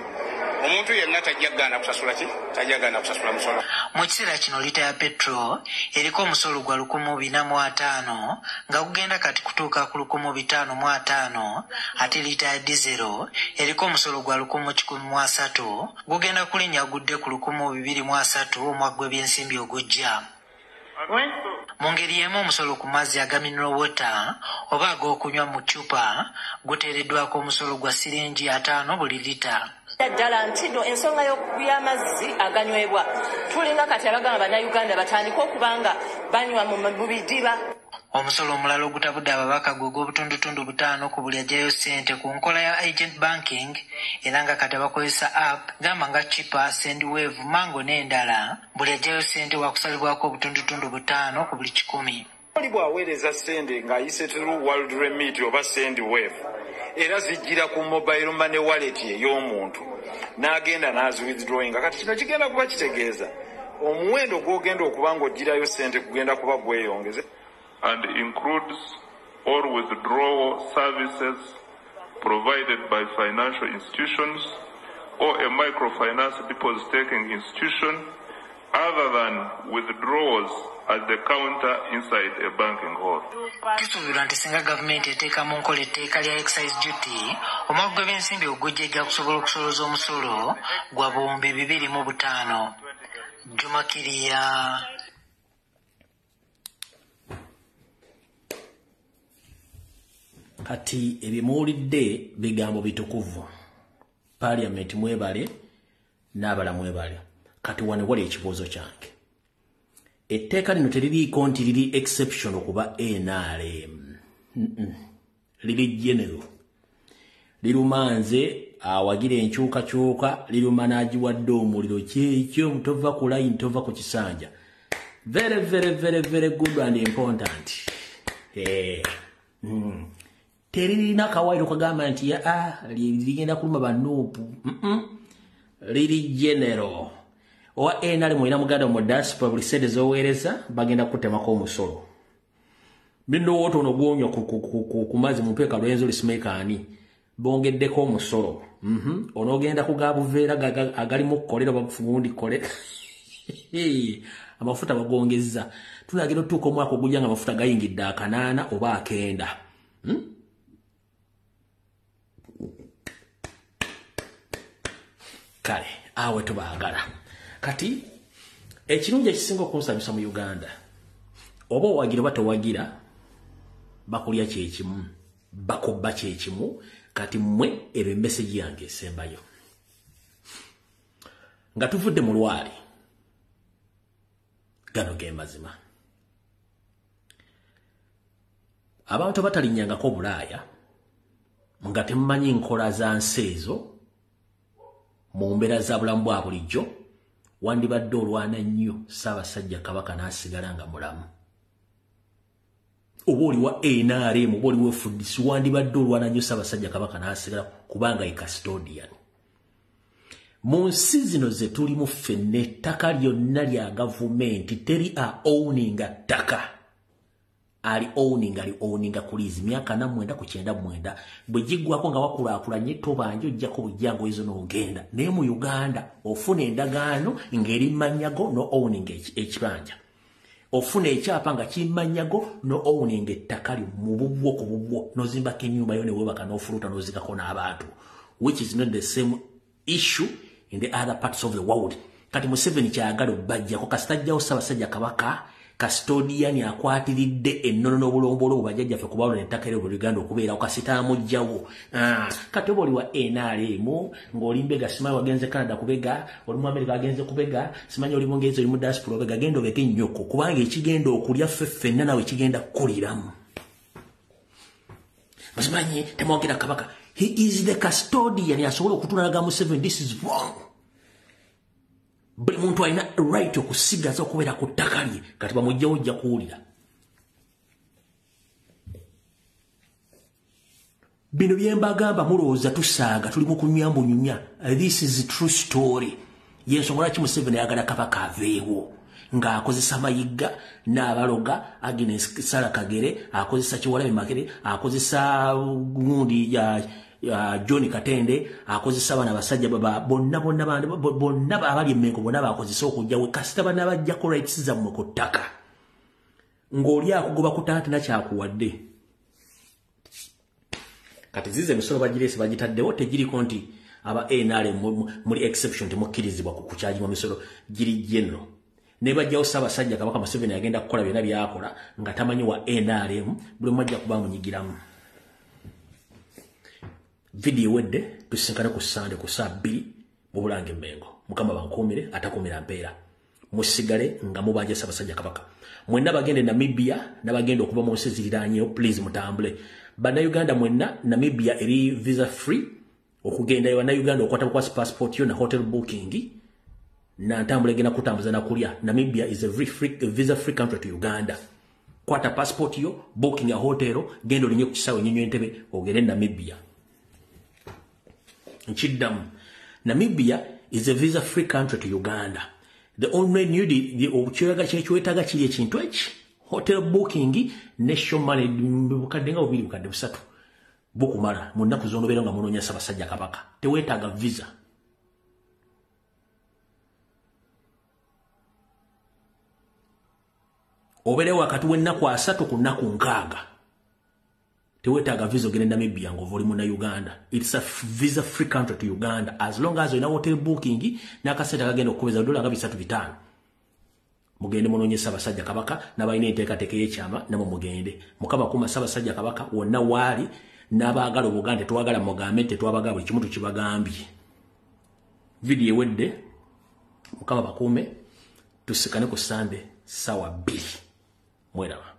omuntu yenna tajjagana kusasula ki tajjagana kusasula musolo. Mu kiseera kino lita ya petro eriko omusolo gwa 145 nga gugenda kati kutuuka ku 155 ate lita ya dizero eriko omusolo gwa 113 gugenda kulinnya gudde ku 203 omwaka gw'ebyensimbi ogujja. Mu ngeri y'emu omusolo ku mazzi aga mineral water oba ag'okunywa mu ccupa guteereddwako omusolo gwa siringi 5 buli lita. Ddala nti ensonga y'amazzi aganywebwa tulinga kati abagamba bannayuganda batandika okubanga banywa mu bidiba. Omusolo omulala ogutabudde ababaka gwe gw'obutundutundu 5 ku buli ajjayo ssente ku nkola ya agent banking era nga kati bakozesa app gamba nga Chipa, Sendwave, Mango n'endala buli ajjayo ssente wakusalibwako obutundutundu 5 ku buli 100. Oli bw'aweereza ssente ng'ayise through World Remit oba Sendwave era zijjira ku mobile money wallet ey'omuntu n'agenda n'aziwithdrawing kati kino kigenda kuba kitegeeza omuwendo gw'ogenda okuba ng'ogirayo ssente kugenda kuba gweyongeze. And includes all withdrawal services provided by financial institutions or a microfinance deposit-taking institution other than withdrawals at the counter inside a banking hall. Kisuubirwa nti singa gavumenti eteeka mu nkola etteeka lya excise duty omwaka gw'ebyensimbi ogujja ejja kusobola okusolooza omusolo gwa buwumbi 205. Juma Kiriya. Kati ebimuwulidde bigambo bitukuvu. Parliament mwebale n'abala mwebale. Kati wane wali ekibuuzo kyange. Etteeka lino teririiko nti liri exception okuba NRM. Liri general. lirumanze awagire enkyukakyuka liruma n'agiwadde omuliro kyekyo tova ku line tova ku kisanja. Very, very, very, very good and important. Teririna kawairo kagamba nti ligenda kuluma banupu. Liri general. Owa enale mwina muganda mu diaspora buli sede zoweereza bagenda kutemako omusolo. Bindo woto onogwonyo kumazi mupeka lwenzo lisimeka ani. Bongeddeko omusolo. Onogenda kugabuveera agali mu kukolera bafundi kolera. Amafuta bagongeza. Tulagiro tuko omwaka ogujja nga amafuta gayingidde akanaana oba akenda. Kale, awe tubaagala. Kati, ekirungi ekisinga okunsanyusa mu Uganda. Oba owagira oba towagira, bakulya kyekimu, bakobba kyekimu, kati mmwe ebe message yange esembayo. Nga tuvudde mu lwali. Gano ge mazima. Abantu batalinyangako Bulaaya nga temumanyi nkola za nsi ezo mu mbeera za bulamu bwa bulijjo wandibadde olwana nnyo Ssaabasajja Kabaka n'asigala nga mulamu. Oba oli wa NRM oba oli wa FDC wandibadde olwana nnyo Ssaabasajja Kabaka n'asigala kubanga ye custodian. Mu nsi zino ze tulimu ffenna ettaka lyonna lya gavumenti teri owninga ttaka. Ali owninga kulizi myaka 499 bwe jiggwako nga wakulaakulanye tobanja ojjako bujjango ezo n'ogenda. Naye mu Uganda ofuna endagaano ng'eri manyago no owninga ekibanja. Ofuna ekyapa nga kimanyago no owninga ettaka lyo mu bubwo ku bubwo n'ozimbako ennyumba yo ne weebaka n'ofuluta n'ozikako n'abantu. Which is not the same issue in the other parts of the world. Kati Museveni kyayagala obbajjako kasitajjawo Ssaabasajja Kabaka custodian akwatiridde ennono n'obulombolo obajjajjaffe kubalona ettaka eryo buli Uganda okubeera okasitaamujjawo. Kati oba oli wa NRM ng'oli Mbega simanyi wagenze Canada kubega, oli mu America agenze kubega, simanyi oli Bungereza oli mu diaspora obega, genda obeke nnyoko kubanga ekigenda okulya ffenna nawe kigenda kukuliramu. Musimanyi temwogera Kabaka. He is the custodian yasobola okutunalaga Museveni. This is wrong. Buli muntu alina right okusigaza okubeera ku ttaka lye kati bamujjawo ojja kuwulira. Bino bye mbagamba mulowooza tusaaga tuli mu kunyambunyumya. This is a true story. Yensonga lwaki Museveni ayagala Kabaka aveewo ng'akozesa Mayiga n'abaloga Agnes Sarah Kagere, akozesa Kiwalabe Makere, akozesa gundi ya John Katende, akozesa bana basajja bonna abali Mmengo bonna bakozesa okujjawe kasita bana bajjako rights zammwe ku ttaka. Ng'oli akugoba ku ttaka tinakyakuwadde. Kati zize emisolo bagirese bagitaddewo tegiriko nti aba NRM muri exception temukkirizibwa ku kukyajibwa misolo giri general. Ne bajjawo Ssaabasajja Kabaka Museveni agenda kukola byonna byakola nga tamanyi wa NRM buli mwajja kuba munyigiramu. Video wedde tusinkana ku Sande ku saa 2 mu Bulange Mmengo. Mukama bankuumire atakuumira mpeera. Musigale nga mubanja Ssaabasajja Kabaka. Mwenna bagende Namibia n'abagenda okuva mu nsi ziriraanyeewo please mutambule. Bannayuganda mwenna Namibia eri visa free okugenda yo Bannayuganda okwata kwa passport yo na hotel booking na ntambule gena kutambuza na kulya. Namibia is a visa free country to Uganda. Kwata passport yo booking ya hotel gendo linye ku kisawe nyenyo Entebbe ogende Namibia. Nchiddamu Namibia is a visa free country to Uganda. The only new the obukyeraga kyetwetaga kiri ekintu eki hotel booking national money bukadde nga obiri bukadde busatu bukumala mu nnaku z'onobeera nga munoonya Ssaabasajja Kabaka teweetaaga visa. Obeere wakati w'ennaku 3 ku nnaku 6 teweetaaga visa ogende Namibia ng'ova oli muna Uganda. It's a visa free country to Uganda as long as olina hotel booking n'akaseera kagenda okukubeza $3 5 mugende munoonye Ssaabasajja Kabaka n'abalina enteekateeka y'ekyama namwe mugende. Mukama kuuma Ssaabasajja Kabaka wonna waali n'abaagala Obuganda tetwagala mugambe tetwabagala buli kimu tukibagambye. Video ewedde Mukama bakuume tusikane ku Sande sawa 2 mweraba.